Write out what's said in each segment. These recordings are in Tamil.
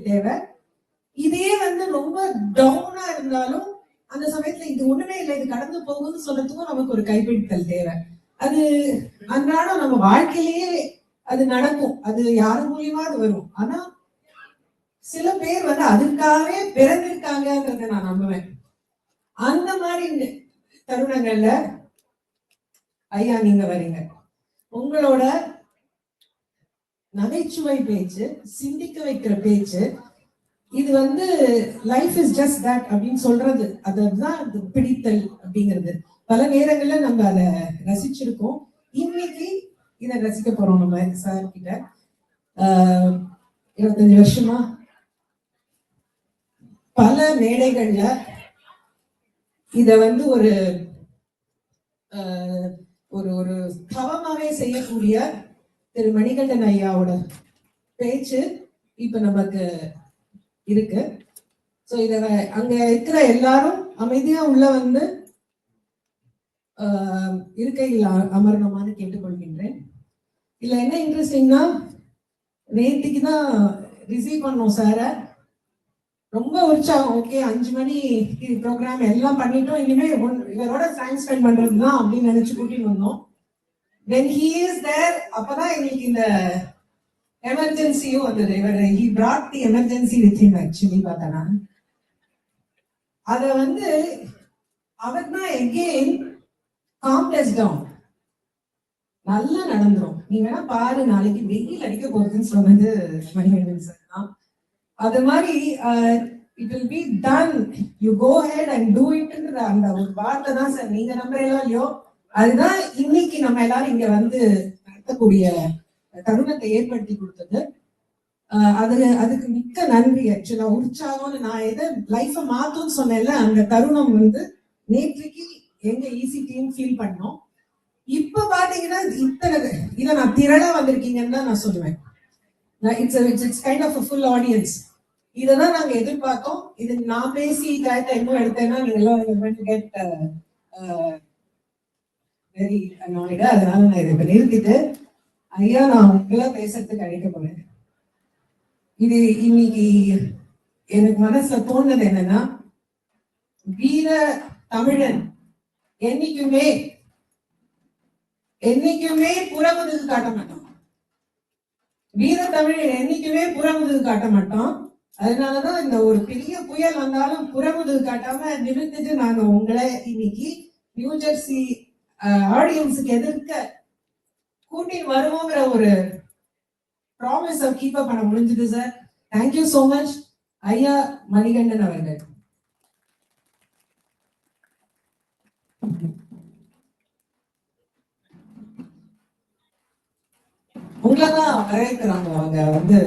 தேவை. இதே ரொம்ப டவுனா இருந்தாலும் அந்த சமயத்துல இது ஒண்ணுமே இல்லை, இது கடந்து போகும்னு சொல்றதுக்கும் நமக்கு ஒரு கைப்பிடித்தல் தேவை. அது அன்றாடம் நம்ம வாழ்க்கையிலேயே அது நடக்கும், அது யாரு மூலியமா அது வரும். ஆனா சில பேர் அதுக்காகவே பிறந்திருக்காங்கன்றத நான் நம்புவேன். அந்த மாதிரி தருணங்கள்ல ஐயா நீங்க வரீங்க. உங்களோட நகைச்சுவை பேச்சு, சிந்திக்க வைக்கிற பேச்சு, இது லைஃப் இஸ் ஜஸ்ட் தட் அப்படின்னு சொல்றது, அதுதான் பிடித்தல் அப்படிங்கிறது. பல நேரங்கள்ல நம்ம அதை ரசிச்சிருக்கோம். இன்னைக்கு இதை ரசிக்க போறோம் நம்ம சார் கிட்ட. 25 வருஷமா பல மேடைகள்ல இத ஒரு ஒரு தவமாவே செய்யக்கூடிய திரு மணிகண்டன் ஐயாவோட பேச்சு இப்ப நமக்கு இருக்கு. சோ இத அங்க இருக்கிற எல்லாரும் அமைதியா உள்ள இருக்கையில் அமரணுமான்னு கேட்டுக்கொள்கின்றேன். இதுல என்ன இன்ட்ரெஸ்டிங்னா, நேற்றுக்கு தான் ரிசீவ் பண்ணோம் சார. ரொம்ப உற்சாகம். ஓகே 5 மணி ப்ரோக்ராம் எல்லாம் பண்ணிட்டோம், இனிமே இவரோட டைம் ஸ்பெண்ட் பண்றதுதான் அப்படின்னு நினைச்சு கூட்டிட்டு வந்தோம். when he is there, அப்பதான் எங்களுக்கு இந்த எமர்ஜென்சியும் வந்தது. he brought the emergency with him actually. பார்த்தனா அத அவர் தான் again calmed us down. நல்லா நடந்துரும், நீ வேணா பாரு, நாளைக்கு வெயில் அடிக்க போறதுன்னு சொன்னது மணிகண்டன் சார் தான். அது மாதிரி it will be done, you go ahead and do it ன்ற அந்த ஒரு வார்த்தை தான் சார். நீங்க நம்புறீங்களோ இல்லையோ, அதுதான் இன்னைக்கு நம்ம எல்லாரும் இங்க நடத்தக்கூடிய தருணத்தை ஏற்படுத்தி கொடுத்தது. அதுக்கு மிக்க நன்றி. ஆக்சுவலா உற்சாகம்னு நான் எதை லைஃப மாத்தும்னு சொன்னேன்ல, அந்த தருணம் நேற்றுக்கு எங்க ஈஸி டீம் ஃபீல் பண்ணோம். இப்ப பாத்தீங்கன்னா இதை நான் திரளா வந்திருக்கீங்கன்னு தான் நான் சொல்லுவேன். It's kind of full audience. இததான் நாங்க எதிர்பார்த்தோம். இது நான் பேசி டயத்தை இன்னும் எடுத்தேன்னா நீங்க எல்லாம் கெட் வெரி அனாய்டு. அதனால நான் இதை இப்ப நிறுத்திட்டு ஐயா நான் உங்களெல்லாம் பேசுறதுக்கு அழைக்க போறேன். இது இன்னைக்கு எனக்கு மனசுல தோணுது என்னன்னா, வீர தமிழன் என்னைக்குமே புறமுதுகு காட்ட மாட்டோம். வீர தமிழன் என்னைக்குமே புறமுதுகு காட்ட மாட்டோம். அதனாலதான் இந்த ஒரு பெரிய புயல் வந்தாலும் புறமுதுகு காட்டாம நிறுத்திட்டு நாங்க உங்களை இன்னைக்கு நியூ ஜெர்சி ஆடியன்ஸுக்கு எதிர்க்க கூட்டி வருவோங்கிற ஒரு ப்ராமிஸ் கீப் அப் பண்ண முடிஞ்சது சார். தேங்க்யூ சோ மச் ஐயா மணிகண்டன் அவர்கள். உங்களதான் வரவேற்கிறாங்க. அவங்க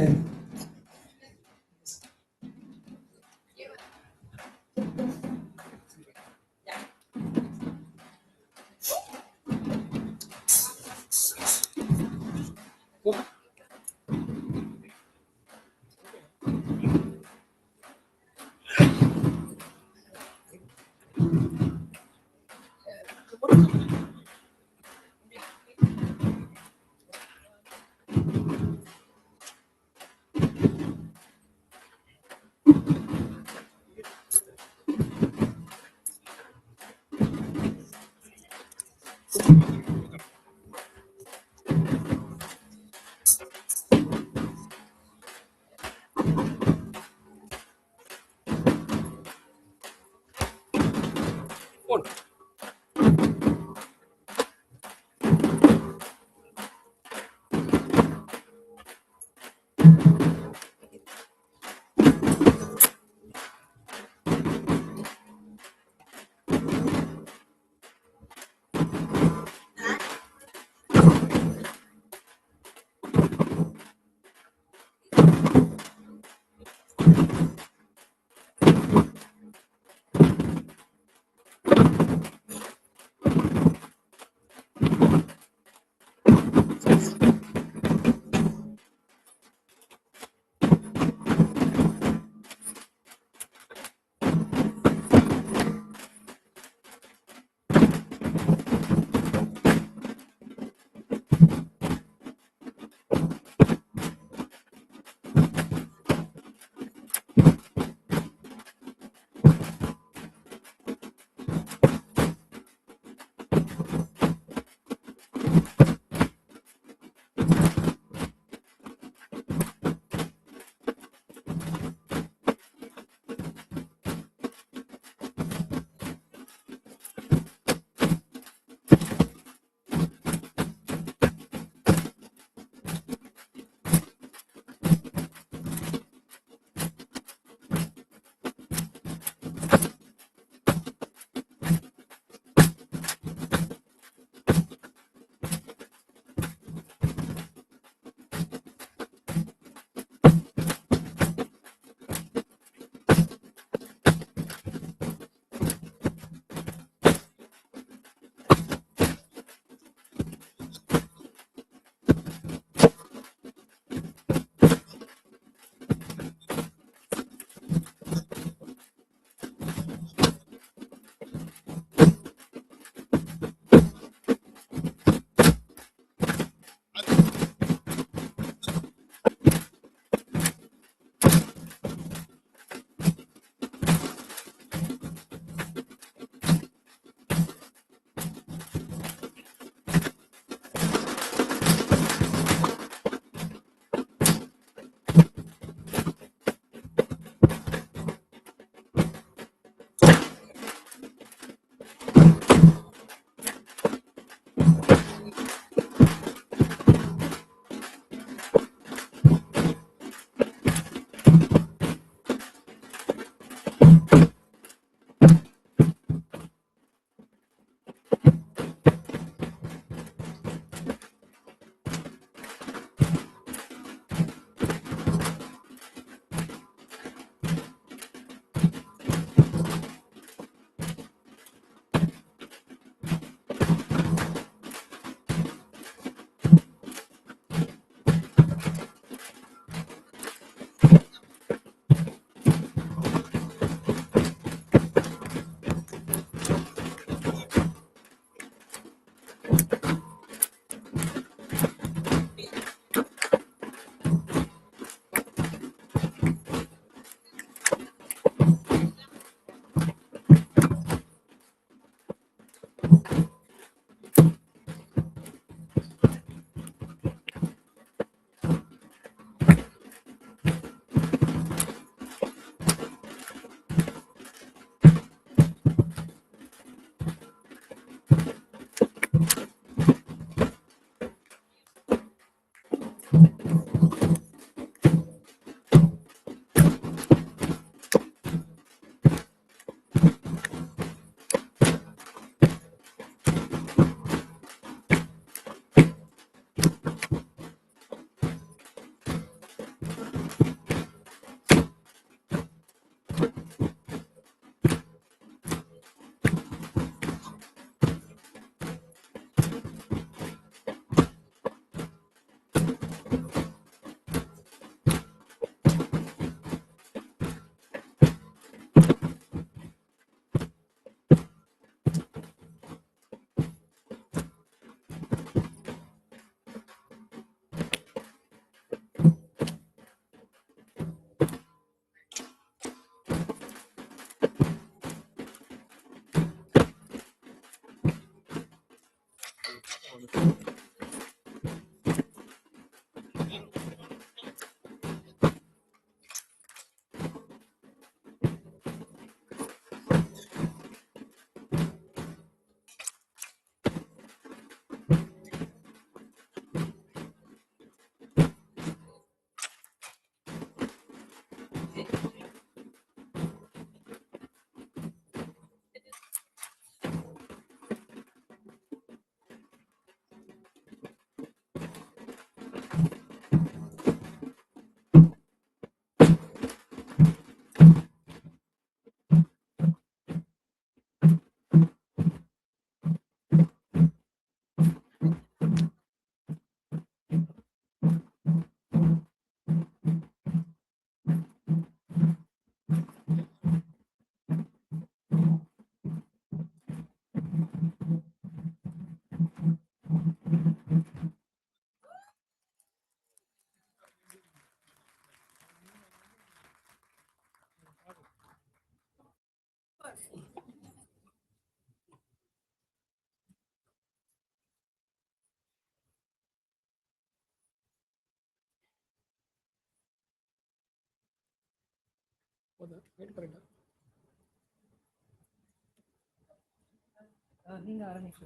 நீங்க ஆரம்பிச்சு.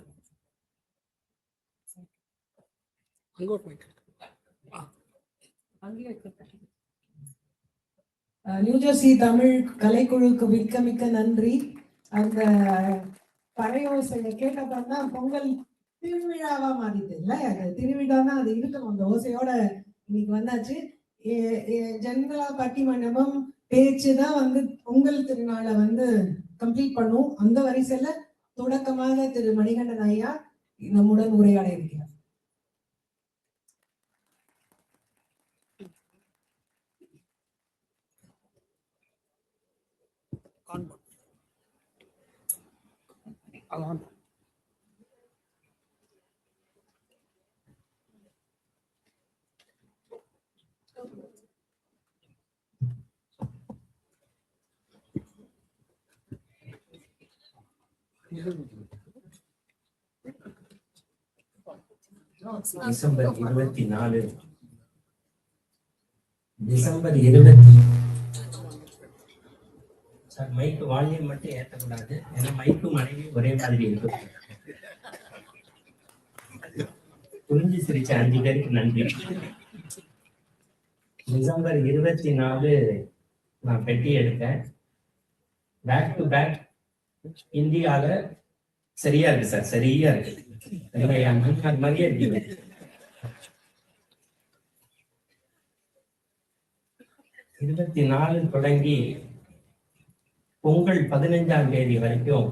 நியூஜெர்சி தமிழ் கலைக்குழுக்கு மிக்க மிக்க நன்றி. அந்த பறையோசையை கேட்டப்பதான் பொங்கல் திருவிழாவா மாறிது இல்ல, திருவிழானா அது இருக்கணும், அந்த ஓசையோட இன்னைக்கு வந்தாச்சு. ஜென்ரலா பட்டிமண்டபம் பேச்சுதான் பொங்கல் திருநாளை கம்ப்ளீட் பண்ணும். அந்த வரிசையில தொடக்கமாக திரு மணிகண்டன் ஐயா நம்முடன் உரையாட இருக்கிறார். டிசம்பர் 24 சார், மைக்கு வால்யூம் மட்டும் ஏற்றக்கூடாது, ஏன்னா மைக்கு மனைவி ஒரே மாதிரி இருக்கும். புரிஞ்சு சிரிச்ச 5 பேருக்கு நன்றி. டிசம்பர் 24 நான் பெட்டி எடுத்தேன். பேக் டு பேக் இந்தியால சரியா இருக்கு சார், சரியா இருக்கு, மாதிரியே இருக்கு. 24 தொடங்கி பொங்கல் 15ஆம் தேதி வரைக்கும்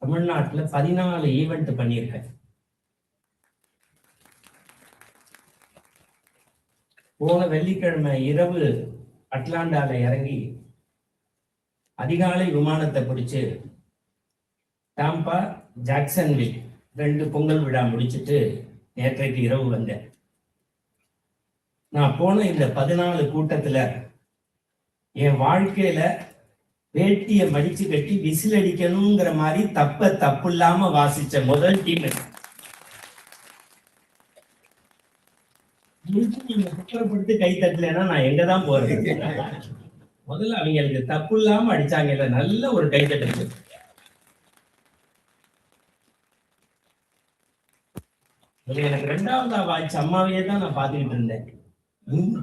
தமிழ்நாட்டுல 14 ஈவெண்ட் பண்ணியிருக்கேன். போன வெள்ளிக்கிழமை இரவு அட்லாண்டால இறங்கி அதிகாலை விமானத்தை பிடிச்சு டாம்பா ஜாக்சன்வில் 2 பொங்கல் விழா முடிச்சுட்டு நேற்றைக்கு இரவு வந்தேன். நான் போன இந்த 14 கூட்டத்துல என் வாழ்க்கையில வேட்டியை மடிச்சு கட்டி விசில் அடிக்கணுங்கிற மாதிரி தப்பு இல்லாம வாசிச்ச முதல் டீம். நீங்க குற்றப்படுத்தி கை தட்டலைன்னா நான் எங்கதான் போறது? முதல்ல அவங்களுக்கு தப்பு இல்லாம அடிச்சாங்க, நல்ல ஒரு கை தட்டு. எனக்கு 2வது வாய்ச்சி அம்மாவையே தான் நான் பாத்துக்கிட்டு இருந்தேன்.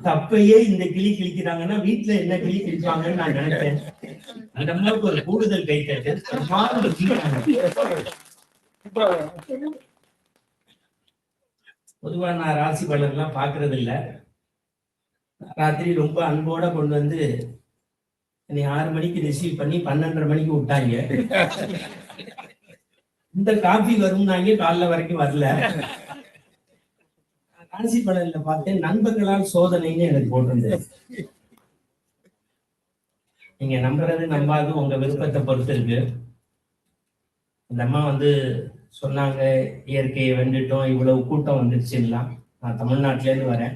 தப்பையே இந்த கிளி கிழிக்கிறாங்கன்னா வீட்டுல என்ன கிளி கிழிப்பாங்கன்னு நான் நினைச்சேன். அந்த மாதிரி ஒரு கூடுதல் கை தட்டு. பொதுவா நான் ராசி பலன் எல்லாம் பாக்குறது இல்ல. ராத்திரி ரொம்ப அன்போட கொண்டு வந்து என்னை 6 மணிக்கு ரிசீவ் பண்ணி 12:30 மணிக்கு விட்டாங்க. இந்த காபி வரும்னாங்க, காலைல வரைக்கும் வரல. ராசி பலன்ல பார்த்தேன், நண்பர்களால் சோதனைன்னு எனக்கு போட்டிருந்தது. நீங்க நம்புறது நம்பாது உங்க விருப்பத்தை பொறுத்து இருக்கு. இந்த அம்மா சொன்னாங்க, இயற்கையை வெண்டுட்டோம், இவ்வளவு கூட்டம் வந்துருச்சுன்னா. நான் தமிழ்நாட்டுல இருந்து வரேன்.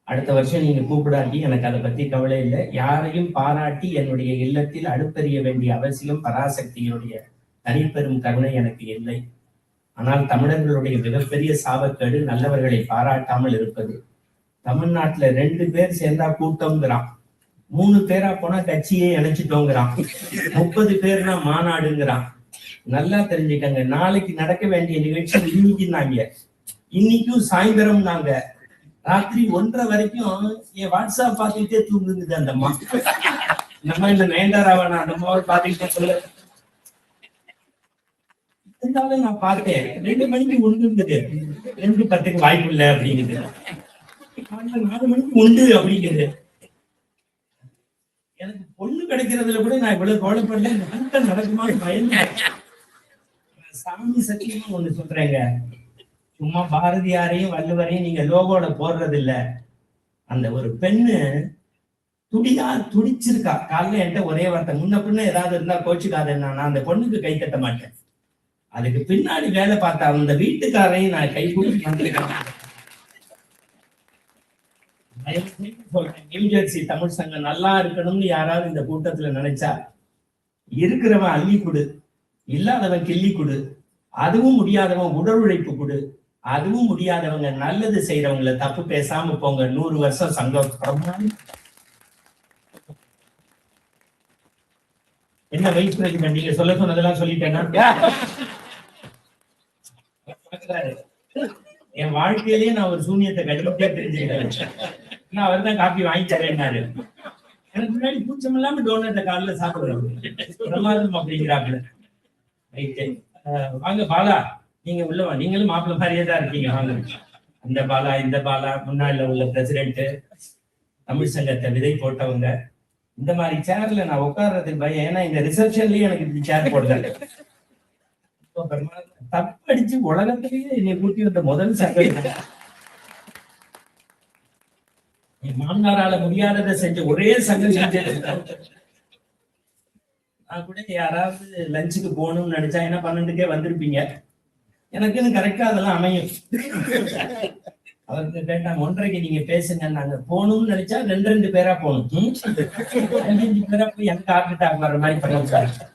அடுத்த வருஷம் நீங்க கூப்பிடாட்டி எனக்கு அதை பத்தி கவலை இல்லை. யாரையும் பாராட்டி என்னுடைய இல்லத்தில் அடுப்பெறிய வேண்டிய அவசியம் பராசக்தியினுடைய தனிப்பெரும் கருணை எனக்கு இல்லை. ஆனால் தமிழர்களுடைய மிகப்பெரிய சாபக்கேடு நல்லவர்களை பாராட்டாமல் இருப்பது. தமிழ்நாட்டுல 2 பேர் சேர்ந்தா கூட்டம்ங்கிறான், 3 பேரா போனா கட்சியே இணைச்சிட்டோங்கிறான், 30 பேர்னா மாநாடுங்கிறான். நல்லா தெரிஞ்சுக்கங்க, நாளைக்கு நடக்க வேண்டிய நிகழ்ச்சி இன்னைக்குன்னாங்க, இன்னைக்கும் சாயந்தரம் நாங்க ராத்திரி 1:30 வரைக்கும் என் வாட்ஸ்அப் பார்த்துக்கிட்டே தூங்குது அந்த அம்மா. நம்ம இந்த நயன்தாராவை நான் அந்த அம்மாவை பார்த்துக்கிட்டே சொல்ல இருந்தாலும் நான் பார்த்தேன். 2 மணிக்கு உண்டுங்குது, 2:10 வாய்ப்பு இல்லை அப்படிங்குது, 4 மணிக்கு உண்டு அப்படிங்குது. எனக்கு பொண்ணு கிடைக்கிறதுல கூட நான் இவ்வளவு கவலைப்படல, கூட்டம் நடக்குமான்னு பயந்து. சாமி சத்தியமா ஒண்ணு சொல்றேங்க, சும்மா பாரதியாரையும் வள்ளுவரையும் நீங்க லோகோட போடுறது இல்ல. அந்த ஒரு பெண்ணு துடிச்சிருக்கா. காலைல என்கிட்ட ஒரே வார்த்தை, முன்ன பின்ன ஏதாவது இருந்தா கோச்சுக்காதேன்னா, நான் அந்த பொண்ணுக்கு கை தட்ட மாட்டேன். அதுக்கு பின்னாடி வேலை பார்த்தா அந்த வீட்டுக்காரையும் நான் கை கூட்டி வந்திருக்கேன். நியூஜெர்சி தமிழ் சங்கம் நல்லா இருக்கணும்னு யாராவது இந்த கூட்டத்துல நினைச்சா, இருக்கிறவன் அள்ளி கொடு, இல்லாதவன் கிள்ளி கொடு, அதுவும் முடியாதவன் உடல் உழைப்பு கொடு, அதுவும் முடியாதவங்க நல்லது செய்யறவங்களை தப்பு பேசாம போங்க. 100 வருஷம் சங்கம் என்ன வைஸ் பிரசிடென்ட் நீங்க சொல்ல சொன்னதெல்லாம் சொல்லிட்டேன்னா என் வாழ்க்கையிலேயே நான் ஒரு சூனியத்தை கண்டிப்பா தெரிஞ்சுக்கிட்டேன். நான் அவர் தான் காப்பி வாங்கி தரேன்னாரு. எனக்கு முன்னாடி பூச்சம் இல்லாம டோனட்டை காலைல சாப்பிடுறேன் பிரமாதம் அப்படிங்கிறாப்புல. ரைட்டு, வாங்க பாலா, நீங்க உள்ளவா, நீங்களும் மாப்பிள்ள மாதிரியே தான் இருக்கீங்க, வாங்க. அந்த பாலா இந்த பாலா முன்னாள் உள்ள பிரசிடென்ட், தமிழ் சங்கத்தை விதை போட்டவங்க. இந்த மாதிரி சேர்ல நான் உட்கார்றதுக்கு பயம், ஏன்னா இந்த ரிசப்ஷன்லயே எனக்கு இப்படி சேர் போடுறாங்க. தப்படிச்சு உலகத்திலேயே என்னை கூட்டி வந்த முதல் சங்கம். என் மாமனாரால முடியாததை செஞ்ச ஒரே சங்கம் செஞ்சது. நான் கூட யாராவது லஞ்சுக்கு போகணும்னு நினைச்சா என்ன 12க்கே வந்திருப்பீங்க. எனக்குன்னு கரெக்டா அதெல்லாம் அமையும். அவருக்கு கேட்டாங்க 1:30க்கு நீங்க பேசுங்க, நாங்க போகணும்னு நினைச்சா 2 பேரா போகணும். 5 பேரா போய் எனக்கு ஆர்கிட்டாக் வர்ற மாதிரி பண்ணுவாங்க.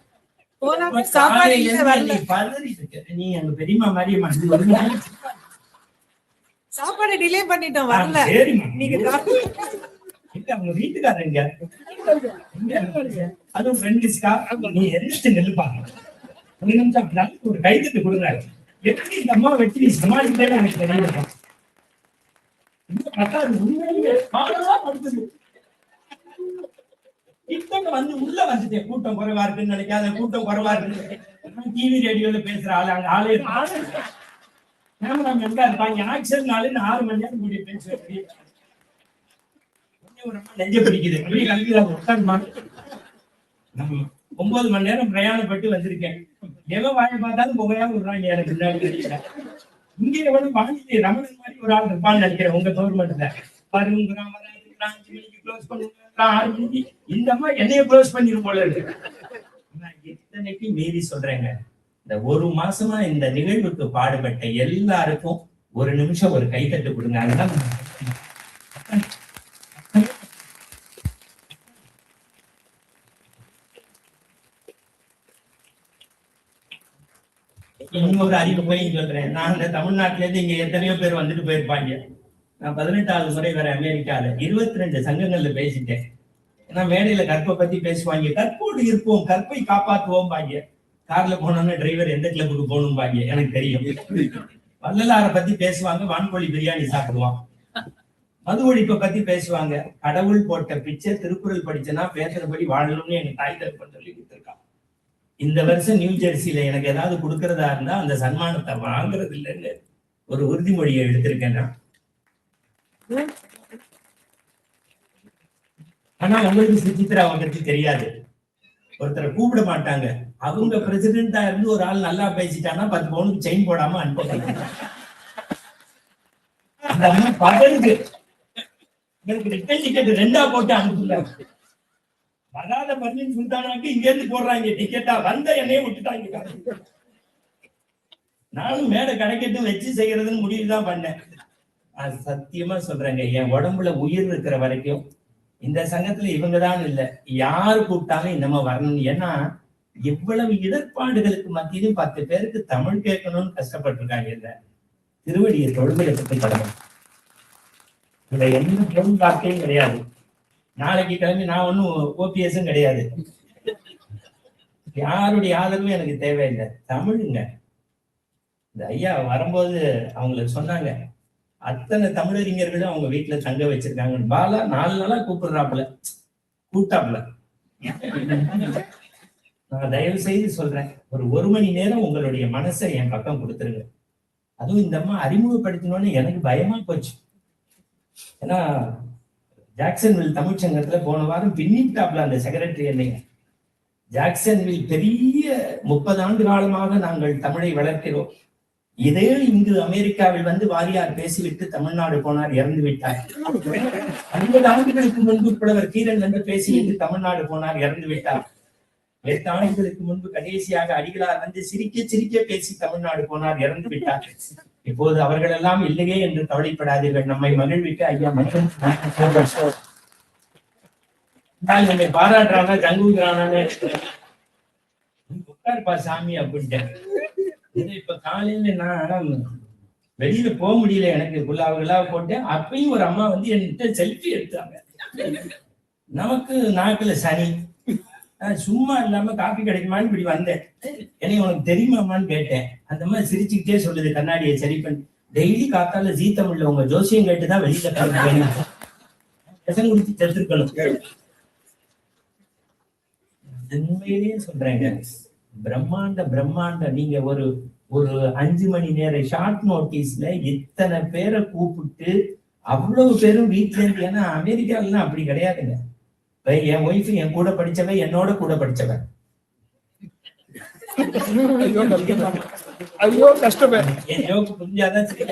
நீ அங்க பெரியமா மாதிரி சாப்பாடு டிலே பண்ணிட்டோம், வரல. அவங்க வீட்டுக்காரங்க அதுவும் ஃப்ரெண்ட்ஸ்கா நீ எரிச்சு நெல்லுப்பாங்க. ஒரு கைதட்டு கொடுக்குறாரு. எப்படி இந்த அம்மா வச்சு நீ சமாளிக்கிறேன்னு எனக்கு தெரியல. வந்து உள்ள வந்துட்டேன், கூட்டம் குறைவா இருக்குன்னு நினைக்காத, கூட்டம் குறைவா இருக்கு. டிவி ரேடியோல பேசுற ஆளு அங்க ஆளே கேமராமேன் தான் இருப்பாங்க. ஆக்சன்னாலே 6 மணி நேரம் கூடிய பேசுவேன். நெஞ்ச பிடிக்குது. 9 மணி நேரம் பிரயாணப்பட்டு வந்திருக்கேன். எவன் வாயை பார்த்தாலும் புகையா விடுறாங்க எனக்கு முன்னாடி. இங்கே எவ்வளவு வானிலை ரமணன் மாதிரி ஒரு ஆள் இருப்பான்னு நினைக்கிறேன் உங்க கவர்மெண்ட்ல. பாருங்க 5 மணிக்கு க்ளோஸ் பண்ணுங்க, 6 மணிக்கு. இந்த அம்மா என்னைய க்ளோஸ் பண்ணிரும் போல இருக்கு. எத்தனைக்கு மீறி சொல்றேங்க, இந்த 1 மாசமா இந்த நிகழ்வுக்கு பாடுபட்ட எல்லாருக்கும் 1 நிமிஷம் ஒரு கைத்தட்டு கொடுங்க. அதுதான் இன்னொரு அறிமுகம் சொல்றேன். நான் இந்த தமிழ்நாட்டுல இருந்து இங்க எத்தனையோ பேர் வந்துட்டு போயிருப்பாங்க. நான் 18வது முறை வர அமெரிக்கால 22 சங்கங்கள்ல பேசிட்டேன். ஏன்னா மேடையில கற்பை பத்தி பேசுவாங்க. கற்போடு இருப்போம், கற்பை காப்பாற்றுவோம் பாங்க. கார்ல போனோம்னா டிரைவர் எந்த கிளப்புக்கு போகணும் பாங்க, எனக்கு தெரியும். வள்ளலாரை பத்தி பேசுவாங்க, வான்கோழி பிரியாணி சாப்பிடுவான். மது ஒழிப்பை பத்தி பேசுவாங்க. கடவுள் போட்ட பிச்சை, திருக்குறள் படிச்சனா பேசுறபடி வாழணும்னு எங்க தாய் தகப்பன் சொல்லி கொடுத்துருக்கான். இந்த வருஷம் நியூ ஜெர்சியில எனக்கு ஏதாவது கொடுக்கறதா இருந்தா அந்த சன்மானத்தை வாங்குறது இல்லைன்னு ஒரு உறுதிமொழியை எடுத்திருக்கேன். ஆனா உங்களுக்கு சுசித்ராவை பத்தி தெரியாது. ஒருத்தரை கூப்பிட மாட்டாங்க. அவங்க பிரசிடென்டா இருந்து ஒரு ஆள் நல்லா பேசிட்டானா 10 பவுனுக்கு செயின் போடாம அனுப்புறாங்க. எனக்கு ரிட்டர்ன் டிக்கெட் 2ஆ போட்டு அனுப்புறாங்க. வராத பர்லின் சுல்தானாக்கு இங்க இருந்து போடுறாங்க டிக்கெட்டா, வந்த என்னையே விட்டுட்டாங்க. நானும் மேடை கிடைக்கட்டும் வச்சு செய்யறதுன்னு முடிவுதான் பண்ணேன். சத்தியமா சொல்றேங்க, என் உடம்புல உயிர் இருக்கிற வரைக்கும் இந்த சங்கத்துல இவங்கதான் இல்ல, யாரு கூப்பிட்டாலும் இந்த மாதிரி வரணும். ஏன்னா இவ்வளவு இடர்பாடுகளுக்கு மத்தியிலும் 10 பேருக்கு தமிழ் கேட்கணும்னு கஷ்டப்பட்டிருக்காங்க. இல்ல திருவடியை தொழுமையை பற்றி கடமை, இதுல எந்த பொருள் வார்த்தையும் கிடையாது. நாளைக்கு கிளம்பி நான் ஒன்னும் ஓபிஎஸும் கிடையாது. யாருடைய ஆதரவும் எனக்கு தேவையில்லை. தமிழுங்க. இந்த ஐயா வரும்போது அவங்களுக்கு சொன்னாங்க, அத்தனை தமிழறிஞர்களும் அவங்க வீட்டுல தங்க வச்சிருக்காங்க. பாலா 4 நாளா கூப்பிடுறாப்புல, கூட்டாப்புல. நான் தயவு செய்து சொல்றேன், ஒரு 1 மணி நேரம் உங்களுடைய மனசை என் பக்கம் கொடுத்துருங்க. அதுவும் இந்த அம்மா அறிமுகப்படுத்தணும்னு எனக்கு பயமா போச்சு. ஏன்னா ஜாக்சன்வில் தமிழ்ச்சங்கத்துல போன வாரம் பின்னிட்டாப்ல அந்த செக்ரட்டரி என்னைங்க. ஜாக்சன்வில் பெரிய 30 ஆண்டு காலமாக நாங்கள் தமிழை வளர்க்கிறோம். இதே இங்கு அமெரிக்காவில் வந்து வாரியார் பேசிவிட்டு தமிழ்நாடு போனார், இறந்து விட்டார். 50 ஆண்டுகளுக்கு முன்பு புலவர் கீரன் வந்து பேசிவிட்டு தமிழ்நாடு போனார், இறந்து விட்டார். 8 ஆண்டுகளுக்கு முன்பு கடைசியாக அடிகளார் வந்து சிரிக்க சிரிக்க பேசி தமிழ்நாடு போனார், இறந்து விட்டார். இப்போது அவர்கள் எல்லாம் இல்லையே என்று கவலைப்படாதீர்கள், நம்மை மகிழ்விக்க ஐயா மற்றும் என்னை பாராட்டுறாங்க, கங்குகிறானே உட்கார்ப்பா சாமி அப்படின்ட்டேன். இப்ப காலையில நான் வெளியில போக முடியல, எனக்கு குல்லாவுகளா போட்டேன். அப்பயும் ஒரு அம்மா வந்து என்கிட்ட செல்ஃபி எடுத்தாங்க. நமக்கு நாக்குல சனி, சும்மா இல்லாம காப்பி கிடைக்குமான்னு இப்படி வந்தேன். என்னை உனக்கு தெரியுமாமான்னு கேட்டேன். அந்த மாதிரி சிரிச்சுக்கிட்டே சொல்லுது கண்ணாடியை சரி பண்ணி. டெய்லி காத்தால ஜீ தமிழ்ல உங்க ஜோசியம் கேட்டுதான் வெளியில கிளம்பி விஷம் குடிச்சு செத்துருக்கணும். உண்மையிலேயே சொல்றேங்க, பிரம்மாண்ட நீங்க ஒரு 5 மணி நேரம் ஷார்ட் நோட்டீஸ்ல இத்தனை பேரை கூப்பிட்டு அவ்வளவு பேரும் வீட்டுல இருந்து, ஏன்னா அமெரிக்காலாம் அப்படி கிடையாதுங்க. என் ஒய்ஃப் என் கூட படிச்சவன், என்னோட கூட படிச்சவன். ஐயோ கஷ்டமே. என் ஜோக்கு புரிஞ்சாதான் சரி.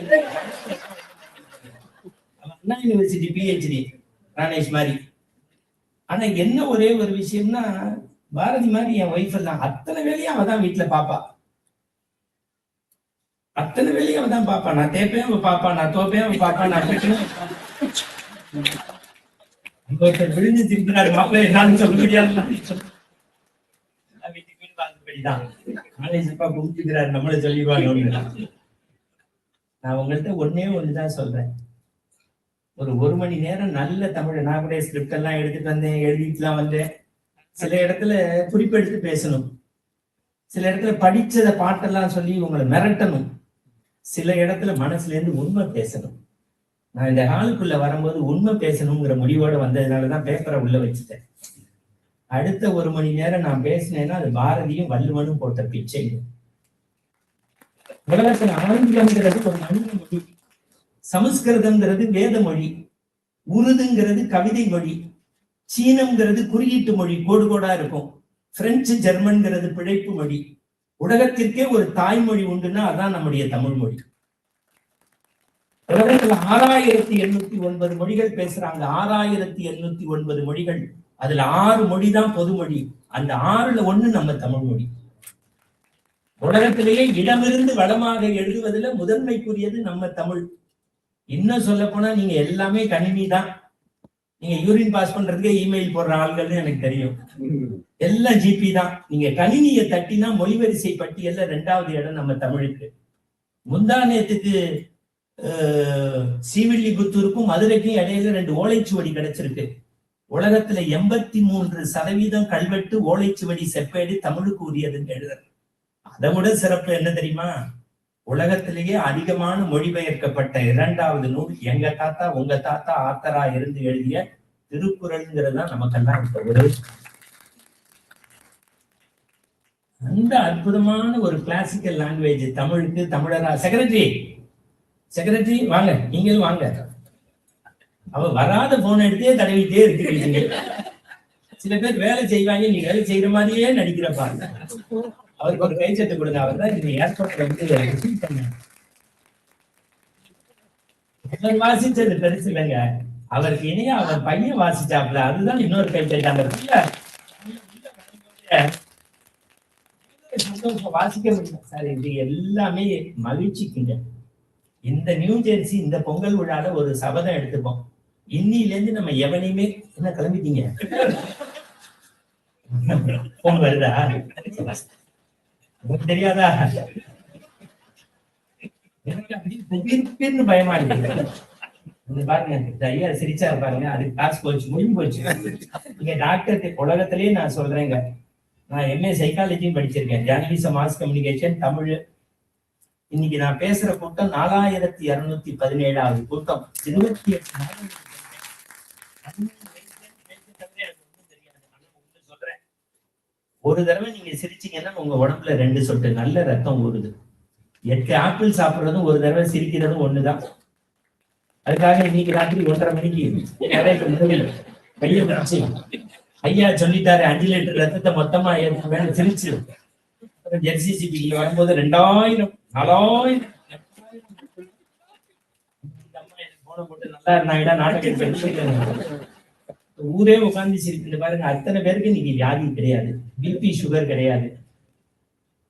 அண்ணா யூனிவர்சிட்டி PhD ராணேஷ் மாதிரி. ஆனா என்ன ஒரே ஒரு விஷயம்னா, பாரதி மாதிரி என் ஒய்ஃப் எல்லாம் அத்தனை வேலையும் அவதான் வீட்டுல பாப்பா. அத்தனை வேலையும் அவதான் பாப்பா. நான் தேப்பேன் அவ பாப்பா, நான் தோப்பேன் அவ பாப்பா, நான் ஒருத்தர் விழுந்து திருப்பினாரு மாப்பிள்ளை என்னான்னு சொல்ல முடியாது. வீட்டுக்கு வீடு வாங்குபடிதான் காலேஜ்ப்பா கும்பிட்டுக்கிறாரு, நம்மள சொல்லிடுவாங்க. நான் உங்கள்கிட்ட ஒண்ணுதான் சொல்றேன். ஒரு மணி நேரம் நல்ல தமிழ், நான் கூட ஸ்கிரிப்ட் எல்லாம் எடுத்துட்டு வந்தேன், எழுதிட்டுலாம் வந்தேன். சில இடத்துல குறிப்பெடுத்து பேசணும், சில இடத்துல படிச்சத பாட்டெல்லாம் சொல்லி உங்களை மிரட்டணும், சில இடத்துல மனசுல இருந்து உண்மை பேசணும். நான் இந்த ஹாலுக்குள்ள வரும்போது உண்மை பேசணுங்கிற முடிவோட வந்ததுனாலதான் பேப்பரை உள்ள வச்சுட்டேன். அடுத்த 1 மணி நேரம் நான் பேசினேன்னா அது பாரதியும் வள்ளுவனும் போட்ட பிச்சை. உலகத்துல ஆங்கிலம்ங்கிறது ஒரு மனித மொழி, சமஸ்கிருதம்ங்கிறது வேத மொழி, உருதுங்கிறது கவிதை மொழி, சீனம்ங்கிறது குறியீட்டு மொழி, கோடு கோடா இருக்கும், பிரெஞ்சு ஜெர்மன்ங்கிறது பிழைப்பு மொழி. உலகத்திற்கே ஒரு தாய்மொழி உண்டுன்னா அதான் நம்முடைய தமிழ் மொழி. உலகத்துல 6809 மொழிகள் பேசுறாங்க. 6809 மொழிகள், அதுல 6 மொழிதான் பொதுமொழி. அந்த 6ல 1 நம்ம தமிழ் மொழி. உலகத்திலேயே இடமிருந்து வளமாக எழுதுவதில் முதன்மைக்குரியது நம்ம தமிழ். இன்னும் சொல்ல போனா நீங்க எல்லாமே கணினி தான். நீங்க யூரின் பாஸ் பண்றதுக்கே இமெயில் போடுற ஆள்கள்னு எனக்கு தெரியும். எல்லாம் ஜிபி தான். நீங்க கணினியை தட்டினா மொழிவரிசை பட்டியல்ல 2வது இடம் நம்ம தமிழுக்கு. முந்தா நேத்துக்கு ஸ்ரீவில்லிபுத்தூருக்கும் மதுரைக்கும் இடையில 2 ஓலைச்சுவடி கிடைச்சிருக்கு. உலகத்துல 83% கல்வெட்டு ஓலைச்சுவடி செப்பேடு தமிழுக்கு உரியதுன்னு எழுதுறது. அதை விட சிறப்பு என்ன தெரியுமா? உலகத்திலேயே அதிகமான மொழிபெயர்க்கப்பட்ட 2வது நூல் எங்க தாத்தா உங்க தாத்தா ஆத்தரா இருந்து எழுதிய திருக்குறள்ங்கிறது தான் நமக்கெல்லாம் இப்ப ஒரு அந்த அற்புதமான ஒரு கிளாசிக்கல் லாங்குவேஜ் தமிழுக்கு. தமிழரா செக்ரட்டரி வாங்க, நீங்களும் வாங்க. அவ வராத போன் எடுத்தே தடவிட்டே இருக்கிறீங்க. சில பேர் வேலை செய்வாங்க, நீ வேலை செய்யற மாதிரியே நடிக்கிறப்பா. அவருக்கு ஒரு கைச்சத்தை கொடுங்க. அவர் தான் இந்த ஏர்போர்ட்ல வந்து அவர் வாசிச்சது பெருசு இல்லைங்க. அவருக்கு இணையா அவர் பையன் வாசிச்சாப்ல, அதுதான் இன்னொரு கைச்சட்டாங்க. சந்தோஷம் வாசிக்க முடியும் சார். இது எல்லாமே மகிழ்ச்சிக்குங்க. இந்த நியூ ஜெர்சி இந்த பொங்கல் விழால ஒரு சபதம் எடுத்துப்போம். இன்னில இருந்து நம்ம எவனையுமே என்ன கிளம்பிட்டீங்க போன் வருதா தெரியாதா? எனக்கு அப்படி பயமா இருக்கு. பாருங்க ஐயா சிரிச்சா பாருங்க, அதுக்கு காசு போச்சு, முடிஞ்சு போச்சு. நீங்க டாக்டர் உலகத்திலேயே நான் சொல்றேங்க, நான் MA சைக்காலஜியும் படிச்சிருக்கேன், ஜேர்னலிசம், மாஸ் கம்யூனிகேஷன், தமிழ். இன்னைக்கு நான் பேசுற கூட்டம் 4217வது கூட்டம். 28 நாள் சொல்றேன். ஒரு தடவை நீங்க சிரிச்சீங்கன்னா உங்க உடம்புல 2 சொட்டு நல்ல ரத்தம் ஊறுது. 8 ஆப்பிள் சாப்பிடுறதும் ஒரு தடவை சிரிக்கிறதும் ஒண்ணுதான். அதுக்காக இன்னைக்கு ராத்திரி 1:30 மணிக்கு கையை பிடிச்சு ஐயா சொல்லிட்டாரு 5 லிட்டர் ரத்தத்தை மொத்தமா வேணும் சிரிச்சு ஜெர்சி சிபிக்கு வரும்போது 2000 4000 போன போட்டு நல்லா இருந்தாங்கடா நாடகம் ஊரே உட்காந்து சிரிப்பு பாருங்க. அத்தனை பேருக்கு இன்னைக்கு வியாதி கிடையாது, பிபி சுகர் கிடையாது.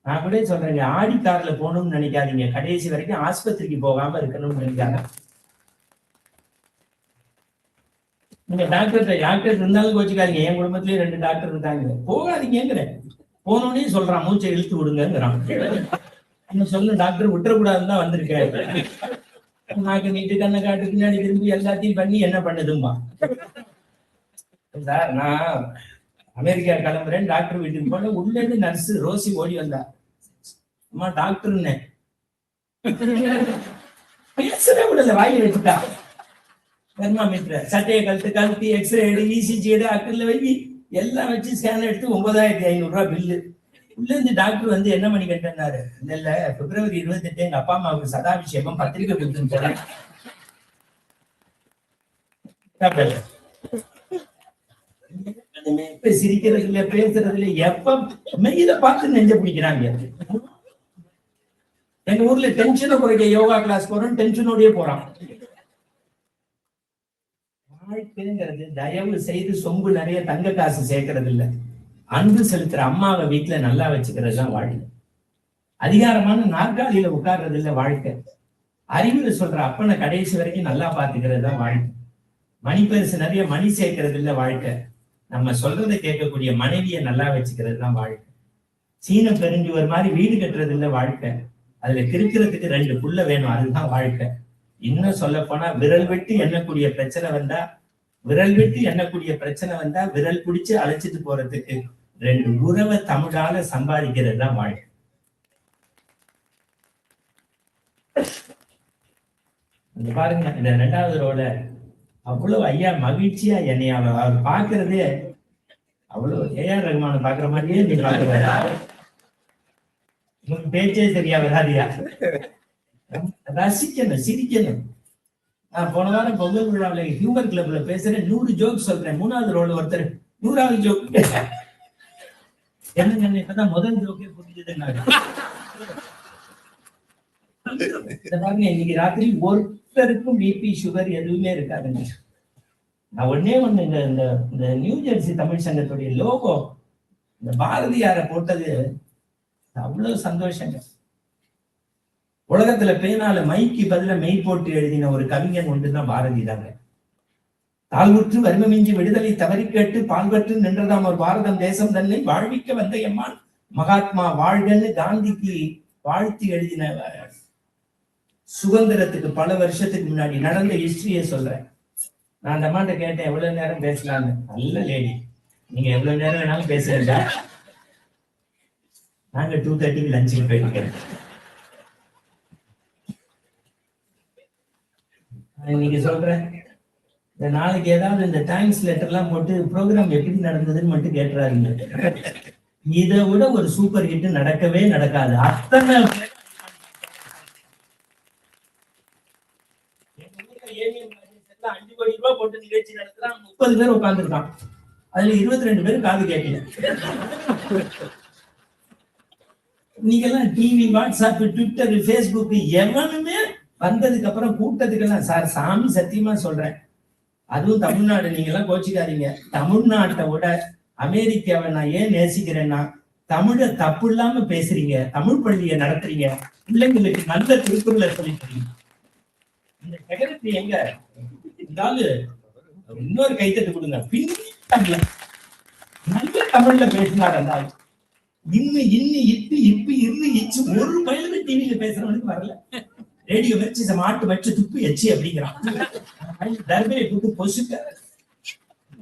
நான் கூட சொல்றேங்க, ஆடி கார்ல போகணும்னு நினைக்காதீங்க, கடைசி வரைக்கும் ஆஸ்பத்திரிக்கு போகாம இருக்கணும்னு நினைக்காங்க. நீங்க டாக்டர் இருந்தாலும் கோச்சுக்காதீங்க. என் குடும்பத்திலேயே 2 டாக்டர் இருக்காங்க. போகாதீங்கிற போனோடனே சொல்றான், மூச்சை இழுத்து விடுங்கிறான். சொல்லு டாக்டர் விட்டுறக்கூடாதுன்னு தான் வந்திருக்கேன். நாக்கு நீட்டு கண்ணை காட்டு பின்னாடி திரும்பி எல்லாத்தையும் பண்ணி என்ன பண்ணுதும்பா. சார் நான் அமெரிக்கா கிளம்புறேன், டாக்டர் வீட்டுக்கு போன உள்ள இருந்து நர்ஸ் ரோசி ஓடி வந்தா. அம்மா டாக்டர்னு பேசவே விடல, வாங்கி வச்சுட்டா. தெர்மாமீட்டர் சட்டையை கழட்டி எக்ஸ்ரே எடு, இசிஜி எடு, அக்கல்ல வை எல்லாம் வச்சு ஸ்கேன் எடுத்து 9,500 ரூபாய் பில்லு. உள்ள இருந்து டாக்டர் வந்து என்ன பண்ணி கேட்டாரு, இல்ல பிப்ரவரி 28 எங்க அப்பா அம்மாவுக்கு சதாபிஷேகம், பத்திரிக்கை கொடுத்துன்னு போறேன். இப்ப சிரிக்கிறது இல்ல, பேசுறது இல்ல, எப்ப மெயில பார்த்து நெஞ்ச பிடிக்கிறாங்க. எங்க ஊர்ல டென்ஷனை குறைக்க யோகா கிளாஸ் போறோம், டென்ஷனோடய போறான். வாழ்க்கைங்கிறது தயவு செய்து சொம்பு நிறைய தங்க காசு சேர்க்கறது இல்ல, அன்பு செலுத்துற அம்மாவை வீட்டுல நல்லா வச்சுக்கிறது தான் வாழ்க்கை. அதிகாரமான நாற்காலியில உட்கார்றது இல்ல வாழ்க்கை. அறிவுரை சொல்ற அப்பனை கடைசி வரைக்கும் நல்லா பாத்துக்கிறது தான் வாழ்க்கை. மணி பெருசு நிறைய மணி சேர்க்கறது இல்ல வாழ்க்கை. நம்ம சொல்றதை கேட்கக்கூடிய மனைவியை நல்லா வச்சுக்கிறது தான் வாழ்க்கை. சீன பெருஞ்சுவர் மாதிரி வீடு கட்டுறது இல்ல வாழ்க்கை. அதுல கிறுக்கிறதுக்கு 2 புள்ள வேணும், அதுதான் வாழ்க்கை. இன்னும் சொல்ல போனா விரல் விட்டு எண்ணக்கூடிய பிரச்சனை வந்தா, விரல் பிடிச்சு அழைச்சிட்டு போறதுக்கு 2 உறவை தமிழால சம்பாதிக்கிறது தான் வாழ்க்கை. பாருங்க, இந்த 2வது ரோல அவ்வளவு ஐயா மகிழ்ச்சியா என்னை அவர் பாக்குறதே அவ்வளவு ஏஆர் ரகுமான பாக்குற மாதிரியே நீ பாக்குற. உங்களுக்கு பேச்சே சரியா வராதியா, ரசிக்கணும், சிரிக்கணும். நான் போன வாரம் பொங்கல் விழாவில் ஹியூமர் கிளப்ல பேசுறேன், 100 ஜோக் சொல்றேன். 3வது ரோல் ஒருத்தர் 100வது ஜோக் என்ன, இப்பதான் முதல் ஜோக்கே புரிஞ்சதுன்னாங்க. இன்னைக்கு ராத்திரி ஒருத்தருக்கும் பிபி சுகர் எதுவுமே இருக்காதுங்க. நான் ஒண்ணு இந்த நியூ ஜெர்சி தமிழ் சங்கத்துடைய லோகோ இந்த பாரதியார போட்டது அவ்வளவு சந்தோஷங்க. உலகத்துல பேனால மைக்கு பதில மெய் போட்டு எழுதின ஒரு கவிஞன் ஒன்றுதான் பாரதி தாங்க. தாழ்வுற்று வறுமைமின்றி விடுதலை தவறி கேட்டு பால்வற்று நின்றதாம் ஒரு பாரதம் தேசம் தன்னை வாழ்விக்க வந்த எம்மான் மகாத்மா வாழ்கன்னு காந்திக்கு வாழ்த்தி எழுதின சுதந்திரத்துக்கு பல வருஷத்துக்கு முன்னாடி நடந்த ஹிஸ்டரியை சொல்றேன். நான் அந்த அம்மாட்ட கேட்டேன், எவ்வளவு நேரம் பேசலான்னு. நல்ல லேடி, நீங்க எவ்வளவு நேரம் வேணாலும் பேசுறா, நாங்க 2:30 லஞ்சுக்கு போயிருக்கேன். இன்னைக்கு சொல்றேன், இந்த நாளைக்கு ஏதாவது இந்த டைம்ஸ் லெட்டர் எல்லாம் போட்டு ப்ரோக்ராம் எப்படி நடந்ததுன்னு மட்டும் கேட்டுறாருங்க. இதை விட ஒரு சூப்பர் ஹிட் நடக்கவே நடக்காது. அத்தனை 5 கோடி ரூபாய் போட்டு நிகழ்ச்சி நடத்துறான், 30 பேர் உட்கார்ந்துருக்கான். அதுல 22 பேர் காது கேட்கல. நீங்கெல்லாம் டிவி, வாட்ஸ்அப், ட்விட்டர், பேஸ்புக் எவனுமே வந்ததுக்கு அப்புறம் கூட்டத்துக்கெல்லாம் சார் சாமி சத்தியமா சொல்றேன், அதுவும் தமிழ்நாடு, நீங்க எல்லாம் கோச்சிக்காதீங்க. தமிழ்நாட்டை விட அமெரிக்காவை நான் ஏன் நேசிக்கிறேன்னா, தமிழை தப்பு இல்லாம பேசுறீங்க, தமிழ் பள்ளியை நடத்துறீங்க, பிள்ளைங்களுக்கு நல்ல திருக்குறளை சொல்லி தரீங்க. இந்த செக்ரட்டரி எங்க இருந்தாலும் இன்னொரு கைத்தட்டு கொடுங்க. பின்ன நல்ல தமிழ்ல பேசினார். இருந்தாலும் ஒரு பயிலுமே டிவியில பேசுறவனுக்கு வரல. ரேடியோ வச்சு மாட்டு வச்சு துப்பு எச்சி அப்படிங்கிறான். தர்பையை கூட்டு பொசுக்க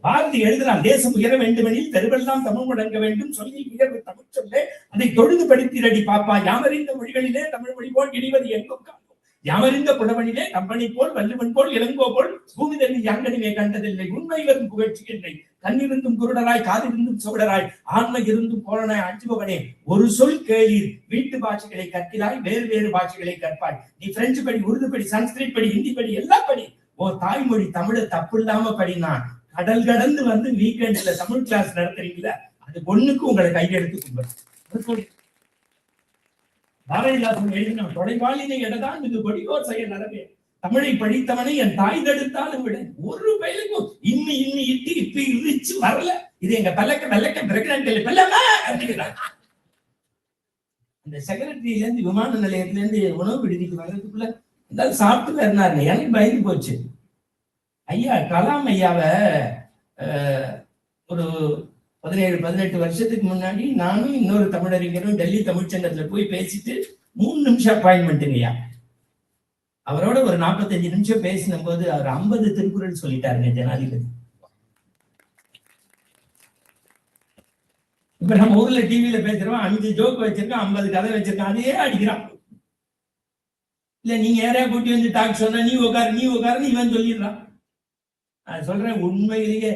பாரதி எழுதுறான், தேசம் உயர வேண்டுமெனில் தெருவெல்லாம் தமிழ் முழங்க வேண்டும், சொல்லி உயர்வு தமிழ் சொல்ல அதை தொழுது படித்திரடி பாப்பா, யாமறிந்த மொழிகளிலே தமிழ் மொழி போல் இணைவது எங்கும் காணும், யாமறிந்த புலவனிலே கம்பனை போல் வள்ளுவன் போல் இளங்கோ போல் பூமி தண்ணி யாங்கனிமே கண்டதில்லை, உண்மை வரும் புகழ்ச்சியில்லை, கண்ணிருந்தும் குருடராய் காதிருந்தும் சோழராய் ஆண்மை இருந்தும் கோலனாய் அஞ்சுபவனே, ஒரு சொல் கேளீர், வீட்டு பாஷைகளை கற்கிறாய், வேறு வேறு பாஷைகளை கற்பாய், நீ பிரெஞ்சு படி, உருது படி, சன்ஸ்கிரிட் படி, ஹிந்தி படி, எல்லாம் படி, ஓ தாய்மொழி தமிழை தப்பு இல்லாம படினான். கடல் கடந்து வந்து வீக்கெண்ட்ல தமிழ் கிளாஸ் நடத்துறீங்களா, அது பொண்ணுக்கு உங்களை கையெடுத்து கும்பிடு. பாரதிதாசன் எழுதின தொலைவாளினை இடதான் இது கொடியோர் செயல் நடவே, தமிழை படித்தவனை என் தாய் தடுத்தாலும் விட ஒரு பயிலுக்கும் இன்னி இட்டு இப்ப இருச்சு வரல. இது எங்க பல்லக்க பிரெக்னன்ட் பெல்லமா அப்படிங்கிறாங்க. அந்த செக்ரட்டரியில இருந்து விமான நிலையத்துல இருந்து உணவு விடுதிக்கு வர்றதுக்குள்ள இருந்தாலும் சாப்பிட்டு இருந்தாருங்க. எனக்கு பயந்து போச்சு. ஐயா கலாம் ஐயாவை ஒரு 17-18 வருஷத்துக்கு முன்னாடி நானும் இன்னொரு தமிழறிஞரும் டெல்லி தமிழ்ச்சங்கத்துல போய் பேசிட்டு 3 நிமிஷம் அப்பாயின்மெண்ட்டுங்கய்யா. அவரோட ஒரு 45 நிமிஷம் பேசின போது அவர் 50 திருக்குறள் சொல்லிட்டாருங்க ஜனாதிபதி. இப்ப நம்ம ஊர்ல டிவியில பேசுறோம் 5 ஜோக் வச்சிருக்கான் 50 கதை வச்சிருக்கான் அதையே அடிக்கிறான். இல்ல நீங்க யாரையா கூட்டி வந்து டாக் சொன்னா நீ உட்காருன்னு இவன் சொல்லிடுறான். நான் சொல்றேன் உண்மையிலேயே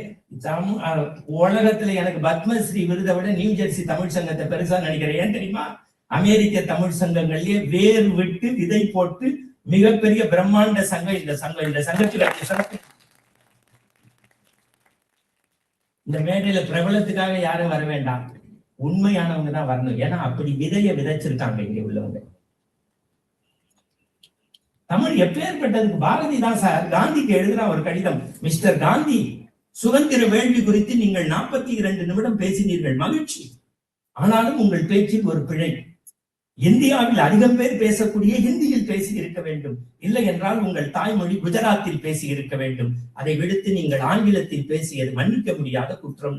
உலகத்துல எனக்கு பத்மஸ்ரீ விருதை விட நியூ ஜெர்சி தமிழ் சங்கத்தை பெருசா நினைக்கிறேன். ஏன் தெரியுமா? அமெரிக்க தமிழ் சங்கங்கள்லயே வேர் விட்டு விதை போட்டு மிகப்பெரிய பிரம்மாண்ட சங்கம் இந்த சங்கத்துல இந்த மேடையில பிரபலத்துக்காக யாரும் வர வேண்டாம், உண்மையானவங்க தான் வரணும். ஏன்னா அப்படி விதைய விதைச்சிருக்காங்க இங்க உள்ளவங்க. தமிழ் எப்பேற்பட்டதுக்கு பாரதி தான் சார் காந்திக்கு எழுதுற ஒரு கடிதம். மிஸ்டர் காந்தி, சுதந்திர வேள்வி குறித்து நீங்கள் 42 நிமிடம் பேசினீர்கள், மகிழ்ச்சி. ஆனாலும் உங்கள் பேச்சில் ஒரு பிழை. இந்தியாவில் அதிகம் பேர் பேசக்கூடிய ஹிந்தியில் பேசி இருக்க வேண்டும், இல்லை என்றால் உங்கள் தாய்மொழி குஜராத்தில் பேசி இருக்க வேண்டும். அதை விடுத்து நீங்கள் ஆங்கிலத்தில் பேசியது மன்னிக்க முடியாத குற்றம்.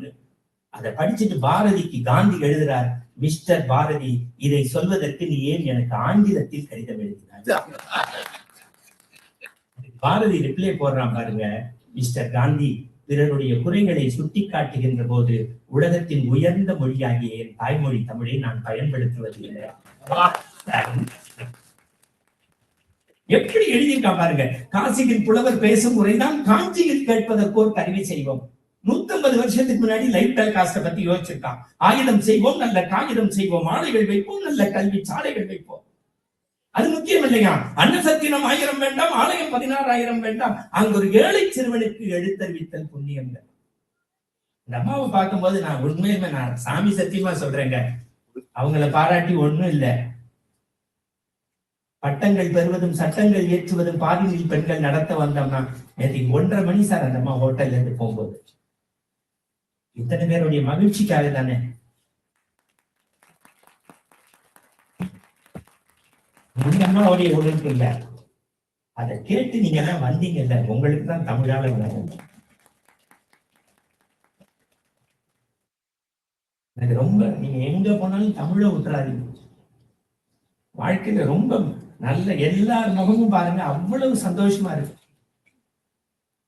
அதை படிச்சுட்டு பாரதிக்கு காந்தி எழுதுறார், மிஸ்டர் பாரதி, இதை சொல்வதற்கு நீ ஏன் எனக்கு ஆங்கிலத்தில் கடிதம் எழுதினார்? பாரதி ரிப்ளை போடுறான் பாருங்க, மிஸ்டர் காந்தி, பிறருடைய குறைகளை சுட்டி காட்டுகின்ற போது உலகத்தின் உயர்ந்த மொழியாகிய என் தாய்மொழி தமிழை நான் பயன்படுத்துவதில்லை. எப்படி எழுதியிருக்கான் பாருங்க. காசியில் புலவர் பேசும் முறைதான் காஞ்சியில் கேட்பதற்கோர் கருவி செய்வோம். 150 வருஷத்துக்கு முன்னாடி லைட் டெலிகாஸ்ட பத்தி யோசிச்சிருக்கான். ஆயுதம் செய்வோம், நல்ல காகிதம் செய்வோம், ஆலைகள் வைப்போம், நல்ல கல்வி சாலைகள் வைப்போம். அது முக்கியம் இல்லையா? அன்னசத்தினம் 1000 வேண்டாம், ஆலயம் 16,000 வேண்டாம், அங்கு ஒரு ஏழை சிறுவனுக்கு எழுத்தறிவித்தல் புண்ணியம். இந்த அம்மாவை பார்க்கும்போது நான் உண்மையுமே நான் சாமி சத்தியமா சொல்றேங்க, அவங்கள பாராட்டி ஒண்ணும் இல்லை. பட்டங்கள் பெறுவதும் சட்டங்கள் ஏற்றுவதும் பாதியில் பெண்கள் நடத்த வந்தோம்னா நேற்று 1:30 மணி சார் அந்த அம்மா ஹோட்டல்ல இருந்து போகும்போது. இத்தனை பேருடைய மகிழ்ச்சிக்காக தானே. உங்க அம்மாவுடைய உழைப்பு இல்ல, அதை கேட்டு நீங்க எல்லாம் வந்தீங்கல்ல, உங்களுக்கு தான் தமிழால வளரும். எனக்கு ரொம்ப, நீங்க எங்க போனாலும் தமிழ விட்டுறாதீங்க. வாழ்க்கையில ரொம்ப நல்ல எல்லார் முகமும் பாருங்க, அவ்வளவு சந்தோஷமா இருக்கு.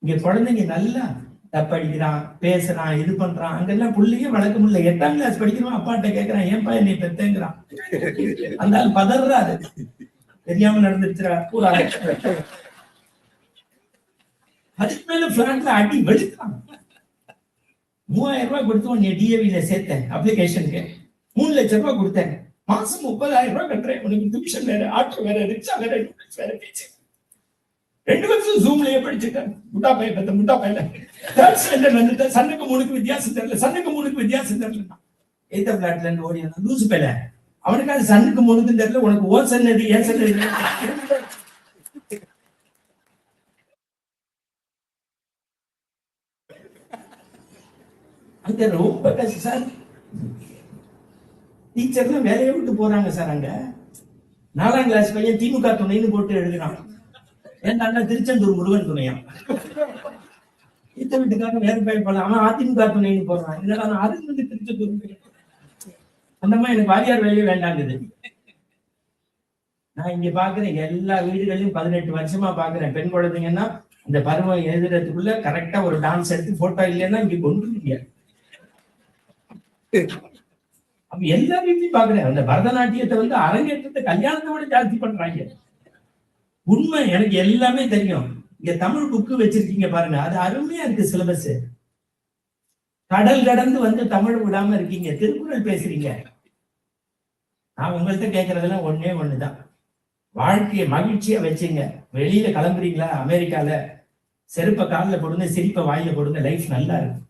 இங்க குழந்தைங்க நல்லா தப்படிக்கிறான், பேசுறான், இது பண்றான். அங்கெல்லாம் புள்ளையே வளர்க்க முடியல. 8ஆம் கிளாஸ் படிக்கிறோம், அப்பாட்ட கேட்கிறான், ஏன்பா என்னை பெத்தேங்கிறான். அந்த ஆள் பதறாரு, தெரியாம நடந்துருச்சுரா பூரா. அதுக்கு மேல பிளாட்ல அடி வெளுக்கிறான். 3000 ரூபாய் கொடுத்து உன்னை டிஏவில சேர்த்தேன் அப்ளிகேஷனுக்கு, 3 லட்சம் ரூபாய் கொடுத்தேன், மாசம் 30,000 ரூபாய் கட்டுறேன், உனக்கு டியூஷன் வேற, ஆட்டோ வேற, ரிக்ஷா வேற, வேற பேச்சு. 2 வருஷம் ஜூம்லயே படிச்சுட்டேன். முட்டா பையன் தேர்ட் ஸ்டாண்டர்ட் வந்துட்டேன். சன்னுக்கு 3க்கு வித்தியாசம் தெரியல. எய்த்த பிளாட்ல இருந்து ஓடி லூசு பையல, அவனுக்கு அது சன்னுக்கு 3க்கும் தெரியல, உனக்கு ஓ சன்னதி ஏன் சன்னதி. அங்க ரொம்ப கஷ்டம் சார். டீச்சர்லாம் வேலையை விட்டு போறாங்க சார். அங்க 4ஆம் கிளாஸ் பையன் திமுக துணைன்னு போட்டு எழுதுறான். என் அண்ணன் திருச்செந்தூர் முருகன் துணையா, இத்த வீட்டுக்காக வேறு பயிர் போல, அவன் அதிமுக துணைன்னு போடுறான். இல்லடா நான் அதுக்கு வந்து திருச்செந்தூர். அந்த மாதிரி எனக்கு வாரியார் வேலையே வேண்டாங்குது. நான் இங்க பாக்குறேன் எல்லா வீடுகளையும் 18 வருஷமா பாக்குறேன். பெண் குழந்தைங்கன்னா இந்த பருவம் எழுதுறதுக்குள்ள கரெக்டா ஒரு டான்ஸ் எடுத்து போட்டோ இல்லைன்னா இங்க கொண்டு அப்ப எல்லா வீட்லயும் பாக்குறேன். அந்த பரதநாட்டியத்தை வந்து அரங்கேற்றத்தை கல்யாணத்தை விட ஜாஸ்தி பண்றாங்க. உண்மை, எனக்கு எல்லாமே தெரியும். இங்க தமிழ் புக்கு வச்சிருக்கீங்க பாருங்க, அது அருமையா இருக்கு. சிலபஸ் கடல் கடந்து வந்து தமிழ் விடாம இருக்கீங்க, திருக்குறள் பேசுறீங்க. நான் உங்கள்கிட்ட கேட்கறதெல்லாம் ஒண்ணுதான், வாழ்க்கையை மகிழ்ச்சியா வச்சுங்க. வெளியில கிளம்புறீங்களா, அமெரிக்கால செருப்ப காலில் போடுங்க, சிரிப்ப வாயில போடுங்க, லைஃப் நல்லா இருக்கு.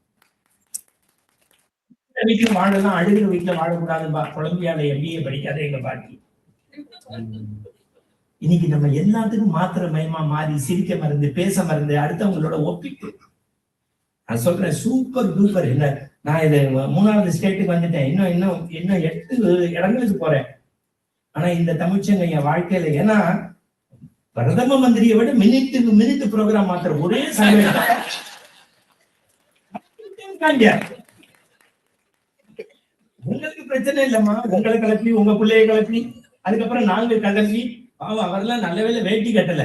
வீட்டுல வாழலாம், அழுகிற வீட்டுல வாழக்கூடாதுப்பா. கொலம்பியால MBA படிக்காத எங்க பாட்டி. இன்னைக்கு நம்ம எல்லாத்துக்கும் மாத்திர மயமா மாறி சிரிக்க மறந்து, பேச மறந்து, அடுத்தவங்களோட ஒப்பிட்டு. நான் சொல்றேன் சூப்பர் டூப்பர். இல்ல நான் இது 3வது ஸ்டேட்டுக்கு வந்துட்டேன், இன்னும் 8 இடங்களுக்கு போறேன். ஆனா இந்த தமிழ்ச்சங்க என் வாழ்க்கையில, ஏன்னா பிரதம மந்திரியை விட மினிட்டுக்கு மினிட் ப்ரோக்ராம் மாத்திர ஒரே சங்கம். உங்களுக்கு பிரச்சனை இல்லம்மா, உங்களை கிளப்பி உங்க பிள்ளைய கிளப்பி அதுக்கப்புறம் நாங்க கிளப்பி. அவரெல்லாம் நல்ல வேலை வேட்டி கட்டல.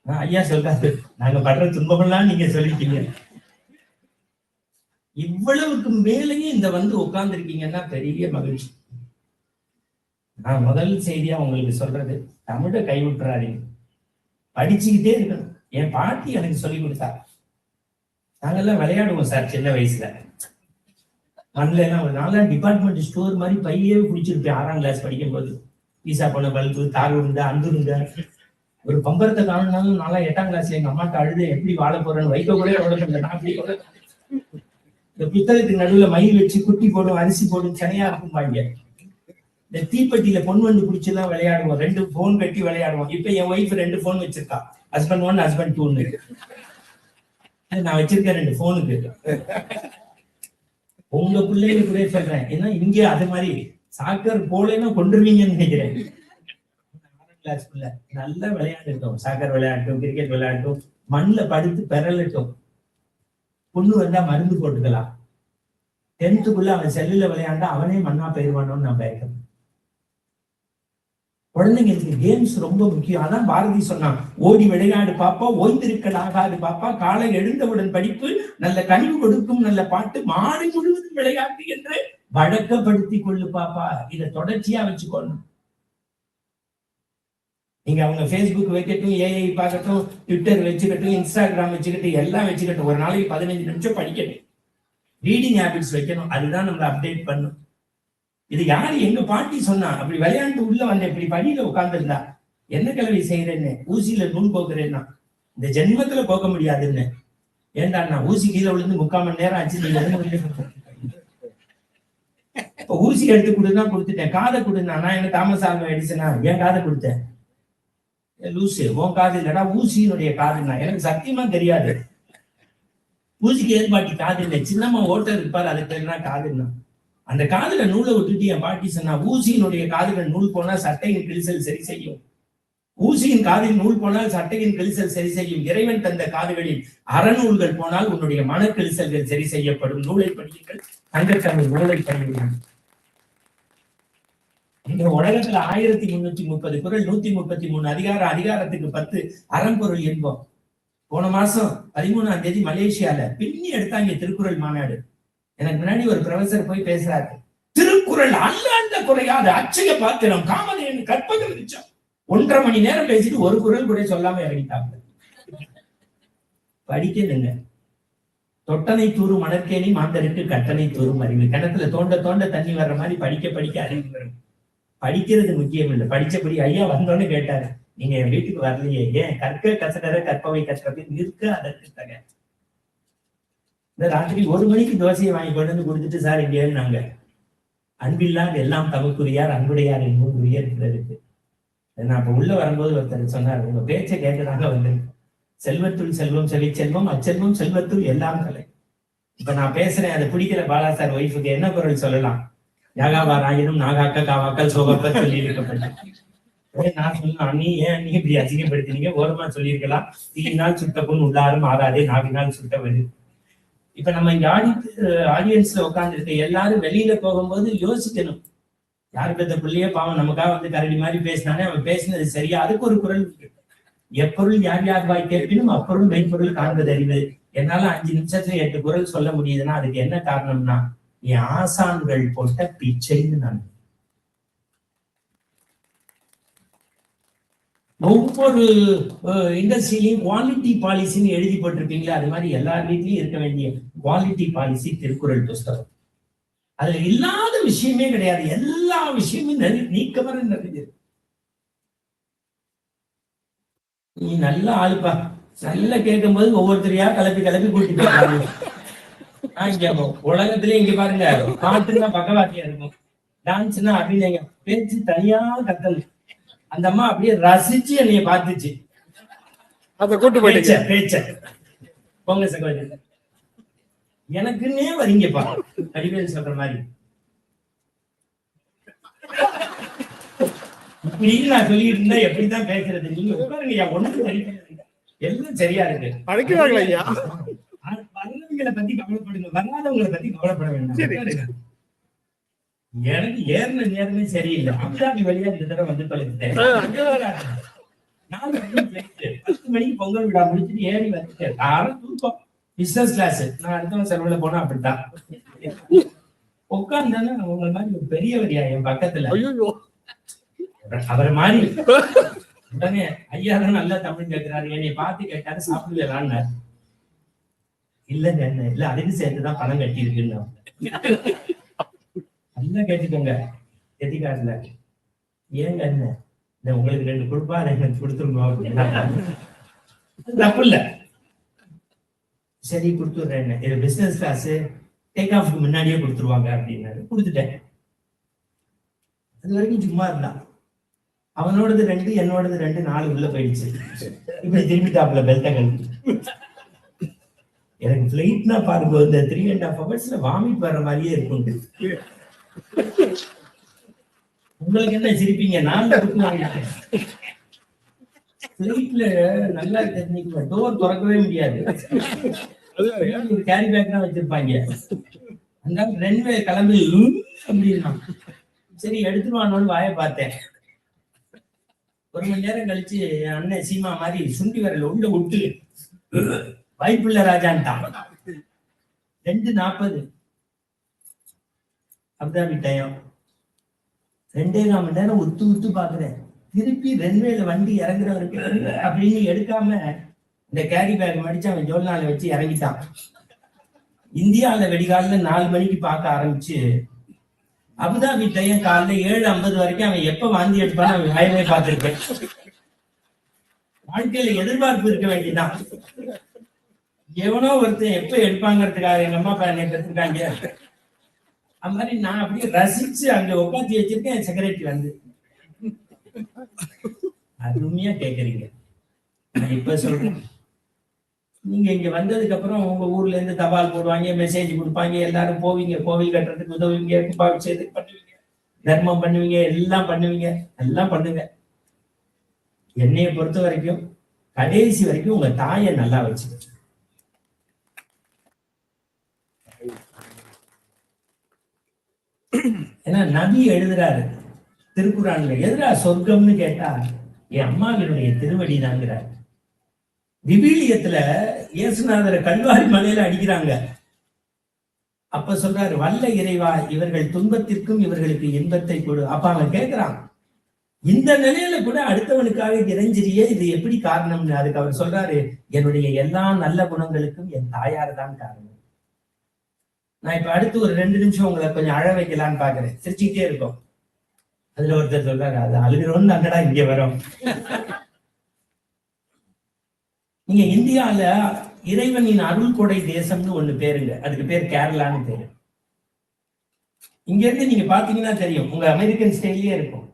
ஐயா சொல்றாரு, நாங்க படுற துன்பமெல்லாம் நீங்க சொல்லிட்டீங்க. இவ்வளவுக்கு மேலேயும் இந்த வந்து உட்கார்ந்துருக்கீங்கன்னா பெரிய மகிழ்ச்சி. நான் முதல் செய்தியா உங்களுக்கு சொல்றது, தமிழை கைவிட்டுறாதீங்க, படிச்சுக்கிட்டே இருக்கணும். என் பாட்டி எனக்கு சொல்லி கொடுத்தா, நாங்கெல்லாம் விளையாடுவோம் சார் சின்ன வயசுல. மண்ணில எல்லாம் ஒரு நாளா டிபார்ட்மெண்ட் ஸ்டோர் மாதிரி பையே குடிச்சிருப்பேன் 6ஆம் கிளாஸ் படிக்கும் போது. பீசா பண்ண பல்பு, தார் உருண்டை, அந்து உருண்டை. ஒரு பம்பரத்தை காணுனாலும் நாளா 8ஆம் கிளாஸ்ல எங்க அம்மாட்ட அழுது எப்படி வாழ போறேன்னு வைக்க கூட உடம்பு. நான் அப்படி கூட இந்த புத்தகத்துக்கு நடுவுல மயில் வச்சு குட்டி போடும், அரிசி போடும், சனையா இருக்கும் பாங்க. இந்த தீப்பெட்டியில பொன் வண்டு பிடிச்சி எல்லாம் விளையாடுவோம், 2 போன் கட்டி விளையாடுவோம். இப்ப என் ஒய்ஃப் 2 போன் வச்சிருக்கா, ஹஸ்பண்ட் 1 ஹஸ்பண்ட் 2. நான் வச்சிருக்கேன் 2 போனுக்கு. உங்க பிள்ளைங்க கூட சொல்றேன், ஏன்னா இங்க அது மாதிரி சாக்கர் போலன்னா கொண்டுருவீங்கன்னு நினைக்கிறேன். 6ஆம் கிளாஸ்க்குள்ள நல்லா விளையாண்டுட்டோம், சாக்கர் விளையாட்டும், கிரிக்கெட் விளையாட்டும், மண்ணில் படுத்து பெறலட்டும். பொண்ணு வந்தா மருந்து போட்டுக்கலாம். 10th அவன் செல்லுல விளையாண்டா அவனே மண்ணா போயிருவானோன்னு நான் பயக்கிறேன். குழந்தைங்களுக்கு கேம்ஸ் ரொம்ப முக்கியம். அதான் பாரதி சொன்னான், ஓடி விளையாடு பாப்பா, ஓய்ந்திருக்கல் ஆகாது பாப்பா, காலை எழுந்தவுடன் படிப்பு, நல்ல கனிவு கொடுக்கும் நல்ல பாட்டு, மாலை முழுவதும் விளையாட்டு என்று வழக்கப்படுத்தி கொள்ளு பாப்பா. இதை தொடர்ச்சியா வச்சுக்கொள்ளணும். நீங்க அவங்க Facebook வைக்கட்டும், AI பார்க்கட்டும், ட்விட்டர் வச்சுக்கட்டும், இன்ஸ்டாகிராம் வச்சுக்கிட்டு, எல்லாம் வச்சுக்கட்டும், ஒரு நாளைக்கு 15 நிமிஷம் படிக்கணும். ரீடிங் ஹேபிட்ஸ் வைக்கணும். அதுதான் நம்மளை அப்டேட் பண்ணும். இது யாரு? எங்க பாட்டி சொன்னா. அப்படி விளையாண்டு உள்ள வந்த இப்படி படியில உட்கார்ந்துருந்தா, என்ன கிளவி செய்யறேன்னு, ஊசியில நூல் போக்குறேன்னா, இந்த ஜென்மத்துல போக்க முடியாதுன்னு. ஏண்டா நான் ஊசி கீழே விழுந்து 3/4 மணி நேரம் ஆச்சு, இப்ப ஊசி எடுத்து கொடுன்னா கொடுத்துட்டேன். காதை கொடுனா, நான் என்ன தாமஸ் ஆல்வா எடிசனா என் காதை கொடுத்தேன். லூசு, உன் காது இல்லடா, ஊசியினுடைய காதுன்னா. எனக்கு சத்தியமா தெரியாது. ஊசிக்கு ஏற்பாட்டி காது இல்லை, சின்னம்மா ஓட்டர் இருப்பாரு, அதுக்கு என்ன காதுன்னா. அந்த காதுல நூலை விட்டுட்டு என் பாட்டி சொன்னா, ஊசியினுடைய காதுல நூல் போனா சட்டையின் கிழிசல் சரி செய்யும், ஊசியின் காதில் நூல் போனால் சட்டையின் கிழிசல் சரி செய்யும், இறைவன் தந்த காதுகளில் அறநூல்கள் போனால் உன்னுடைய மன கிழிசல்கள் சரி செய்யப்படும், நூலை படியுங்கள் தங்கத்தமிழ் நூலை படியுங்கள். இந்த உலகத்துல 1330 குறள், 133 அதிகாரம், அதிகாரத்துக்கு 10 அறம்பொருள் என்போம். போன மாசம் 13ஆம் தேதி மலேசியால பின்னி எடுத்தாங்க திருக்குறள் மாநாடு. எனக்கு முன்னாடி ஒரு ப்ரொஃபசர் போய் பேசுறாரு, திருக்குறள் அல்லாண்ட குறையாத அச்சய பாத்திரம், காமதேனு கற்பக விருட்சம். 1.5 மணி நேரம் பேசிட்டு ஒரு குறள் கூட சொல்லாம இறங்கிட்டாங்க. படிக்கணுங்க. தொட்டனை தூரும் மணற்கேணி மாந்தருக்கு கட்டணை தூரும் அறிவு. கிணத்துல தோண்ட தோண்ட தண்ணி வர்ற மாதிரி படிக்க படிக்க அறிவு வரும். படிக்கிறது முக்கியம் இல்லை. படிச்சபடி ஐயா வந்தோன்னு கேட்டாரு, நீங்க என் வீட்டுக்கு வரலையே, ஏன்? கற்க கசடர கற்பவை கற்றது நிற்க அதற்கு தக. இந்த ராத்திரி 1 மணிக்கு தோசையை வாங்கி கொண்டு வந்து கொடுத்துட்டு, சார் இங்க நாங்க அன்பில்லாத எல்லாம் தமக்குரியார் அன்புடையார் என்பது உயர்கிறதுக்கு. நான் இப்ப உள்ள வரும்போது ஒருத்தர் சொன்னார், உங்க பேச்சை கேட்டதாக வந்து செல்வத்துள் செல்வம் செவி செல்வம் அச்செல்வம் செல்வத்துள் எல்லாம் கலை. இப்ப நான் பேசுறேன், அதை பிடிக்கிற பாலா சார் ஒய்ஃபுக்கு என்ன குரல் சொல்லலாம்? யாகாவாராயினும் நாகாக்க காவாக்கள் சோகப்ப சொல்லி இருக்கப்பட்டேன். நான் சொன்னேன், நீ ஏன் நீ இப்படி அசிங்கப்படுத்தினீங்க? ஓரமா சொல்லியிருக்கலாம், தீயினால் சுட்ட புண் உள்ளாரும் ஆகாதே, நாவினால் சுட்ட வருது. இப்ப நம்ம இங்க ஆடியன்ஸ்ல உட்கார்ந்து இருக்க எல்லாரும் வெளியில போகும்போது யோசிக்கணும், யாரு பெற்ற பிள்ளையே பாவம் நமக்காக வந்து கரடி மாதிரி பேசினானே, அவன் பேசினது சரியா? அதுக்கு ஒரு குரல் இருக்கு, எப்பொருள் யார் யார் வாய் கேட்பினும் அப்பொருள் மெய்ப்பொருள் காண்பது அறிவு. என்னால 5 நிமிஷத்துல 8 குரல் சொல்ல முடியுதுன்னா அதுக்கு என்ன காரணம்னா, என் ஆசான்கள் போட்ட பிச்சைன்னு நான். ஒவ்வொரு இண்டஸ்ட்ரியிலையும் குவாலிட்டி பாலிசின்னு எழுதி போட்டிருப்பீங்களா, அது மாதிரி எல்லார் வீட்லயும் இருக்க வேண்டிய குவாலிட்டி பாலிசி திருக்குறள் புஸ்தகம். அதுல இல்லாத விஷயமே கிடையாது, எல்லா விஷயமும் நீக்கமர நிறைஞ்சது. நீ நல்ல ஆளுப்பா, நல்லா கேட்கும் போது ஒவ்வொருத்தரையா கிளப்பி கிளப்பி கூட்டிட்டு போறாங்க. இங்க உலகத்திலே இங்க பாருங்க, பாட்டுன்னா பக்கவாத்தியா இருக்கும், டான்ஸ்னா அபிநயம், பேச்சு தனியா கத்தல். அந்த அம்மா அப்படியே ரசிச்சு என்னைய பார்த்துச்சு, அத கூட்டு போயிடுச்சு பேச்ச. பொங்க சகோதரி எனக்குன்னே வரீங்கப்பா, அடிவேல் சொல்ற மாதிரி. இப்படி நான் சொல்லிட்டு இருந்தா எப்படிதான் பேசுறது? நீங்க உட்காருங்க, ஒண்ணுக்கு எல்லாம் சரியா இருக்கு. வர்றவங்களை பத்தி கவலைப்படுங்க, வராதவங்களை பத்தி கவலைப்பட வேண்டாம். எனக்கு ஏறின நேரமே சரியில்லை. அம்சாமி வழியா இந்த தடவை வந்து தொலைச்சிட்டேன். 4 மணிக்கு 10 மணிக்கு பொங்கல் விழா முடிச்சுட்டு ஏறி வந்துட்டேன். தூக்கம் பிசினஸ் கிளாஸ். நான் அடுத்தவன் செலவுல போனா அப்படித்தான் உட்கார்ந்தானே உங்களை மாதிரி ஒரு பெரியவரியா என் பக்கத்துல. ஐயோ அவரை மாதிரி உடனே ஐயா தான் நல்லா தமிழ் கேட்கிறாரு, என்னை பார்த்து கேட்டாரு சாப்பிடுவேலான்னு. இல்லங்க என்ன இல்ல, அதுக்கு சேர்த்துதான் பணம் கட்டி இருக்குன்னு. நல்லா கேட்டுக்கோங்க எதிகாரத்துல. ஏங்க என்ன இந்த உங்களுக்கு 2 கொடுப்பா எனக்கு கொடுத்துருங்க அப்படின்னா தப்பு இல்ல. சரி கொடுத்துடுறேன், இது பிசினஸ் கிளாஸ், டேக் ஆஃப்க்கு முன்னாடியே கொடுத்துருவாங்க அப்படின்னாரு. கொடுத்துட்டேன். அது வரைக்கும் சும்மா இருந்தான். அவனோடது 2, என்னோடது 2, 4 உள்ள போயிடுச்சு. இப்படி திரும்பிட்டாப்புல பெல்ட்டை கழிச்சு. எனக்கு பிளைட்னா பாருங்க, இந்த 3.5 ஹவர்ஸ்ல வாமிட் வர்ற மாதிரியே இருக்கும். உங்களுக்கு என்ன சிரிப்பீங்க? நான் வாங்கிட்டேன். பிளைட்ல நல்லா தெரிஞ்சுக்குவேன், டோர் திறக்கவே முடியாது. கேரி பேக் தான் வச்சிருப்பாங்க. அந்த ரன்வே கிளம்பி அப்படின்னா சரி எடுத்துருவானோன்னு வாயை பார்த்தேன். 1 மணி நேரம் கழிச்சு அண்ணன் சீமா மாதிரி சுண்டி வரல உள்ள விட்டு வாய்ப்புள்ள ராஜான்ட்டான். 2:40 அபுதாபி டயம். 2.25 மணி நேரம் உத்து பாக்குறேன். திருப்பி ரன்வேல வண்டி இறங்குறவருக்கு அப்படின்னு எடுக்காம இந்த கேரி பேக் மடிச்சு அவன் ஜோல்னால வச்சு இறங்கிட்டான். இந்தியாவில வெடிகாலில 4 மணிக்கு பார்க்க ஆரம்பிச்சு அபுதாபி டயம் காலைல 7:50 வரைக்கும் அவன் எப்ப வாந்தி எடுப்பான்னு அவன் வாயவே பார்த்திருக்கேன். வாழ்க்கையில எதிர்பார்ப்பு இருக்க வேண்டியதான். எவனோ ஒருத்தன் எப்ப எடுப்பாங்கிறதுக்காக எங்க அம்மா அப்பா என்னை கத்துருக்காங்க. அது மாதிரி நான் அப்படியே ரசிச்சு அங்க உட்காந்து வச்சிருக்கேன். செக்ரட்டரி வந்து அருமையா கேக்குறீங்க. நான் இப்ப சொல்றேன், நீங்க இங்க வந்ததுக்கு அப்புறம் உங்க ஊர்ல இருந்து தபால் போடுவாங்க, மெசேஜ் கொடுப்பாங்க, எல்லாரும் போவீங்க, கோவில் கட்டுறதுக்கு உதவுவீங்க, கும்பாபிஷேகத்துக்கு பண்ணுவீங்க, தர்மம் பண்ணுவீங்க, எல்லாம் பண்ணுவீங்க, எல்லாம் பண்ணுங்க. என்னைய பொறுத்த வரைக்கும் கடைசி வரைக்கும் உங்க தாயை நல்லா வச்சுக்க. ஏன்னா நபி எழுதுறாரு திருக்குறான்ல, எதிரா சொர்க்கம்னு கேட்டா என் அம்மாவினுடைய திருவடி தாங்கிறார். விவிலியத்துல இயேசுநாதரை கல்வாரி மலையில அடிக்கிறாங்க. அப்ப சொல்றாரு, வல்ல இறைவா இவர்கள் துன்பத்திற்கும் இவர்களுக்கு இன்பத்தை கொடு. அப்ப அவன் கேட்கிறான், இந்த நிலையில கூட அடுத்தவனுக்காக இறைஞ்சிரியே, இது எப்படி காரணம்னு. அதுக்கு அவர் சொல்றாரு, என்னுடைய எல்லா நல்ல குணங்களுக்கும் என் தாயார் தான் காரணம். நான் இப்ப அடுத்து ஒரு 2 நிமிஷம் உங்களை கொஞ்சம் அழ வைக்கலான்னு பாக்குறேன். சிரிச்சுக்கிட்டே இருக்கும். அதுல ஒருத்தர் சொல்றாரு, அது அழுகிறோன்னு அங்கடா இங்க வரும். நீங்க இந்தியால இறைவனின் அருள் கொடை தேசம்னு ஒண்ணு பேருங்க. அதுக்கு பேர் கேரளான்னு பேரு. இங்க இருந்து நீங்க பாத்தீங்கன்னா தெரியும், உங்க அமெரிக்கன் ஸ்டைல்லயே இருக்கும்.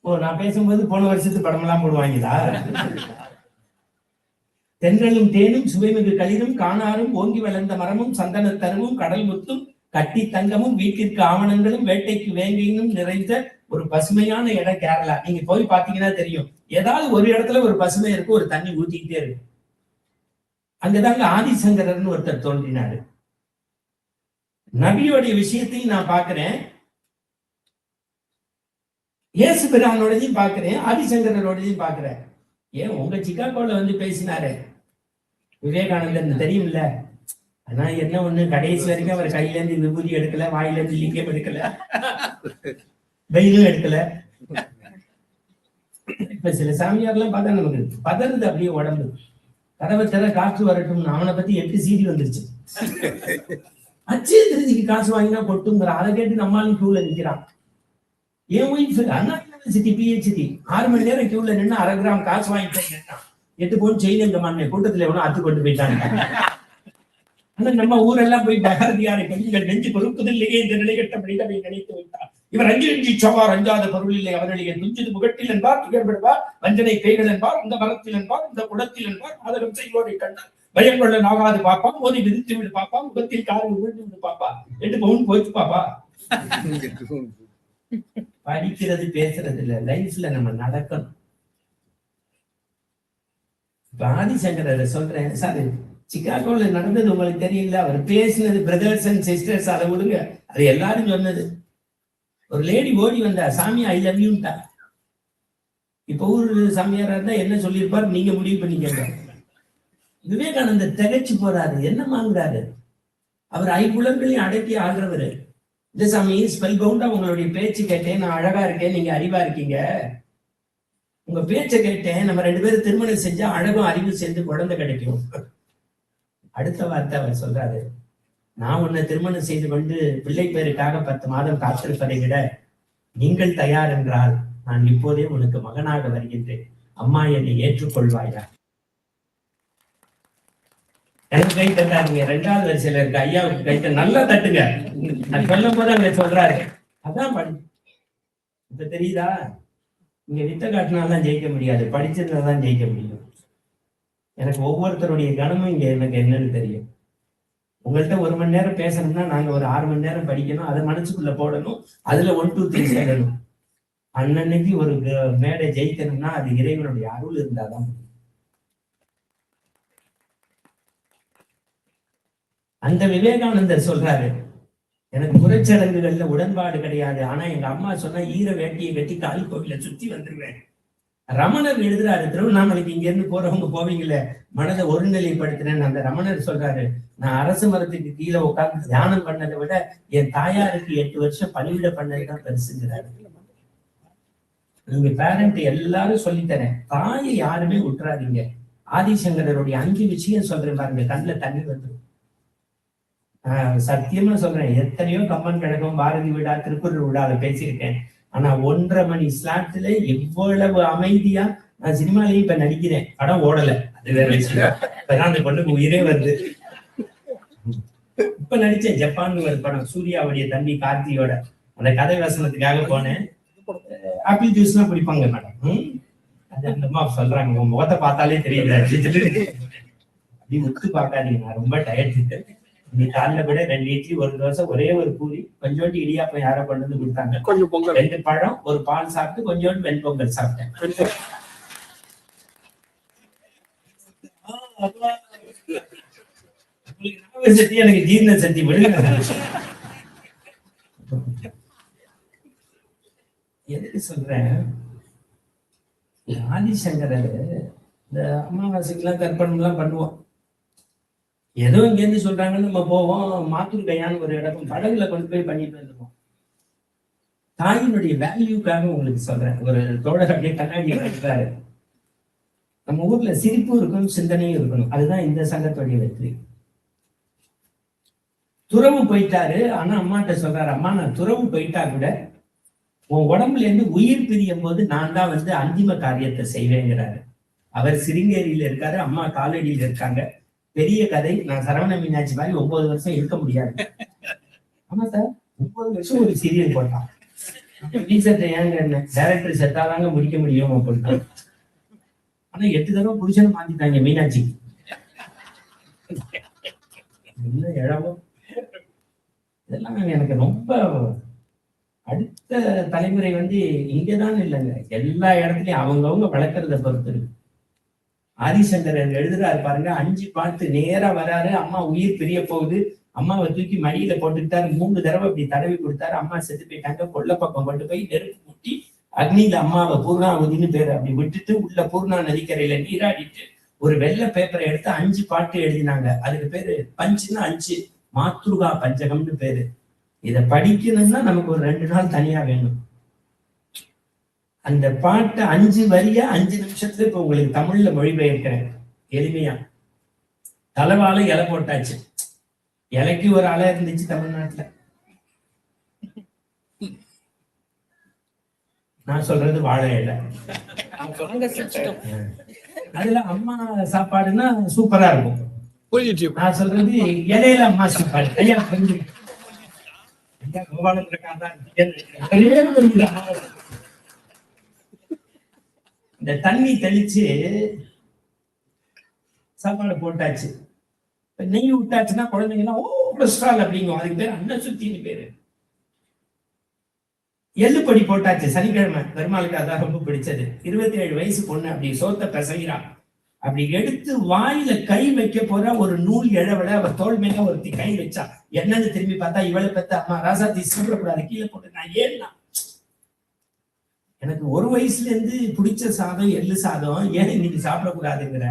ஓ, நான் பேசும்போது போன வருஷத்து படம் எல்லாம் போடுவாங்களா? தென்றலும் தேனும் சுவைமிகு களிரும் காணாரும் ஓங்கி வளர்ந்த மரமும் சந்தன தருவும் கடல் முத்தும் கட்டி தங்கமும் வீட்டிற்கு ஆவணங்களும் வேட்டைக்கு வேங்கையும் நிறைந்த ஒரு பசுமையான இடம் கேரளா. நீங்க போய் பாத்தீங்கன்னா தெரியும், ஏதாவது ஒரு இடத்துல ஒரு பசுமை இருக்கு, ஒரு தண்ணி ஊத்திக்கிட்டே இருக்கு. அங்கதாங்க ஆதிசங்கரர்னு ஒருத்தர் தோன்றினாரு. நபியோடைய விஷயத்தையும் நான் பாக்குறேன், இயேசு பிரானோடையும் பாக்குறேன், ஆதிசங்கரோடையும் பாக்குறேன். ஏன் உங்க சிகாகோல வந்து பேசினாரு விவேகானந்தர் தெரியும்ல. ஆனா என்ன ஒண்ணு, கடைசி வரைக்கும் அவர் கையில இருந்து விபூதி எடுக்கல, வாயில இருந்து லிங்கம் எடுக்கல, வெயிலும் எடுக்கல. இப்ப சில சாமியார்லாம் பார்த்தா நமக்கு பதறுது அப்படியே உடம்பு. கதவை தர காற்று வரட்டும், அவனை பத்தி 8 CD வந்துருச்சு. அச்சய திருதிக்கு காசு வாங்கினா கொட்டுங்கிற. அதை கேட்டு நம்மளும் கியூல நிக்கிறான். என் ஒய்ஃப் அண்ணா யூனிவர்சிட்டி PhD 6 மணி நேரம் கியூல நின்று 1/2 கிராம் காசு வாங்கிட்டேன். 8 பவுன் செயின் எங்க மண்ணே கூட்டத்துல எவனும் அத்து கொண்டு போயிட்டாங்க. ஆனா நம்ம ஊரெல்லாம் போய் பாரதியாரை பெண்கள் நெஞ்சு பொறுப்பதில்லையே இந்த நிலைகட்டபடிதான் நினைத்து வைத்தார். இவர் அஞ்சு சவார் அஞ்சாத பொருள் இல்லை அவர்களிடையே துஞ்சிது முகட்டில் என்பார், துயர்படுவார், வஞ்சனை கைகள் என்பார், இந்த மரத்தில் என்பார், இந்த குடத்தில் என்பார், மாதகம் செய்வோரை கண்டார், பயம் கொள்ள நாகாது பாப்பா, மோதி விதித்து விடு பாப்பா, முகத்தில் காரில் விழுந்து விடு பாப்பா, 8 பவுன் போயிட்டு பாப்பா. படிக்கிறது பேசுறது இல்ல, லைஃப்ல நம்ம நடக்கணும். ஆதிசங்கர சொல்றேன் சார், சிகாகோல நடந்தது உங்களுக்கு தெரியல. அவர் பேசினது பிரதர்ஸ் அண்ட் சிஸ்டர்ஸ், அதை விடுங்க, அது எல்லாரும் சொன்னது. ஒரு லேடி ஓடி வந்தா, சாமி ஐ லவ் யூன்ட்டா. இப்ப ஊர் சாமியாரா இருந்தா என்ன சொல்லியிருப்பாரு நீங்க முடிவு பண்ணிக்கங்க. விவேகானந்தர் திகைச்சு போறாரு, என்னமாங்கிறாரு. அவர் ஐம்புலங்களையும் அடக்கி ஆள்றவரு. இந்த சாமி ஸ்பெல் பவுண்டா உங்களுடைய பேச்சு கேட்டேன், நான் அழகா இருக்கேன், நீங்க அறிவா இருக்கீங்க, உங்க பேச்சை கேட்டேன், நம்ம 2 பேரும் திருமணம் செஞ்சா அழகும் அறிவு சேர்ந்து குழந்தை கிடைக்கும். அடுத்த வார்த்தை அவர் சொல்றாரு, நான் உன்னை திருமணம் செய்து கொண்டு பிள்ளை பேருக்காக 10 மாதம் காத்திருப்பதை விட நீங்கள் தயார் என்றால் நான் இப்போதே உனக்கு மகனாக வருகின்றேன், அம்மா என்னை ஏற்றுக்கொள்வாயா. எனக்கு கை தட்டாருங்க, 2வது வரிசையில இருக்க ஐயாவுக்கு கை நல்லா தட்டுங்க. நான் சொல்லும் போது அங்க சொல்றாரு, அதான் படி. இப்ப தெரியுதா, இங்க வித்த காட்டினால்தான் ஜெயிக்க முடியாது, படிச்சிருந்தாதான் ஜெயிக்க முடியும். எனக்கு ஒவ்வொருத்தருடைய கனமும் இங்க எனக்கு என்னன்னு தெரியும். உங்கள்கிட்ட 1 மணி நேரம் பேசணும்னா நாங்க ஒரு 6 மணி நேரம் படிக்கணும், அதை மனசுக்குள்ள போடணும், அதுல 1 2 3 சேரணும். அன்னன்னைக்கு ஒரு மேடை ஜெயிக்கணும்னா அது இறைவனுடைய அருள் இருந்தாதான். அந்த விவேகானந்தர் சொல்றாரு, எனக்கு புறச்சடங்குகள்ல உடன்பாடு கிடையாது, ஆனா எங்க அம்மா சொன்னா ஈர வேட்டியை கட்டி கால் கோவில சுத்தி வந்துருவேன். ரமணர் எழுதுறாரு, திருவண்ணாமலைக்கு இங்க இருந்து போறவங்க போவீங்களே, மனதை ஒருநிலைப்படுத்தினேன். அந்த ரமணர் சொல்றாரு, நான் அரசு மரத்துக்கு கீழே உட்கார்ந்து தியானம் பண்ணதை விட என் தாயாருக்கு 8 வருஷம் பணிவிட பண்ணதுதான் பெருசுங்கிறாரு. நீங்க பேரண்ட் எல்லாரும் சொல்லித்தரேன், தாயை யாருமே விட்டுறாதீங்க. ஆதிசங்கரருடைய 5 விஷயம் சொல்றேன் பாருங்க, கண்ணுல தண்ணி வந்துடும். சத்தியமா சொல்றேன், எத்தனையோ கம்மன் கழகம், பாரதி விழா, திருக்குறள் விழால பேசியிருக்கேன். ஆனா 1.5 மணி ஸ்லாட்ல எவ்வளவு அமைதியா, நான் சினிமாலையும் இப்ப நடிக்கிறேன், படம் ஓடல, அது வேற விஷயம். இப்பதான் அந்த பொண்ணுக்கு உயிரே வருது. இப்ப நடிச்சேன் ஜப்பான் ஒரு படம், சூர்யாவுடைய தம்பி கார்த்தியோட, அந்த கதை வசனத்துக்காக போனேன். ஆப்பிள் ஜூஸ் எல்லாம் குடிப்பாங்க மேடம், அது அந்த அம்மா சொல்றாங்க, உங்க முகத்தை பார்த்தாலே தெரியல, அப்படி முத்து பார்க்காதீங்க, நான் ரொம்ப டயர்ட். நீ காலைல விட 2 இட்லி 1 தோசை, ஒரே ஒரு பூரி, கொஞ்சோண்டு இடியாப்பம் யாரோ கொண்டு வந்து கொடுத்தாங்க, கொஞ்சம் பொங்கல், 2 பழம், ஒரு பால் சாப்பிட்டு கொஞ்சோண்டு வெண்பொங்கல் சாப்பிட்டேன். சக்தி எனக்கு ஜீர்ண சக்தி விடுங்க. எதுக்கு சொல்றேன், ஆதிசங்கரர் இந்த அமாவாசைக்கெல்லாம் தர்ப்பணம் எல்லாம் பண்ணுவோம். ஏதோ இங்க இருந்து சொல்றாங்கன்னு நம்ம போவோம், மாத்தூர் கையான்னு ஒரு இடம், படகுல கொண்டு போய் பண்ணிட்டு வந்துருவோம். தாயினுடைய வேல்யூக்காக உங்களுக்கு சொல்றேன். ஒரு தோழர் அப்படியே கண்ணாடி கட்டுறாரு, நம்ம ஊர்ல சிரிப்பும் இருக்கணும், சிந்தனையும் இருக்கணும், அதுதான் இந்த சங்கத்துடைய வெற்றி. துறவு போயிட்டாரு, ஆனா அம்மாட்ட சொல்றாரு, அம்மா நான் துறவு போயிட்டா கூட உன் உடம்புல இருந்து உயிர் பிரியும் போது நான் தான் வந்து அந்திம காரியத்தை செய்வேங்கிறாரு. அவர் சிருங்கேரியில இருக்காரு, அம்மா காலடியில இருக்காங்க. பெரிய கதை, நான் சரவண மீனாட்சி மாதிரி 9 வருஷம் இருக்க முடியாது. ஆமா சார், 9 வருஷம் ஒரு சீரியல் போட்டான். ஏங்க டைரக்டர் செத்தாதாங்க முடிக்க முடியும் அப்படின்னா, ஆனா 8 தடவை புருஷனை மாத்திட்டாங்க மீனாட்சி. என்ன இழவோ இதெல்லாம் எனக்கு ரொம்ப. அடுத்த தலைமுறை வந்து இங்கதான் இல்லைங்க, எல்லா இடத்துலயும் அவங்கவுங்க வளர்க்கறத பொறுத்து இருக்கு. ஆதிசங்கரன் எழுதுறாரு பாருங்க, 5 பாட்டு நேரா வராரு, அம்மா உயிர் பிரிய போகுது, அம்மாவை தூக்கி மடியில போட்டுக்கிட்டாரு, 3 தடவை இப்படி தடவி கொடுத்தாரு, அம்மா செத்து போயிட்டாங்க. கொல்ல பக்கம் கொண்டு போய் நெருப்பு மூட்டி அக்னியில அம்மாவை பூர்ணாவதினு பேரு அப்படி விட்டுட்டு உள்ள பூர்ணா நதிக்கரையில நீராடிட்டு ஒரு வெள்ளை பேப்பரை எடுத்து 5 பாட்டு எழுதினாங்க. அதுக்கு பேரு பஞ்சுன்னா 5, மாத்ருகா பஞ்சகம்னு பேரு. இதை படிக்கணும்னா நமக்கு ஒரு 2 நாள் தனியா வேணும். அந்த பாட்டை 5 வரியா 5 நிமிஷத்துல இப்ப உங்களுக்கு தமிழ்ல மொழிபெயர்க்கிறேன் எளிமையா. தலைவாழை இலை போட்டாச்சு, இலைக்கு ஒரு அலை இருந்துச்சு தமிழ்நாட்டுல. நான் சொல்றது வாழை இலை. அதுல அம்மா சாப்பாடுன்னா சூப்பரா இருக்கும். நான் சொல்றது இலையில அம்மா சாப்பாடு. ஐயா கோபாலன் இந்த தண்ணி தெளிச்சு சாப்பாடு போட்டாச்சு, நெய் விட்டாச்சுன்னா குழந்தைங்கன்னா ஓ கொலஸ்ட்ரால் அப்படிங்கும், அதுக்கு பேர் அன்ன சுத்தின்னு பேரு. எள்ளுப்பொடி போட்டாச்சு, சனிக்கிழமை பெருமாளுக்கு அதான் ரொம்ப பிடிச்சது. 27 வயசு பொண்ணு அப்படி சோத்த பிசைகிறான், அப்படி எடுத்து வாயில கை வைக்க போற ஒரு நூல் இழவட அவர் தோல் மேல ஒருத்தி கை வச்சா, என்னன்னு திரும்பி பார்த்தா இவளை பத்த அம்மா ராசாத்தி சாப்பிடக்கூடாது கீழே போட்டு. நான் ஏன்னா எனக்கு 1 வயசுல இருந்து பிடிச்ச சாதம் எள்ளு சாதம், ஏன் இன்னைக்கு சாப்பிடக்கூடாதுங்கிற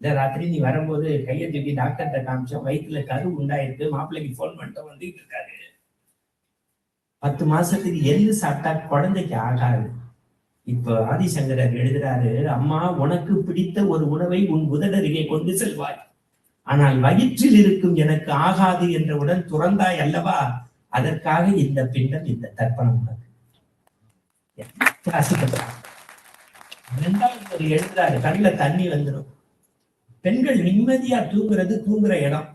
இந்த ராத்திரி நீ வரும்போது கையை தூக்கி டாக்டர்கிட்ட காமிச்சோம், வயிற்றுல கரு உண்டாயிருக்கு, மாப்பிள்ளைக்கு போன் பண்ணிட்டு வந்துட்டு இருக்காரு. 10 மாசத்துக்கு எள்ளு சாப்பிட்டா குழந்தைக்கு ஆகாது. இப்ப ஆதிசங்கரர் எழுதுறாரு, அம்மா உனக்கு பிடித்த ஒரு உணவை உன் உதடருகே கொண்டு செல்வாய், ஆனால் வயிற்றில் இருக்கும் எனக்கு ஆகாது என்றவுடன் துறந்தாய் அல்லவா, அதற்காக இந்த பிண்டம், இந்த தர்ப்பணம் உனக்கு. இரண்டாவது எழுதுறாரு, கண்ணுல தண்ணி வந்துடும். பெண்கள் நிம்மதியா தூங்குற இடம்.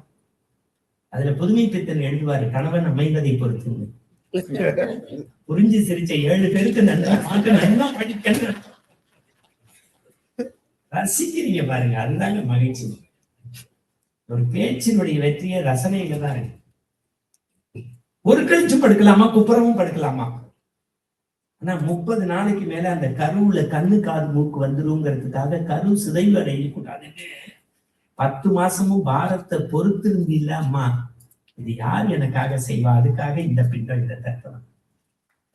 அதுல புதுமை பித்தன் எழுதுவாரு, கணவன் அமைவதை பொறுத்து. புரிஞ்சு சிரிச்ச 7 பேருக்கு நல்லா படிக்கணும். ரசிக்கிறீங்க பாருங்க, அதுதாங்க மகிழ்ச்சி. ஒரு பேச்சினுடைய வெற்றியை ரசனையில தான் இருக்கு. ஒரு கழிச்சு படுக்கலாமா, குப்புறமும் படுக்கலாமா, ஆனா 30 நாளைக்கு மேல அந்த கருவுல கண்ணு காது மூக்கு வந்துருங்கிறதுக்காக கரு சிதைவு அடையக்கூடாதுன்னு 10 மாசமும் பாரத்தை பொறுத்திருந்து இல்ல, அம்மா இது யார் எனக்காக செய்வா, அதுக்காக இந்த பிண்டம், இந்த தர்ப்பணம்.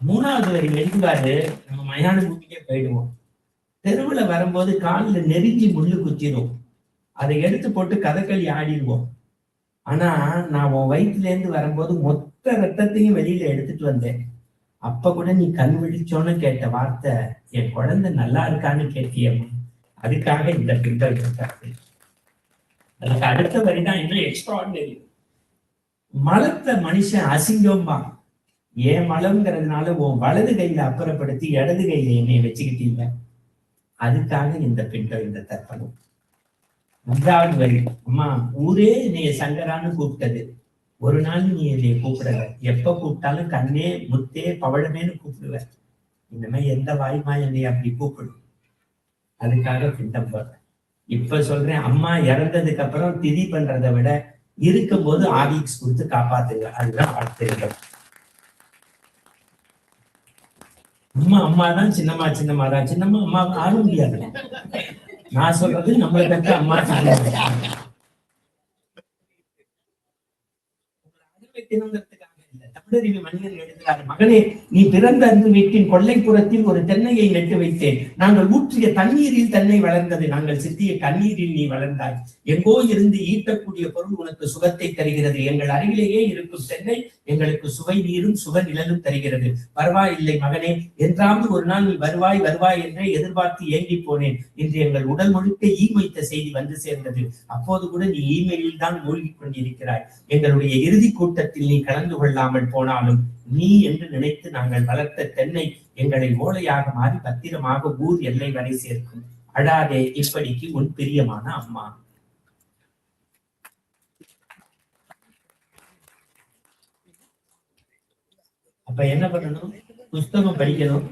3வது வரி எழுதுவாரு, நம்ம மயான பூமிக்கே போயிடுவோம். தெருவுல வரும்போது காலில் நெருங்கி முள்ளு குத்திரும், அதை எடுத்து போட்டு கதகளி ஆடிடுவோம். ஆனா நான் உன் வயிற்றுல இருந்து வரும்போது மொத்த ரத்தத்தையும் வெளியில எடுத்துட்டு வந்தேன். அப்ப கூட நீ கண் விழிச்சோன்னு கேட்ட வார்த்தை, என் குழந்தை நல்லா இருக்கான்னு கேட்டியம்மா, அதுக்காக இந்த பிண்டம் இருக்காது. அதுக்கு அடுத்த வரிதான் இன்னும் எக்ஸ்ட்ராடினரி. மலத்த மனுஷன் அசிங்கம்பா, ஏன் மலம்ங்கிறதுனால உன் வலது கையில அப்புறப்படுத்தி இடது கையில என்னை வச்சுக்கிட்டீங்க, அதுக்காக இந்த பிண்டம், இந்த தர்ப்பணம். 5வது வரி, அம்மா ஊரே என்னைய சங்கரான்னு கூப்பிட்டது, ஒரு நாள் நீ என்னைய கூப்பிடல, எப்ப கூப்பிட்டாலும் கண்ணே முத்தே பவழமேன்னு கூப்பிடுவ, இனிமே எந்த வாய்மா என்னை அப்படி கூப்பிடும், அதுக்காக பிண்டம் போடுறேன். இப்ப சொல்றேன், அம்மா இறந்ததுக்கு அப்புறம் திதி பண்றதை விட இருக்கும் போது ஆர்லிக்ஸ் கொடுத்து காப்பாத்துங்க, அதுதான் வாழ்த்துக்கள். அம்மா தான் சின்னம்மா தான், சின்னம்மா அம்மா ஆட முடியாது. நான் சொல்றது நம்மளை பெற்ற அம்மா தமிழறிவு மனிதன் எழுதுகிறார், மகனே நீ பிறந்த அந்த வீட்டின் கொல்லைப்புறத்தில் ஒரு தென்னையை நட்டு வைத்தேன், நாங்கள் ஊற்றிய தண்ணீரில் தென்னை வளர்ந்தது, நாங்கள் சித்திய கண்ணீரில் நீ வளர்ந்தாய், எங்கோ இருந்து ஈட்டக்கூடிய பொருள் உனக்கு சுகத்தை தருகிறது, எங்கள் அருகிலேயே இருக்கும் தென்னை எங்களுக்கு சுவை நீரும் சுக நிழலும் தருகிறது, பரவாயில்லை மகனே, என்றாவது ஒரு நாள் நீ வருவாய் வருவாய் என்றே எதிர்பார்த்து ஏங்கி போனேன், இன்று எங்கள் உடல் முழுக்க ஈமைத்த செய்தி வந்து சேர்ந்தது, அப்போது கூட நீ ஈமையில் தான் மூழ்கி கொண்டிருக்கிறாய், எங்களுடைய இறுதி கூட்டத்தில் நீ கலந்து கொள்ளாமல் போனாலும் நீ என்று நினைத்து நாங்கள் வளர்த்த தென்னை எங்களை ஓலையாக மாறி பத்திரமாக ஊர் எல்லை வரை சேர்க்கும், அழாதே, இப்படிக்கு உன் பிரியமான அம்மா. அப்ப என்ன பண்ணணும், புஸ்தகம் படிக்கணும்,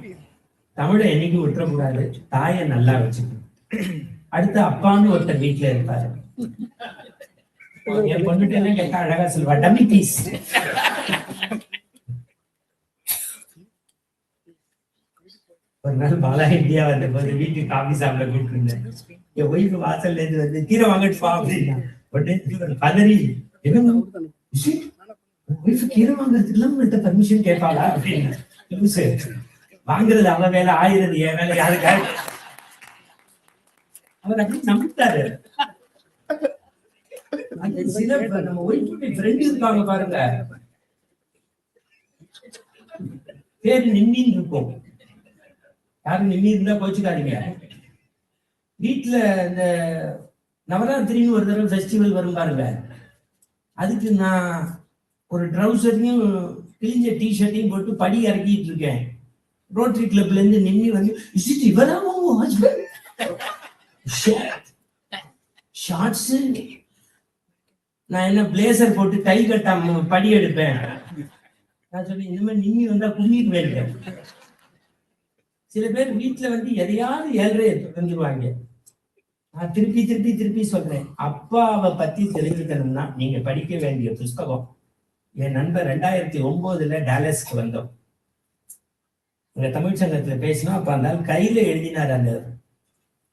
தமிழை என்னைக்கு விட்டுறக்கூடாது, தாயை நல்லா வச்சுக்கணும். அடுத்து அப்பான்னு ஒருத்தர் வீட்டுல இருப்பாரு, என் பொண்ணுட்டு கேட்டா அழகா சொல்வா, டம்மி பீஸ். ஒரு நாள் பாலா இந்தியா வந்த போது வீட்டுக்கு காபி சாப்பிட கூப்பிட்டு இருந்தேன், என் ஒய்ஃபு வாசல்ல இருந்து வந்து கீரை வாங்கட்டுப்பா அப்படின்னா, உடனே பதறி, என்ன ஒய்ஃபு கீரை வாங்குறதுக்குலாம் உங்கள்கிட்ட பர்மிஷன் கேட்பாளா அப்படின்னு, வாங்குறது அவன் வேலை, ஆயிரது என் வேலை, யாருக்காக அவர் அப்படி நம்பிட்டாரு. சில நம்ம ஒய்ஃபுடைய ஃப்ரெண்ட் இருப்பாங்க பாருங்க, பேரு நிம்மின்னு இருக்கும், யாரும் நிம்மி இருந்தா போச்சுக்காதீங்க. வீட்டுல இந்த நவராத்திரின்னு ஒரு தடவை ஃபெஸ்டிவல் வரும் பாருங்க, அதுக்கு நான் ஒரு ட்ரௌசரையும் கிழிஞ்ச டிஷர்ட்டையும் போட்டு படி இறக்கிட்டு இருக்கேன். ரோட்டரி கிளப்ல இருந்து நிம்மி வந்து, ஷார்ட்ஸ், நான் என்ன பிளேசர் போட்டு கை கட்டாம படி எடுப்பேன். நான் சொன்னேன், இந்த மாதிரி நிம்மி வந்தா கும்மிட்டு வேண்டேன். சில பேர் வீட்டுல வந்து எதையாவது 7:30 வந்துருவாங்க. நான் திருப்பி சொல்றேன், அப்பாவை பத்தி தெரிஞ்சுக்கணும்னா நீங்க படிக்க வேண்டிய புஸ்தகம். என் நண்பர் 2009 டாலஸ்க்கு வந்தோம், எங்க தமிழ் சங்கத்துல பேசினோம். அப்ப அந்த கையில எழுதினார், அந்த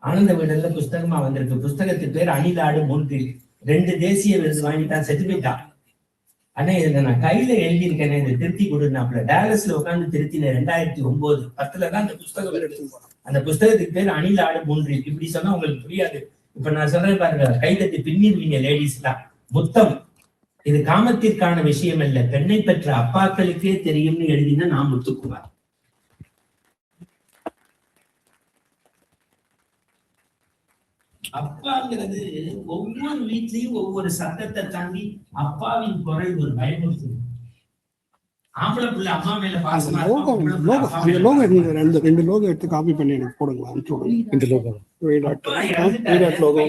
ஆனந்த வீடல்ல புஸ்தகமா வந்திருக்கு. புஸ்தகத்துக்கு பேர் அணிலாடு மூன்றில், 2 தேசிய விருது வாங்கிட்டான், செத்து போயிட்டான். ஆனா இதை நான் கையில எழுதியிருக்கேன், இதை திருத்தி கொடுனாப்புல. டாலஸ்ல உட்காந்து திருத்தின 2009-10 தான் அந்த புஸ்தகம். அந்த புஸ்தகத்துக்கு பேர் அணிலாடு மூன்றில். இப்படி சொன்னா உங்களுக்கு புரியாது, இப்ப நான் சொல்றேன் பாருங்க, கைதட்டி பின்னிருவீங்க லேடிஸ்லாம். முத்தம் இது காமத்திற்கான விஷயம் அல்ல, பெண்ணை பெற்ற அப்பாக்களுக்கே தெரியும்னு எழுதினா நான் முத்துக்குமார். அப்பாங்கிறது ஒவ்வொரு வீட்லயும் ஒவ்வொரு சத்தத்தை தாண்டி அப்பாவின் குரல் ஒரு பயமுறுத்து. ஆம்பளை புள்ள அம்மா மேல பாசமா ரெண்டு லோகோ எடுத்து காப்பி பண்ணி எனக்கு போடுங்களா, அனுப்பிச்சு விடுங்க. இந்த லோகோ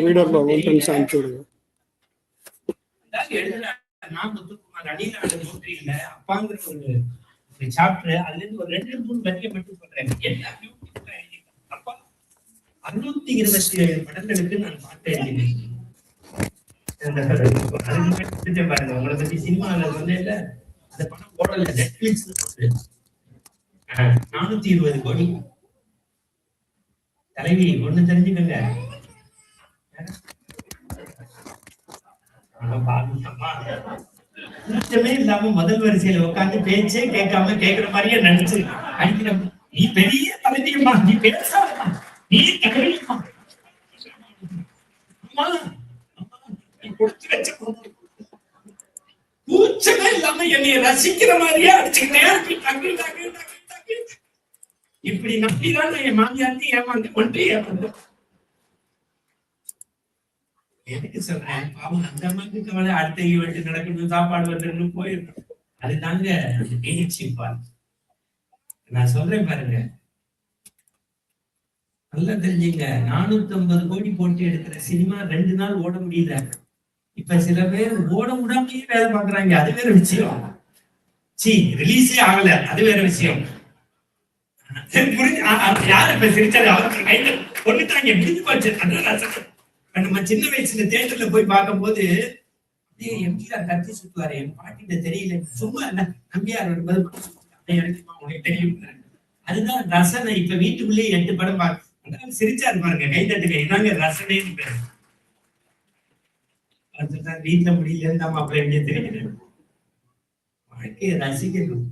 வீடாட் லோகோ ஃப்ரெண்ட்ஸ் அனுப்பிச்சு விடுங்க. நான் முத்துக்குமார் அணிலாடு நோக்கில அப்பாங்கிற ஒரு சாப்டர், அதுல இருந்து ஒரு 2-3 வரியை மட்டும் சொல்றேன். எல்லா பியூட்டிஃபுல்லா எழுதிருக்கேன். அப்பா 627 படங்களுக்கு நான் பாட்டு எழுதினேன். பாருங்க, உங்களை பத்தி சினிமால சொன்னேன்ல, அந்த படம் போடல, நெட்ஃபிளிக்ஸ்ல போட்டு 420 கோடி. தலைவி ஒண்ணு தெரிஞ்சுக்கங்க, கூச்சமே இல்லாம முதல் வரிசையில உட்காந்து பேச்சே கேட்காம கேட்கிற மாதிரியே நினைச்சு அடிக்கிற. நீ பெரிய தலைவியம்மா, நீ பேசாதம்மா, நீ தலைவியம்மா, கூச்சமே இல்லாம என்னைய ரசிக்கிற மாதிரியே அடிச்சுக்கிட்டே இருக்கு. இப்படி நம்பிதான் என் மாமியாருக்கு ஏமாந்து கொண்டு ஏமாந்து. எதுக்கு சொல்றேன், பாவம் அந்த அம்மாக்கு கவலை, அடுத்த ஈவெண்ட் நடக்கணும், சாப்பாடு வந்துடணும், போயிடணும். அதுதாங்க நிகழ்ச்சி. நான் சொல்றேன் பாருங்க, நல்லா தெரிஞ்சுங்க. 450 கோடி போட்டு எடுக்கிற சினிமா 2 நாள் ஓட முடியல. இப்ப சில பேர் ஓட விடாமயே வேலை பாக்குறாங்க, அது வேற விஷயம். ரிலீஸே ஆகல, அது வேற விஷயம். யாரு இப்ப சிரிச்சாரு, அவருக்கு கையில பொண்ணுத்தாங்க முடிஞ்சு போச்சு. நம்ம சின்ன வயசுல தியேட்டர்ல போய் பார்க்கும் போது எம்ஜிஆர் கத்தி சுத்துவாரு, என் பாட்டிட்ட தெரியல, சும்மா என்ன நம்பியார் உனக்கு தெரியும். அதுதான் ரசனை. இப்ப வீட்டுக்குள்ளேயே 8 படம் பார்க்க சிரிச்சாரு பாருங்க, கை தட்டுங்க, இதாங்க ரசனைன்னு பேரு. வீட்டுல முடியல நம்ம அப்புறம் எப்படி தெரியும். வாழ்க்கையை ரசிக்கணும்.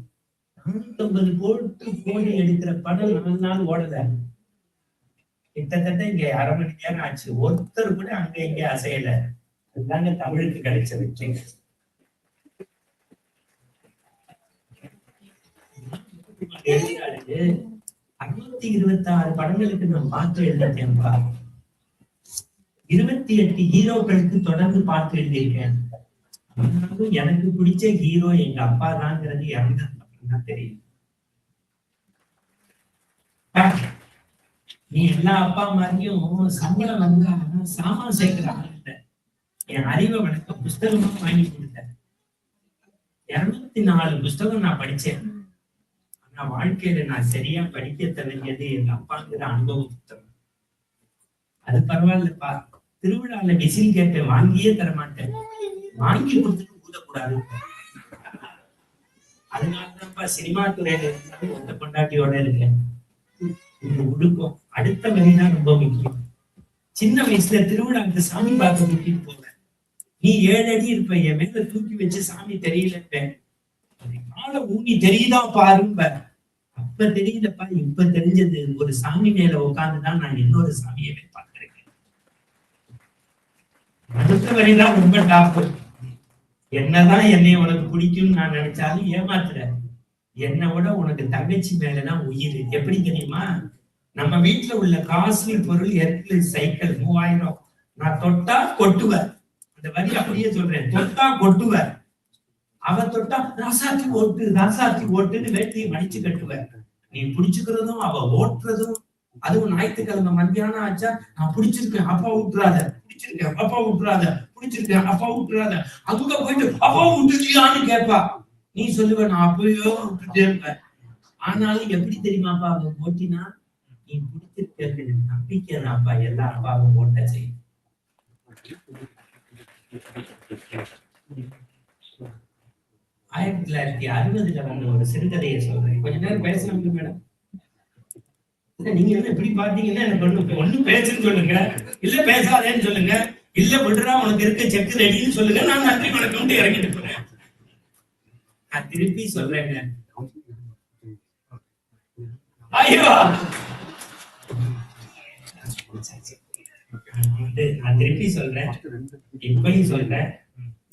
450 கோடி எடுக்கிற படம் 4 நாள் ஓடல. கிட்டத்தட்ட இங்க 1/2 மணி நேரம் ஆச்சு. ஒருத்தர் கூட அங்க இங்க அசையல. அதுதாங்க தமிழுக்கு கிடைச்ச வெற்றி. 626 படங்களுக்கு நான் பாட்டு எழுதிட்டேன்பா. 28 ஹீரோக்களுக்கு தொடர்ந்து பாட்டு எழுதியிருக்கேன். எனக்கு பிடிச்ச ஹீரோ எங்க அப்பா தான்ங்கிறது இறந்ததுதான் தெரியும். நீ எல்லா அப்பா மாதிரியும் சம்பளம் வந்தா சாமான் சேர்க்கிற ஆள் இல்ல. என் அறிவை வளர்க்க புஸ்தகமா வாங்கி கொடுத்தேன். 204 புஸ்தகம் நான் படிச்சேன். ஆனா வாழ்க்கையில நான் சரியா படிக்க தவறியது எங்க அப்பாங்கிற அனுபவ புத்தகம். அது பரவாயில்லப்பா, திருவிழால விசில் கேட்பேன், வாங்கியே தரமாட்டேன். வாங்கி கொடுத்துட்டு ஊதக்கூடாது. அதனாலதான்ப்பா சினிமா துறையில இருந்தாலும் ஒத்த கொண்டாட்டியோட இருக்கேன். உடுக்கும் அடுத்த வரிதான் ரொம்ப முக்கியம். சின்ன வயசுல திருவிழாக்கு சாமி பார்க்க கூட்டிட்டு போவேன். நீ 7 அடி இருப்ப, என் மேல தூக்கி வச்சு சாமி தெரியலப்பேன். காலை ஊனி தெரியுதா பாரும்ப. அப்ப தெரியலப்பா, இப்ப தெரிஞ்சது. ஒரு சாமி மேல உட்காந்துதான் நான் இன்னொரு சாமியை பார்த்திருக்கேன். அடுத்த வரிதான் ரொம்ப டாப். என்னதான் என்னை உனக்கு பிடிக்கும்னு நான் நினைச்சாலும் ஏமாத்துற. என்னை விட உனக்கு தங்கச்சி மேலதான் உயிர். எப்படி தெரியுமா? நம்ம வீட்டுல உள்ள காஸ்ட்லி பொருள் ஹெர்குலஸ் சைக்கிள் 3000. நான் தொட்டா கொட்டுவேன். அந்த வரி அப்படியே சொல்றேன், தொட்டா கொட்டுவேன். அவ தொட்டா ராசாத்தி ஓட்டு, ராசாத்தி ஓட்டுன்னு வேட்டியை மடிச்சு கட்டுவேன். நீ பிடிச்சுக்கிறதும் அவ ஓட்டுறதும், அதுவும் ஞாயிற்றுக்கிழமை மத்தியானம் ஆச்சா, நான் பிடிச்சிருக்கேன் அப்பா விட்டுறாத, பிடிச்சிருக்கேன் அப்பா விட்டுறாத, பிடிச்சிருக்கேன் அப்பா விட்டுறாத. அங்க போயிட்டு அப்பா விட்டுட்டியான்னு கேட்பா. நீ சொல்லுவ நான் அப்பயோ விட்டுட்டே இருப்பேன். ஆனாலும் எப்படி தெரியுமாப்பா அவ ஓட்டினா, நீ பிடிச்சிருக்க நம்பிக்கை தான்ப்பா எல்லா அப்பாவும் ஓட்ட செய்யும். 1960 வந்த ஒரு சிறுகதையை சொல்றேன். கொஞ்ச நேரம் பேசலாங்க மேடம்? நீங்க என்ன இப்படி பாத்தீங்கன்னா எனக்கு ஒண்ணு பேசுன்னு சொல்லுங்க, இல்ல பேசாதேன்னு சொல்லுங்க, இல்ல விடுறா உனக்கு இருக்க செக் ரெடின்னு சொல்லுங்க. நான் நன்றி வணக்கம் இறங்கிட்டு போறேன். நான் திருப்பி சொல்றேங்க. ஐயோ நான் திருப்பி சொல்றேன், இப்பயும் சொல்றேன்,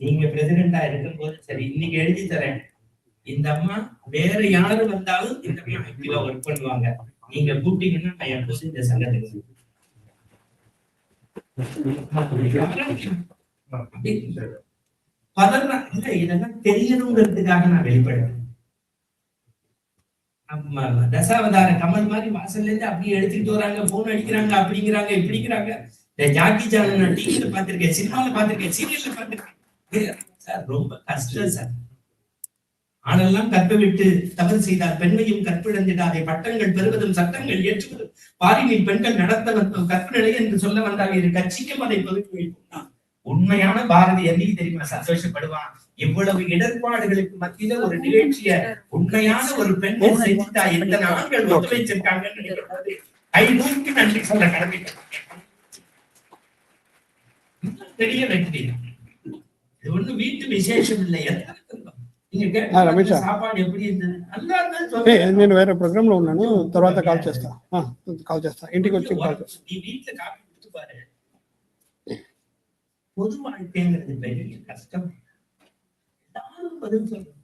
நீங்க பிரசிடென்டா இருக்கும்போது சரி, இன்னைக்கு எழுதி தரேன், இந்த அம்மா வேற யாரு வந்தாலும் இந்த அம்மா ஆக்டிவா ஒர்க் பண்ணுவாங்க. நீங்க கூப்பிட்டீங்கன்னா நான் எப்போதும் இந்த சங்கத்துக்கு பதறான். இல்ல, இதெல்லாம் தெரியணுங்கிறதுக்காக நான் வெளிப்படுறேன். தசாவதார கமல் மாதிரி வாசல்ல இருந்து அப்படியே எடுத்துக்கிட்டு வராங்க, போன் அடிக்கிறாங்க, அப்படிங்கிறாங்க, இப்படிங்கிறாங்க. ஜாக்கி சான் நான் டிவில பாத்திருக்கேன், சினிமால பாத்திருக்கேன், சீரியல்ல பாத்திருக்கேன். சார் ரொம்ப கஷ்டம் சார். ஆனெல்லாம் கற்ப விட்டு தவறு செய்தார், பெண்மையும் கற்பிழந்திடாதே, பட்டங்கள் பெறுவதும் சட்டங்கள் ஏற்றுவதும் பாரினில் பெண்கள் நடத்த கற்பு நிலை என்று சொல்ல வந்தால் இரு கட்சிக்கும் அதை பகுத்து வைப்பான். உண்மையான பாரதி என்னைக்கு தெரியுமா சந்தோஷப்படுவான்? இவ்வளவு இடர்பாடுகளுக்கு மத்தியில ஒரு நிகழ்ச்சிய உண்மையான ஒரு பெண்கள் செஞ்சுட்டா எத்தனை ஆண்கள் ஒத்துழைச்சிருக்காங்கன்னு கை நோக்கி நன்றி சொல்ல கடமை. பெரிய வெற்றி. இது ஒண்ணு வீட்டு விசேஷம் இல்லை. రమేష్ సాపాడు ఎప్పుడు నేను వేరే ప్రోగ్రామ్ లో ఉన్నాను, తర్వాత కాల్ చేస్తా ఇంటికి వచ్చి కాల్ చేస్తా. நீ வீட்டுல காப்பி கொடுத்து பாரு. பொது வாழ்க்கைங்கிறது பெரிய கஷ்டம். எல்லாரும் பதில் சொல்லணும்.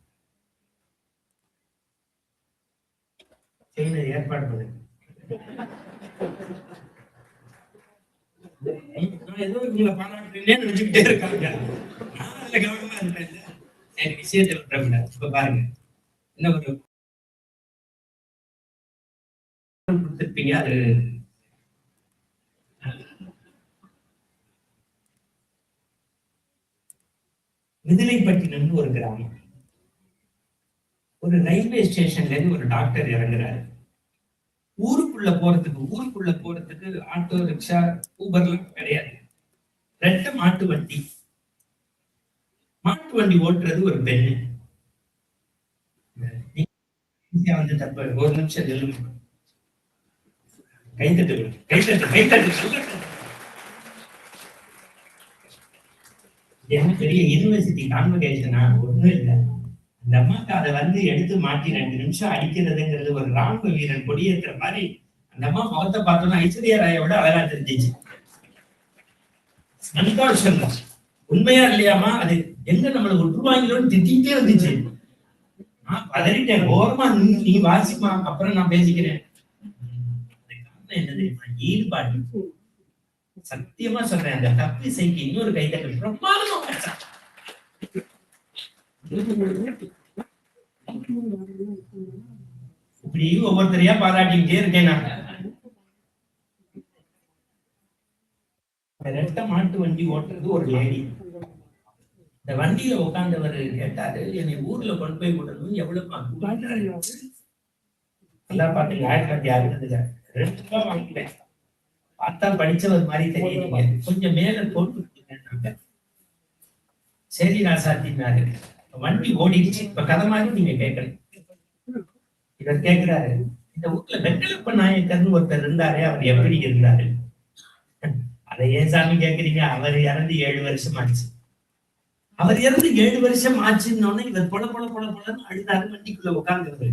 செய்த ஏற்பாடு பண்ணுங்க. ஏதோ உங்களை பாராட்டுறேன்னு நினைச்சுக்கிட்டே இருக்காங்க. நான் அதுல கவனமா இருப்பேன். சரி, விஷயத்தை விட்டுறவில்லை. இப்ப பாருங்க, என்ன ஒரு கொடுத்திருப்பீங்க. அது மிதிலைப்பட்டினம்னு ஒரு கிராமம். ஒரு ரயில்வே ஸ்டேஷன்ல இருந்து ஒரு டாக்டர் இறங்குறாரு. ஊருக்குள்ள போறதுக்கு ஆட்டோ, ரிக்ஷா, ஊபர்லாம் கிடையாது. ரெட்ட மாட்டு வண்டி ஓட்டுறது ஒரு பெண்ணு. வந்து தப்ப ஒரு நிமிஷம் நில்லுங்க. கைத்தட்டு என்ன பெரிய யூனிவர்சிட்டி கான்வகேஷனா? ஒண்ணும் இல்லை. அந்த அம்மாக்கு அதை வந்து எடுத்து மாட்டி 2 நிமிஷம் அடிக்கிறதுங்கிறது ஒரு ராணுவ வீரன் கொடியேற்ற மாதிரி. அந்த அம்மா முகத்தை பார்த்தோம்னா ஐஸ்வர்யா ராயோட அழகா தெரிஞ்சிச்சு. சந்தோஷம். உண்மையா இல்லையாமா? அது எங்க நம்மளை விட்டுருவாங்களோன்னு திட்டிகிட்டே வந்துச்சு. நான் பதறிட்டேன். ஓரமா நீ வாசிமா, அப்புறம் நான் பேசிக்கிறேன். என்ன தெரியுமா? ஈடுபாடு. சத்தியமா சொல்றேன், அந்த தப்பிசைக்கு இன்னொரு கைத்தட்டல் பிரமாதமா பேசுறேன். இப்படி ஒவ்வொருத்தரையா பாராட்டிக்கிட்டே இருக்கேன். நான் ரெட்ட மாட்டு வண்டி ஓட்டுறது ஒரு லேடி. இந்த வண்டியில உட்கார்ந்தவர் கேட்டாரு, என்னை ஊர்ல கொண்டு போய் விடணும், எவ்வளவு நல்லா பாத்துங்க. 1960 2 ரூபாய் வாங்கிட்டேன். பார்த்தா படிச்சவர் மாதிரி தெரியுங்க, கொஞ்சம் மேல போட்டு. சரி நான் சாத்தினாரு. வண்டி ஓடிடுச்சு. இப்ப கதை மாதிரி நீங்க கேட்கணும். இவர் கேட்கிறாரு, இந்த ஊர்ல வெங்கலப்ப நாயக்கர்னு ஒருத்தர் இருந்தாரே, அவர் எப்படி இருந்தாரு? அதை ஏன் சாமி கேட்கறீங்க? அவர் இறந்து 7 வருஷம் ஆச்சு. அவர் இறந்து 7 வருஷம் ஆச்சுன்னு இவர் பொல அழுதாரு. வண்டிக்குள்ள உட்கார்ந்து,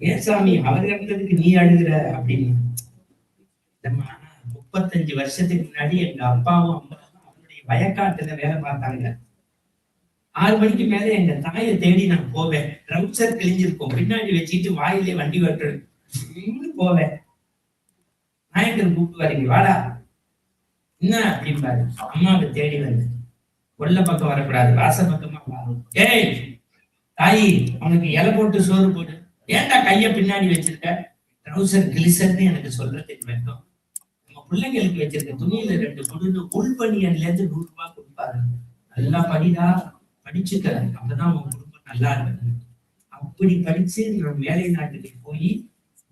ஏன் சாமி அவர் இறந்ததுக்கு நீ அழுகிற அப்படின்னு. 35 வருஷத்துக்கு முன்னாடி எங்க அப்பாவும் அம்மாவும் அவருடைய வயக்காட்டுல வேலை பார்த்தாங்க. 6 மணிக்கு மேல எங்க தாயை தேடி நான் போவேன். ட்ரவுசர் கிழிஞ்சிருக்கும், பின்னாடி வச்சுட்டு வாயிலே வண்டி வெட்டுறது போவேன். நாயக்கர் கூப்பிட்டு வரீங்க, வாடா என்ன அப்படின்பாரு. அம்மாவை தேடி வந்து, கொல்ல பக்கம் வரக்கூடாது, வாச பக்கமா வா. ஏய் தாயி, அவனுக்கு இலை போட்டு சோறு போடு. ஏன்டா கைய பின்னாடி வச்சிருக்க? ட்ரவுசர் கிழிசர்ன்னு எனக்கு சொல்றதுக்கு வேண்டும். நம்ம பிள்ளைங்களுக்கு வச்சிருக்க துணியில 2 கொடுன்னு உள்பணியன்ல இருந்து 100 ரூபாய் கொடுப்பாரு. நல்லா படிடா, படிச்சுக்க, அப்பதான் உன் குடும்பம் நல்லா இருக்கு. அப்படி படிச்சு நான் வேலை நாட்டுக்கு போய்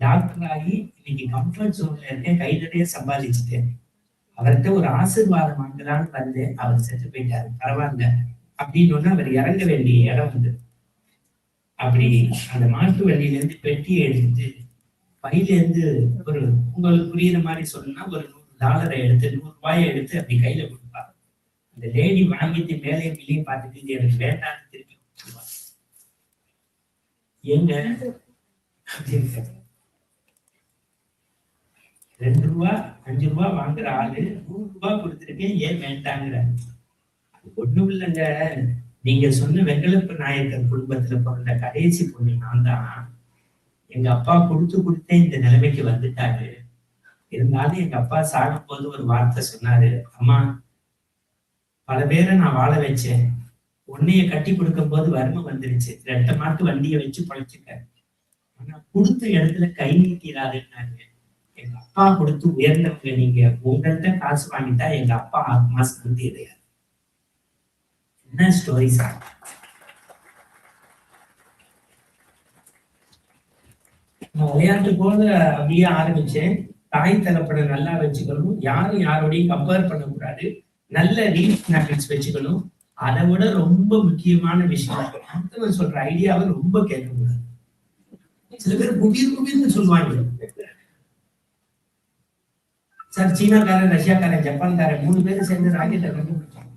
டாக்டர் ஆகி இன்னைக்கு கம்ஃபர்ட் ஜோன்ல இருக்கேன். கை நிறைய சம்பாதிச்சுட்டேன். அவர்கிட்ட ஒரு ஆசீர்வாதம் வாங்கலான்னு வந்தேன். அவர் செத்து போயிட்டாரு. பரவாயில்ல அப்படின்னு அவர் இறங்க வேண்டிய இடம் வந்து, அப்படி அந்த மாட்டு வண்டியில இருந்து பெட்டியை எடுத்து பையில இருந்து ஒரு, உங்களுக்கு புரியுற மாதிரி சொன்னா, ஒரு $100 எடுத்து 100 ரூபாயை எடுத்து அப்படி கையில கொடுப்பாரு. அந்த லேடி வாங்கிட்டு மேலே வெளியே பார்த்துட்டு, இது எனக்கு வேண்டாம்னு திருப்பி கொடுத்துருவாங்க. எங்க அப்படின்னு ரூபா 5 ரூபா வாங்குற ஆளு 100 ரூபாய் கொடுத்துருக்கேன் ஏன் வேண்டாங்கிற. ஒண்ணும் இல்லைங்க, நீங்க சொன்ன வெங்கலப்ப நாயக்கர் குடும்பத்துல பிறந்த கடைசி பொண்ணு நான் தான். எங்க அப்பா கொடுத்தே இந்த நிலைமைக்கு வந்துட்டாரு. இருந்தாலும் எங்க அப்பா சாகும் போது ஒரு வார்த்தை சொன்னாரு, அம்மா பல பேரை நான் வாழ வச்சேன், உன்னைய கட்டி கொடுக்கும் போது வறுமை வந்துருச்சு, 2 மாட்டு வண்டியை வச்சு பழச்சுக்க, ஆனா கொடுத்த இடத்துல கை நீட்டிடாதுன்னாரு. எங்க அப்பா கொடுத்து உயர்ந்தவங்க நீங்க, உங்கள்கிட்ட காசு வாங்கிட்டா எங்க அப்பா 6 மாசம் வந்து இதையா. என்ன ஸ்டோரி சார். நான் விளையாட்டு போல அப்படியே ஆரம்பிச்சேன். தாய் தகப்பனை நல்லா வச்சுக்கணும், யாரும் யாரோடையும் கம்பேர் பண்ணக்கூடாது, நல்ல ரீல்ஸ் வச்சுக்கணும். அதை விட ரொம்ப முக்கியமான விஷயம், அடுத்தவன் சொல்ற ஐடியாவை ரொம்ப கேட்கக்கூடாது. சில பேர் குபீர்னு சொல்லுவாங்க சார். சீனாக்காரன், ரஷ்யாக்காரன், ஜப்பான்காரன் 3 பேரும் சேர்ந்து ராக்கெட்டை கண்டுபிடிச்சாங்க.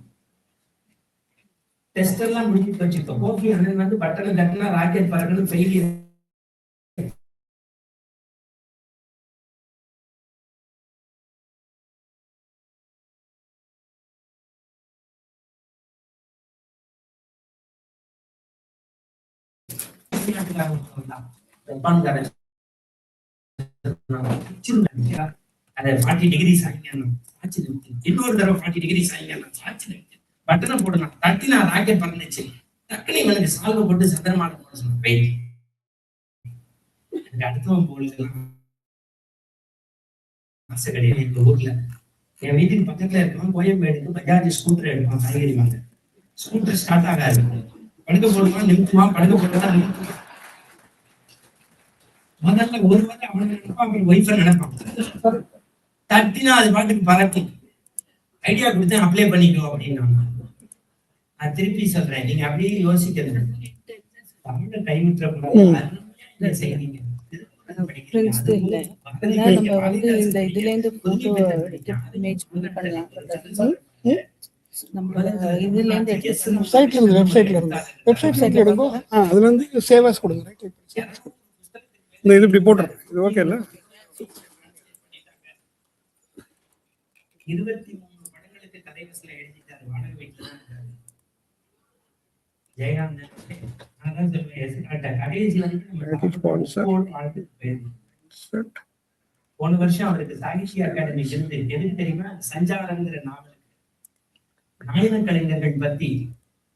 டெஸ்ட் எல்லாம் முடிச்சு வச்சுக்கோ. கோபி அண்ணன் வந்து பட்டனை தட்டினா ராக்கெட் பறக்கணும், ஃபெயிலியர். ஜப்பான்காரன் அதை 40 டிகிரி சாய்ங்கணும், இன்னொரு தடவை 40 டிகிரி சாய்ங்கணும், பட்டனை போடணும், தட்டி நான் ராக்கெட் பறந்துச்சு. டக்குனு இவனுக்கு சால்வை போட்டு சந்திரமால போட சொன்னேன். வெயிட், எனக்கு அடுத்தவன் போலாம் ஆசை கிடையாது. எங்க ஊர்ல என் வீட்டுக்கு பக்கத்துல இருப்பான், கோயம்பேடுக்கு பஜாஜ் ஸ்கூட்டர் எடுப்பான், காய்கறி வாங்க. ஸ்கூட்டர் ஸ்டார்ட் ஆகாது, படுக்க போடுவான் நிறுத்துவான், படுக்க போட்டுதான் நிறுத்துவான். முதல்ல ஒரு வாரம் அவனை நினைப்பான், அப்புறம் ஒய்ஃபை நினைப்பான். தட்டினா அது பாட்டுக்கு பறக்கும். ஐடியா கொடுத்தேன், அப்ளை பண்ணிக்கோ அப்படின்னு. நான் திருப்பி சொல்றேன், நீங்க அப்படியே யோசிக்கிறது, தமிழை கைவிட்ட செய்வீங்க. இது இப்படி போட்டுறேன், இது ஓகே இல்ல? 23 படங்களுக்கு கதை வசனம் எழுதிட்டாரு, வாடகை வீட்டுல தான் இருக்காரு ஜெயகாந்தன். அதான் சொல்லுவேன், கடைசி போன வருஷம் அவருக்கு சாகித்ய அகாடமி விருது எதுக்கு தெரியுமா? சஞ்சாரங்கிற நாவல். நாயன கலைஞர்கள் பத்தி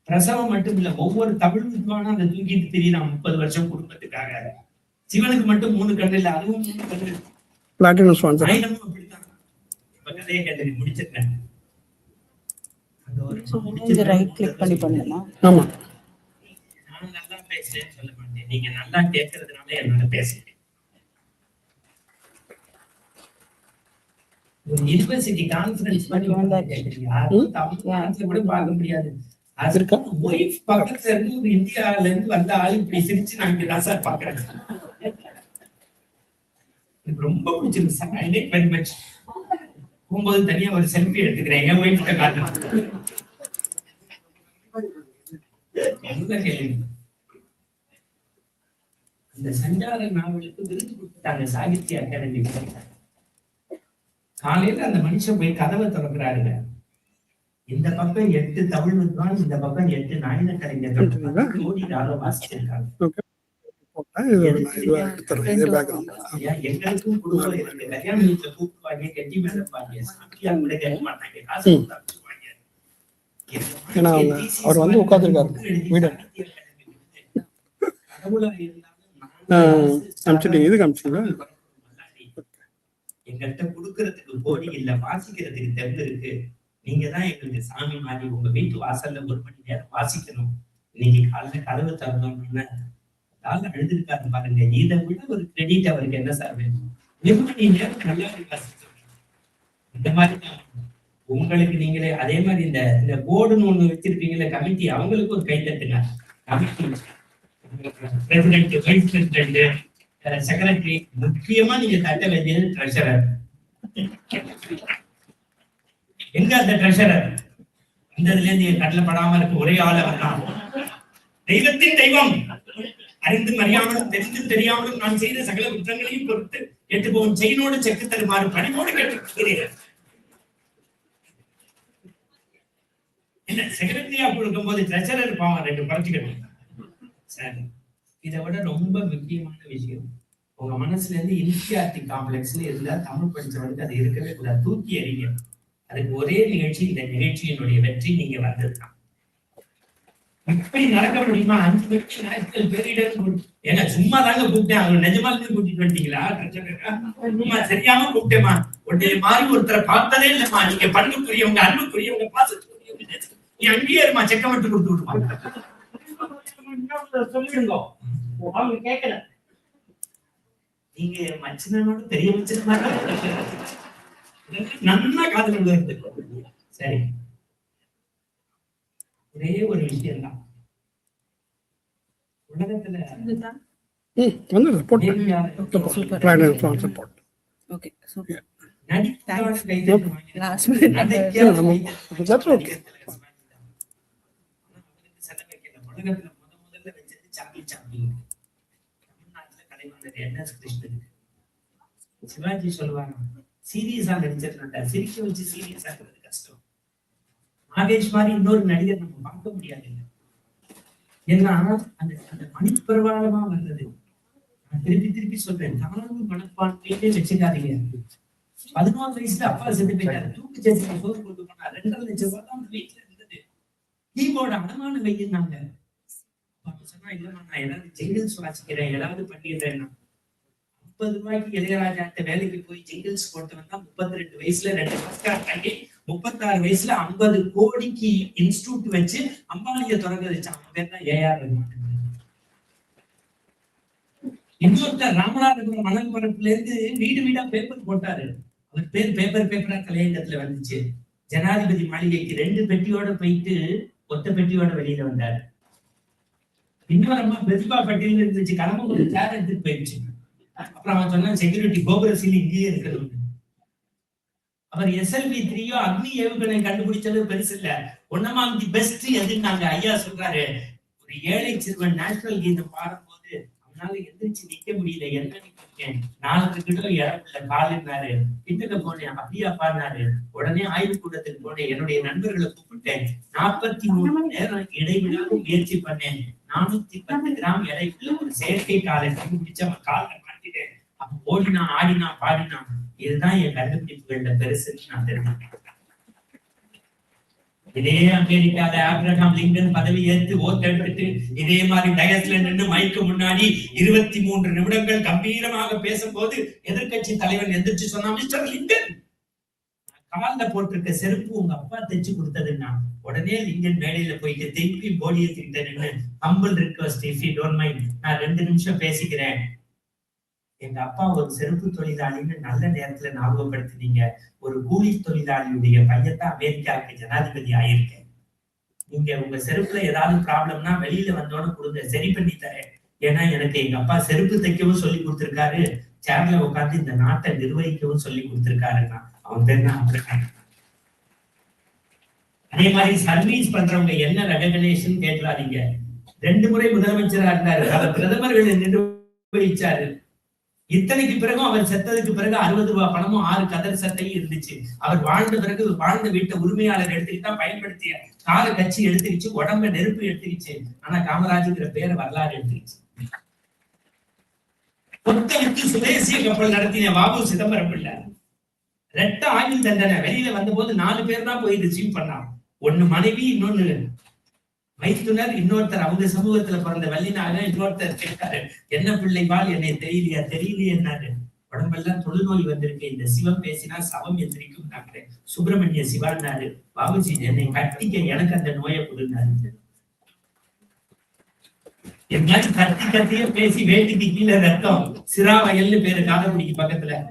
பிரசவம் மட்டும் இல்ல, ஒவ்வொரு தமிழ் வித்வானும் அதை தூக்கிட்டு திரியலாம் 30 வருஷம் குடும்பத்துக்காக. சிவனுக்கு மட்டும் 3 கண்ணு இல்ல, அதுவும் 3 கண்ணு. நாயனமும் அப்படித்தான். இப்ப கதையை கேட்டு முடிச்சிருக்கேன். ரைட் கிளிக் பண்ணி பண்ணலாமா? ஆமா, நான் நல்லா பேசுறேன்னு சொல்ல மாட்டேன், நீங்க நல்லா கேட்கறதுனால என்னால பேசுறேன். ஒரு யூனிவர்சிட்டி கான்ஃபரன்ஸ் பண்ணி கூட பார்க்க முடியாது. ஒய்ஃப் பக்கத்துல இருந்து ஒரு இந்தியால இருந்து வந்த ஆளு இப்படி சிரிச்சு நான் இங்கதான் சார் பாக்குறேன். எனக்கு ரொம்ப பிடிச்சிருக்கு sir. I like very much. போகும்போது தனியா ஒரு செல்ஃபி எடுத்துக்கிறேன், என் ஒய்ஃப் காட்டணும். அந்த சஞ்சார நாவலுக்கு விருது கொடுத்தாங்க சாகித்ய அகாடமி. காலையில அந்த மனுஷன் போய் கதவை திறக்கிறாருங்க. இந்த பக்கம் 8 தமிழ் வித்வான், இந்த பக்கம் 8 நாயன கலைஞர்கள் வாசிச்சிருக்காங்க. எங்களுக்கும் குடும்பம் இருக்கு, கல்யாண வீட்டுல கூப்பிடுவாங்க, கெட்டி மேலப்பாங்க, சாப்பியா கூட கேட்க மாட்டாங்க, காசு கொடுத்தாங்க. அவர் வந்து உட்கார்ந்துருக்காரு வீடு. இது காமிச்சிங்களா? எங்கள்கிட்ட குடுக்கறதுக்கு போடி இல்ல, வாசிக்கிறதுக்கு தெம்பு இருக்கு. நீங்க தான் எங்களுக்கு சாமி மாதிரி. உங்க வீட்டு வாசல்ல 1 மணி நேரம் வாசிக்கணும். இன்னைக்கு காலையில கதவு திறந்தோம்னு அழுதுருக்காரு பாருங்க. இதை விட ஒரு கிரெடிட் அவருக்கு என்ன சார் வேணும்? 1 மணி நேரம் நல்லா வாசிச்சோம். இந்த மாதிரி தான் உங்களுக்கு நீங்களே அதே மாதிரி இந்த போர்டுன்னு ஒண்ணு வச்சிருப்பீங்கல்ல, கமிட்டி, அவங்களுக்கு ஒரு கை தட்டுங்க. Committee president, vice president, secretary, முக்கியமா நீங்க தட்ட வேண்டியது ட்ரெஷரர். எங்க அந்த ட்ரெஷரர்? வந்ததுல இருந்து கட்டளப்படாம இருக்கு ஒரே ஆள் அவர் தான். தெய்வத்தின் தெய்வம் அறிந்தும் அறியாமலும் தெரிந்தும் தெரியாமலும் நான் செய்த சகல குற்றங்களையும் பொறுத்து எட்டு போகும் செயினோடு செக்கு தருமாறு பணிவோடு கேட்டுக்கிறேன். என்ன செக்ரட்டரியா கொடுக்கும் போது ட்ரெஷரர் பாவம் 2 குறைச்சிக்கணும் சார். இதை விட ரொம்ப முக்கியமான விஷயம், உங்க மனசுல இருந்து இன்ஃபீரியாரிட்டி காம்ப்ளெக்ஸ்ல இருந்தா தமிழ் படிச்சவனுக்கு அது இருக்கவே கூடாது, தூக்கி எறிங்க. அதுக்கு ஒரே நிகழ்ச்சி, இந்த நிகழ்ச்சியினுடைய வெற்றி நீங்க வந்ததுதான். இப்படி நடக்க முடியுமா? 5 லட்சம் நேஷனல் பேரிடர் ஏன்னா சும்மா தாங்க கூப்பிட்டேன், அவங்க நிஜமாலுமே கூட்டிட்டு வந்துட்டீங்களா? சும்மா சரியாம கூப்பிட்டேமா, உடனே மாறி ஒருத்தரை பார்த்ததே இல்லைம்மா, நீங்க பண்புக்குரியவங்க, அன்புக்குரியவங்க, பாசத்துக்குரியவங்க, நீ அங்கேயே இருமா, செக்க மட்டும் கொடுத்து விடுமா சொல்லிடுங்க. அவங்க கேட்கல, நீங்க மச்சனோட பெரிய மச்சனா நல்லா காதல் இருக்கு. சரி, ஒரே ஒரு விஷயம் தான், உலகத்துல ஓகே சூப்பர். உலகத்துல முதல்ல வச்சது சாமி தமிழ்நாட்டுல கலைவாணர் NS கிருஷ்ணனுக்கு. சிவாஜி சொல்லுவாங்க, சீரியஸா நடிச்சிருந்தா சிரிக்க வச்சு சீரியஸா இருக்கிறது கஷ்டம். நாகேஷ் மாதிரி இன்னொரு நடிகர் நம்ம பார்க்க முடியாது. ஏன்னா அந்த மணிப்பிரவாளமா வந்தது. நான் திருப்பி சொல்றேன், தாழ்வு மனப்பான்மையே வச்சுக்காதீங்க. 14 வயசுல அப்பா செத்து போயிட்டாரு, தூக்கு சேத்துல சோறு கொண்டு போனா 2.5 லட்சம் ரூபாய் தான் வீட்டுல இருந்தது. கீபோர்டு அடமான வையினாங்க. சொன்னா இல்லம்மா, நான் ஏதாவது ஜிங்கிள்ஸ் வாசிக்கிறேன், ஏதாவது பண்ணிடுறேன். 50 ரூபாய்க்கு இளையராஜாட்ட வேலைக்கு போய் ஜிங்கிள்ஸ் போட்டவன் தான் 32 வயசுல 2 ஆஸ்கார் வாங்கி 36 வயசுல 50 கோடிக்கு இன்ஸ்டிடியூட் வச்சு அம்பானிய தொடங்க வச்சான். அவன் பேர் தான் AR ரஹ்மான். இன்னொருத்தர் ராமநாதபுரம் மணல் பரப்புல இருந்து வீடு வீடா பேப்பர் போட்டாரு. அவர் பேர் பேப்பரா கலையகத்துல வந்துச்சு. ஜனாதிபதி மாளிகைக்கு 2 பெட்டியோட போயிட்டு ஒத்த பெட்டியோட வெளியில வந்தாரு. இன்னொரு அம்மா பிரதிபா பட்டியல் இருந்துச்சு, கிளம்ப ஒரு சேர் எடுத்துட்டு போயிடுச்சு. அப்புறம் அவன் சொன்னா செக்யூரிட்டி கோபுர சீல் இங்கேயே இருக்கிறது. அவர் SLV-3 அக்னி ஏவுகணை கண்டுபிடிச்சது பெருசு இல்ல, ஒன்னமாம் தி பெஸ்ட் எதுனாங்க. ஐயா சொல்றாரு, ஒரு ஏழை சிறுவன் நேஷனல் கீதம் பாடும்போது அவனால எந்திரிச்சு நிக்க முடியல, என்ன நிக்கிறேன், 4 கிலோ இறப்புல காலுன்னாரு. கிட்டக்க போனேன், அப்படியா பாடினாரு. உடனே ஆய்வு கூடத்துக்கு போனேன், என்னுடைய நண்பர்களை கூப்பிட்டேன், 43 மணி நேரம் இடைவிடாத முயற்சி பண்ணேன். 410 கிராம் எடைக்குள்ள ஒரு செயற்கை காலை கண்டுபிடிச்சு அவன் காலை மாட்டிட்டேன். அவன் ஓடினா, ஆடினா, பாடினான். இதுதான் என் கண்டுபிடிப்புகள்ல பெருசுன்னு நான் தெரிஞ்சேன். இதே அமெரிக்கால ஆப்ரஹாம் லிங்கன் பதவி ஏற்று ஓட்டெடுத்துட்டு இதே மாதிரி டயஸ்ல நின்று மைக்கு முன்னாடி 23 நிமிடங்கள் கம்பீரமாக பேசும்போது எதிர்கட்சி தலைவன் எந்திரிச்சு சொன்னா, மிஸ்டர் லிங்கன், கால்ல போட்டிருக்க செருப்பு உங்க அப்பா தைச்சு கொடுத்ததுன்னா, உடனே லிங்கன் மேடையில போயிட்டு திருப்பி போடியத்திட்ட நின்று, humble request if you don't mind, நான் 2 நிமிஷம் பேசிக்கிறேன். எங்க அப்பா ஒரு செருப்பு தொழிலாளின்னு நல்ல நேரத்துல ஞாபகப்படுத்தினீங்க. ஒரு கூலி தொழிலாளியுடைய பையத்தான் அமெரிக்காவுக்கு ஜனாதிபதி ஆயிருக்கேன். நீங்க உங்க செருப்புல ஏதாவது ப்ராப்ளம்னா வெளியில வந்தோன்னு கொடுங்க, சரி பண்ணி தரேன். ஏன்னா எனக்கு எங்க அப்பா செருப்பு தைக்கவும் சொல்லி கொடுத்திருக்காரு, சேர்ல உட்காந்து இந்த நாட்டை நிர்வகிக்கவும் சொல்லி கொடுத்திருக்காருன்னா அவன் பேர் தான் ஆப்ரஹாம். அதே மாதிரி சர்வீஸ் பண்றவங்க என்ன ரெகக்னேஷன் கேட்கலாதீங்க. 2 முறை முதலமைச்சரா இருந்தாரு, அவர் பிரதமர்களை நிர்வகிச்சாரு. இத்தனைக்கு பிறகும் அவர் செத்ததுக்கு பிறகு 60 ரூபாய் பணமும் 6 கதர் சட்டையும் இருந்துச்சு. அவர் வாழ்ந்த பிறகு வாழ்ந்த வீட்டை உரிமையாளர் எடுத்துக்கிட்டா பயன்படுத்திய கால கட்சி எடுத்துக்கிச்சு, உடம்ப நெருப்பு எடுத்துக்கிச்சு. ஆனா காமராஜுங்கிற பேரை வரலாறு எடுத்துக்கிச்சு. பொத்தலுக்கு சுதேசிய கப்பல் நடத்தின வாபு சிதம்பரம் பிள்ளை 2 ஆயுள் தண்டனை, வெளியில வந்த போது 4 பேர் தான் போய் ரிசீவ் பண்ணான். 1 மனைவி, இன்னொன்னு மைத்துனர், இன்னொருத்தர் அவங்க சமூகத்துல பிறந்த வள்ளினாக, இன்னொருத்தர் கேட்டாரு, என்ன பிள்ளைவாள் என்னை தெரியலையேன்னாரு. உடம்பெல்லாம் தொழுநோய் வந்திருக்கு, இந்த சிவம் பேசினா சவம் எந்திரிக்கும் டாக்டர் சுப்பிரமணிய சிவான்னாரு. பாபுஜி என்னை கட்டிக்க எனக்கு அந்த நோயை கொடுனாரு. என் மாதிரி கத்தியே பேசி வேட்டிக்கு கீழே ரத்தம், சிரா வயல்னு பேரு காரைக்குடிக்கு பக்கத்துல,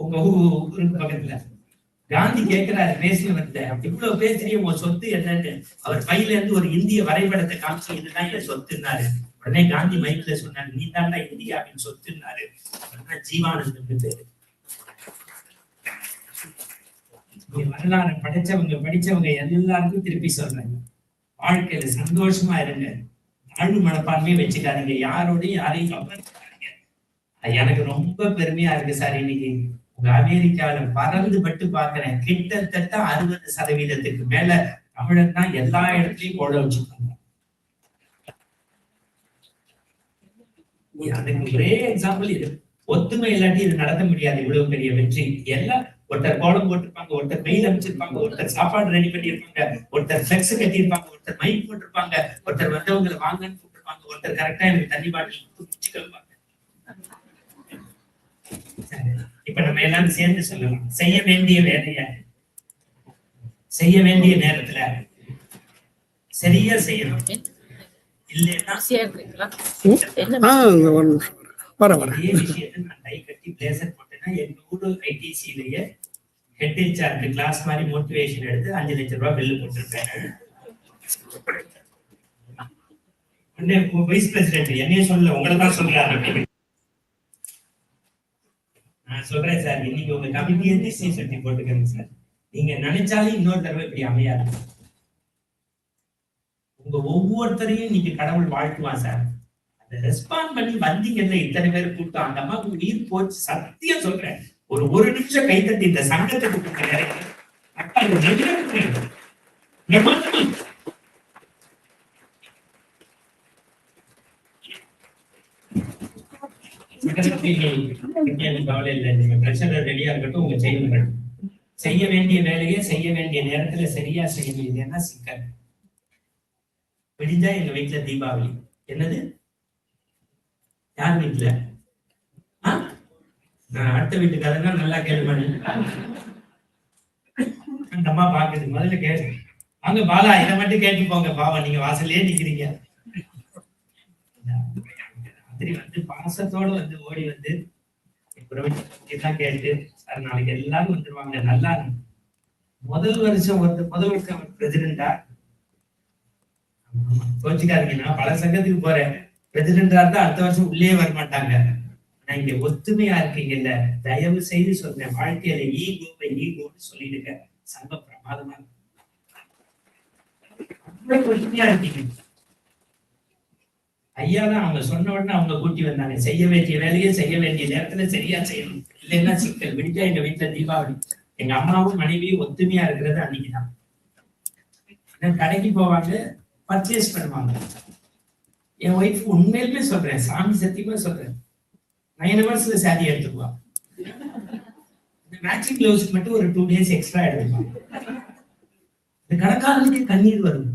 உங்க ஊருக்கு பக்கத்துல. காந்தி கேட்கிறாரு பேசினவர்கிட்ட, இவ்வளவு பேசுறீங்க, உங்க சொத்து என்னன்னு. அவர் பையில இருந்து ஒரு இந்திய வரைபடத்தை காமிச்சு, இதுதான் என் சொத்துன்னாரு. உடனே காந்தி மைக்ல சொன்னாரு, நீ தாண்டா இந்தியாவின் சொத்துன்னாரு. ஜீவானந்தம் பேரு. வரலாறு படிச்சவங்க எல்லாருக்கும் திருப்பி சொல்றாங்க, வாழ்க்கையில சந்தோஷமா இருங்க. தாழ்வு மனப்பான்மையை வச்சுக்காதீங்க, யாரையும் கம்பேர் பண்ணாதீங்க. எனக்கு ரொம்ப பெருமையா இருக்கு சார். இன்னைக்கு உங்க அமெரிக்காவில பறந்து பட்டு பாக்குறேன், கிட்டத்தட்ட 60% மேல தமிழன் தான் எல்லா இடத்துலயும் போட வச்சுருக்காங்க. அதுக்கு ஒரே எக்ஸாம்பிள் இது. ஒத்துமை இல்லாட்டி இது நடத்த முடியாது. இவ்வளவு பெரிய வெற்றி. எல்லாம் ஒருத்தர் கோலம் போட்டிருப்பாங்க, ஒருத்தர் மெயில் அமைச்சிருப்பாங்க, ஒருத்தர் சாப்பாடு ரெடி பண்ணிருப்பாங்க, ஒருத்தர் ஃபிளெக்ஸ் கட்டியிருப்பாங்க, ஒருத்தர் மைக் போட்டிருப்பாங்க, ஒருத்தர் வந்தவங்களை வாங்கன்னு கூப்பிட்டுருப்பாங்க, ஒருத்தர் கரெக்டா எனக்கு தண்ணி பாட்டில் குடிச்சுக்கல்பாங்க. இப்ப நம்ம எல்லாரும் சேர்ந்து சொல்லலாம், செய்ய வேண்டிய வேலைய செய்ய வேண்டிய நேரத்துல சரியா செய்யணும். இல்லைன்னா இதே விஷயத்தை நான் டை கட்டி பிளேசர் போட்டேன்னா எங்க ஊரு ஐடிசிலேயே ஹெட் ஹெச்ஆர்க்கு கிளாஸ் மாதிரி மோட்டிவேஷன் எடுத்து 5 லட்சம் ரூபாய் பில்லு போட்டிருப்பேன். வைஸ் பிரசிடென்ட் என்னையே சொல்ல, உங்களை தான் சொல்றாரு. நான் சொல்றேன் சார், இன்னைக்கு உங்க கமிட்டியே திசை சட்டி போட்டுக்கங்க சார். நீங்க நினைச்சாலும் இன்னொரு தடவை இப்படி அமையாது. உங்க ஒவ்வொருத்தரையும் இன்னைக்கு கடவுள் வாழ்த்துவான் சார். அதை ரெஸ்பாண்ட் பண்ணி வந்தீங்கல்ல, இத்தனை பேர் கூட்டம், அந்த அம்மாவுக்கு உயிர் போச்சு. சத்தியம் சொல்றேன், ஒரு நிமிஷம் கைத்தட்டி இந்த சங்கத்துக்கு நிறைய கவலை இல்லை. நீங்க பிரச்சனை ரெடியா இருக்கட்டும். உங்க செய்யுங்கள், செய்ய வேண்டிய வேலையை செய்ய வேண்டிய நேரத்துல சரியா செய்யணும். இல்லைன்னா சிக்கல். விடிஞ்சா எங்க வீட்டுல தீபாவளி. என்னது யார் வீட்டுல? நான் அடுத்த வீட்டுக்காரன்னா நல்லா கேள்வி. அந்த அம்மா பாக்குது, முதல்ல கேளு. வாங்க பாலா, இதை மட்டும் கேட்டு போங்க, பாவம் நீங்க வாசல்லே நிக்கிறீங்க. வந்து பாசத்தோட வந்து ஓடி வந்து கேட்டு, சார் நாளைக்கு எல்லாரும் வந்துருவாங்க, நல்லா முதல் வருஷம் பிரசிடென்டா கோச்சிக்காதீங்கன்னா, பல சங்கத்துக்கு போறேன், பிரசிடென்டா இருந்தா அடுத்த வருஷம் உள்ளே வர மாட்டாங்க. ஆனா இங்க ஒத்துமையா இருக்கீங்கல்ல, தயவு செய்து சொல்றேன், வாழ்க்கையில ஈகோன்னு சொல்லிடுங்க. சங்கம் பிரமாதமா ஒத்துமையா இருக்கீங்க. ஐயா தான் அவங்க சொன்ன உடனே அவங்க கூட்டி வந்தாங்க, செய்ய வேண்டிய வேலையை செய்ய வேண்டிய நேரத்துல சரியா செய்யணும். இல்லைன்னா சிக்கல். விடிஞ்சா எங்க வீட்டுல தீபாவளி. எங்க அம்மாவும் மனைவியும் ஒத்துமையா இருக்கிறது அன்னைக்குதான். கடைக்கு போவாங்க, பர்ச்சேஸ் பண்ணுவாங்க. என் ஒய்ஃப் உண்மையிலுமே சொல்றேன், சாமி சத்தியமா சொல்றேன், 9 ஹவர்ஸ்ல சாரி எடுத்துக்குவா. இந்த மேட்சிங் பிளவுஸ்க்கு மட்டும் ஒரு 2 days எக்ஸ்ட்ரா எடுத்துக்குவாங்க. இந்த கடைக்காரனுக்கு கண்ணீர் வரும்.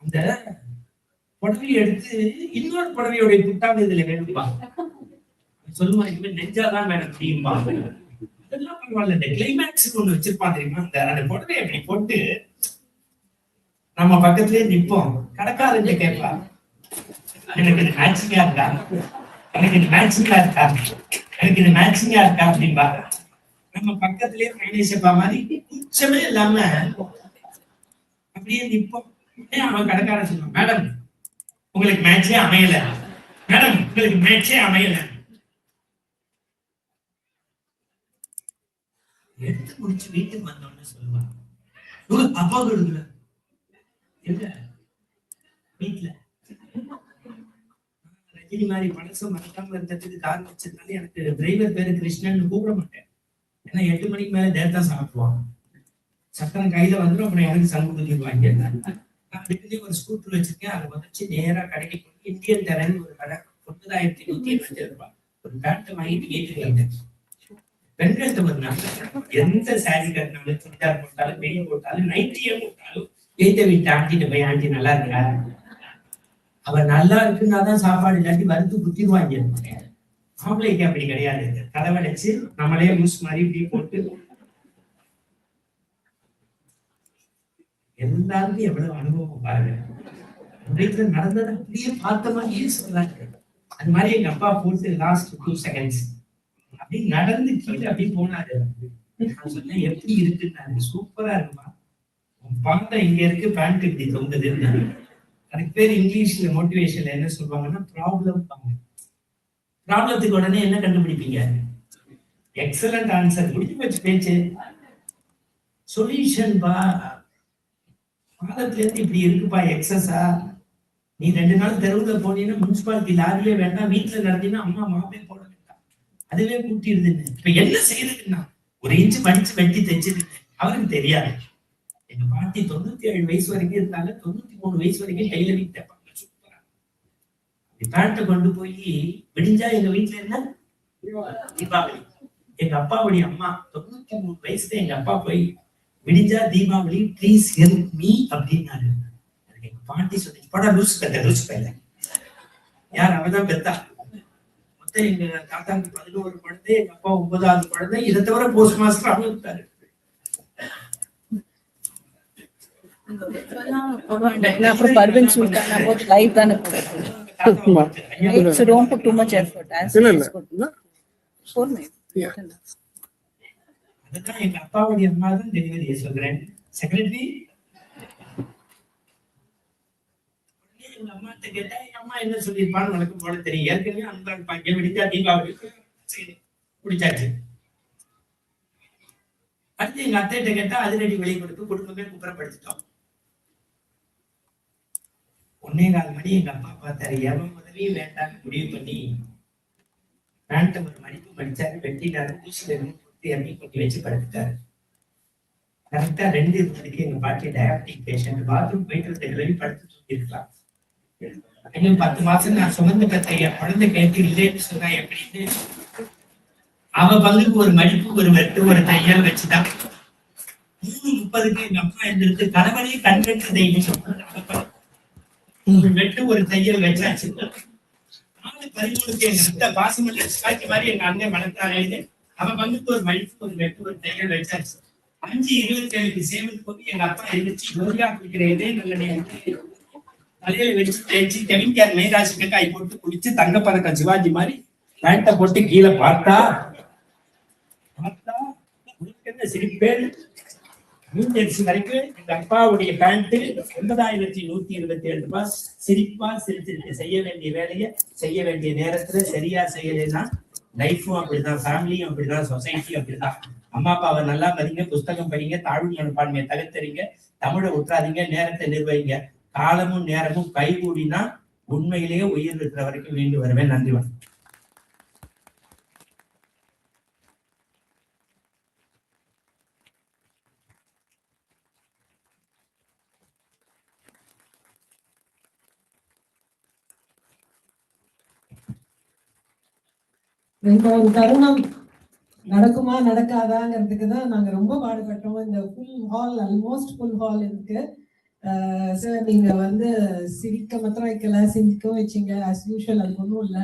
அந்த புடவையை எடுத்து இன்னொரு புடவையோட புட்டாங்க இதுல வேணும்பா சொல்லுவா. இனிமேல் நெஞ்சாதான் வேணும் முடியும்பா. இதெல்லாம் பரவாயில்ல. இந்த கிளைமேக்ஸ் ஒண்ணு வச்சிருப்பான் தெரியுமா, அந்த புடவை அப்படி போட்டு நம்ம பக்கத்துலயே நிப்போம். கடைக்காரங்க கேட்பா, எனக்கு இது மேட்சிங்கா இருக்கா, எனக்கு இது மேட்சிங்கா இருக்கா, எனக்கு இது மேட்சிங்கா இருக்கா அப்படின்பா. நம்ம பக்கத்துலயே பழனிசப்பா மாதிரி உச்சமே இல்லாம அப்படியே நிப்போம். அவன் கடைக்காரன் சொல்லுவான், மேடம் உங்களுக்கு மேட்சே அமையல, மேடம் உங்களுக்கு மேட்சே அமையல. எடுத்து முடிச்சு வீட்டுக்கு வந்தோன்னு சொல்லுவாங்க, அப்பா கொடுக்கல எங்க வீட்டுல. ரஜினி மாதிரி பழசம் மறக்காம இருந்ததுக்கு காரணம் வச்சிருந்தாலும் எனக்கு டிரைவர் பேரு கிருஷ்ணன் கூப்பிட மாட்டேன். ஏன்னா 8 மணிக்கு மேல தேர்தான் சாப்பிடுவான். சக்கரம் கையில வந்துடும், அப்புறம் எனக்கு சங்கு குத்திடுவாங்க. நான் வீட்டுலயே ஒரு ஸ்கூட்டர் வச்சிருக்கேன். அதை வந்துச்சு நேரா கடைக்கு போய் இந்தியன் தரேன்னு ஒரு கடை 9,180 ரூபாய் ஒரு பேண்ட் வாங்கிட்டு வீட்டுக்கு வந்தேன். பெண்கள்கிட்ட ஒரு நல்ல எந்த சாரி கட்டினாலும், சுடிதார் போட்டாலும், வெயில் போட்டாலும், நைட்டியே போட்டாலும் வீட்டை விட்டு ஆண்டிட்டு போய், ஆண்டி நல்லா இருக்கா, அவ நல்லா இருக்குன்னாதான் சாப்பாடு, இல்லாட்டி வறுத்து குத்திடுவாங்க. ஆம்பளைக்கு அப்படி கிடையாது. தலைவடைச்சு நம்மளே லூஸ் மாதிரி இப்படி போட்டு எல்லாருக்கும் எவ்வளவு அனுபவம் பாருங்க. வீட்டுல நடந்தது அப்படியே பார்த்த மாதிரியே சொல்றாங்க. அது மாதிரி எங்க அப்பா போட்டு லாஸ்ட் 2 seconds அப்படி நடந்து கீழே அப்படி போனாரு. நான் சொன்னேன், எப்படி இருக்குன்னு. சூப்பரா இருக்குமா, பாத்தா இங்க இருக்கு, பேண்ட் இப்படி தொங்குதுன்னு. அதுக்கு பேர் இங்கிலீஷ்ல மோட்டிவேஷன்ல என்ன சொல்லுவாங்கன்னா ப்ராப்ளம். ப்ராப்ளத்துக்கு உடனே என்ன கண்டுபிடிப்பீங்க? எக்ஸலண்ட் ஆன்சர், முடிஞ்சு போச்சு பேச்சு. சொல்யூஷன் பா, பாதத்துல இருந்து இப்படி இருக்குப்பா, எக்ஸஸா நீ 2 நாள் தெருவுல போனீங்கன்னா முனிசிபாலிட்டி லாரியே வேண்டாம், வீட்டுல நடந்தீங்கன்னா அம்மா மாப்பே போட வேண்டாம், அதுவே கூட்டிடுதுன்னு. இப்ப என்ன செய்யறதுன்னா 1 இன்ச்சு மடிச்சு வெட்டி தைச்சது அவருக்கு தெரியாது. எங்க பாட்டி 97 வயசு வரைக்கும் இருந்தாங்க, 93 வயசு வரைக்கும் டெய்லரிங் தைப்பாங்க. சூப்பரா பேண்ட்டை கொண்டு போய் விடிஞ்சா எங்க வீட்டுல என்ன தீபாவளி. எங்க அப்பாவுடைய அம்மா 93 வயசுல எங்க அப்பா போய் விடிஞ்சா தீபாவளி ப்ளீஸ் ஹெல்ப் மீ அப்படின்னாரு. எங்க பாட்டி சொல்லி படா லூஸ் பையல யார் அவதான் பெத்தா. மொத்தம் எங்க தாத்தாவுக்கு 11 குழந்தை, எங்க அப்பா 9வது குழந்தை. இதை தவிர போஸ்ட் மாஸ்டர் அவங்க இருக்காரு. அப்புறம் பர்வீன் சுல்தான் about live தானே போடுறோம். So don't put too much effort. As இல்ல it's good. இல்ல 4 minutes. Yeah. அதுதான் எங்க அப்பாவுடைய அம்மா தான் டெலிவரியை சொல்றேன். செக்ரட்டரி எங்க அம்மாட்ட கேட்டா எங்க அம்மா என்ன சொல்லியிருப்பான்னு உனக்கு போட தெரியும். ஏற்கனவே அந்த பங்க விடிஞ்சா தீபாவளி குடிச்சாச்சு. அடுத்து எங்க அத்தைகிட்ட கேட்டா அதிரடி வெளியே கொடுத்து குடும்பமே குப்புறப்படுத்திட்டோம். 1:15 மணி எங்க அப்பா பார்த்தாரு. எவன் உதவியும் வேண்டாம் முடிவு பண்ணி பேண்ட்டை ஒரு மடிப்பு மடிச்சாரு, வெட்டினாரு, ஊசியில இறங்கி கொட்டி வச்சு படுத்துட்டாரு. கரெக்டா 2:20 எங்க பாட்டி டயபெட்டிக் பேஷண்ட் பாத்ரூம் போயிட்டு கிளம்பி படுத்து தூக்கி இருக்கலாம். இன்னும் 10 மாசம் நான் சுமந்த பெற்ற என் குழந்தை கேட்டு இல்லைன்னு சொன்னா எப்படின்னு அவ பங்குக்கு ஒரு மடிப்பு, ஒரு வெட்டு, ஒரு தையல் வச்சுதான் 3:30 எங்க அப்பா எழுந்திருக்கு கணவனே கண்கட்டு தெய்வம் வெட்டு, ஒரு தையல் வச்சாச்சு. 4:13 எங்க பாசமல்ல காய்ச்சி மாதிரி எங்க அண்ணன் வளர்த்தாரு. அவன் பங்குக்கு ஒரு மடிப்பு, ஒரு வெட்டு, ஒரு தையல் வச்சாச்சு. 5:27 சேவல் போய் எங்க அப்பா எழுந்திரிச்சு யோகா குடிக்கிறதே நல்ல தலையில வச்சு தேய்ச்சி கெமிக்கல் மேகாசிக்கு காய் போட்டு குளிச்சு தங்கப்பதக்கம் சிவாஜி மாதிரி பேண்ட்டை போட்டு கீழே பார்த்தா சிரிப்பேன். வரைக்கும் எங்க அப்பாவுடைய பேண்ட் 9,127 ரூபாய். சிரிப்பா சிரிச்சிருக்கு. செய்ய வேண்டிய வேலையை செய்ய வேண்டிய நேரத்துல சரியா செய்யலைன்னா லைஃபும் அப்படிதான், ஃபேமிலியும் அப்படிதான், சொசைட்டியும் அப்படிதான். அம்மா அப்பாவை நல்லா படிங்க, புஸ்தகம் படிங்க, தாழ்வு மனப்பான்மையை தகர்த்தறீங்க, தமிழை விட்டுறாதீங்க, நேரத்தை நிர்வகிங்க. காலமும் நேரமும் கைகூடினா உண்மையிலேயே உயிர் இருக்கிற வரைக்கும் மீண்டு வருவேன். நன்றி. வணக்கம். இந்த ஒரு தருணம் நடக்குமா நடக்காதாங்கிறதுக்கு தான் நாங்க ரொம்ப பாடுபட்டோம். இந்த full hall, almost full hall இருக்கு. சார் நீங்க வந்து சிரிக்க மாத்திரம் வைக்கல, சிரிக்கவும் வச்சிங்க ஆஸ் யூஷுவல். அது ஒன்றும் இல்லை.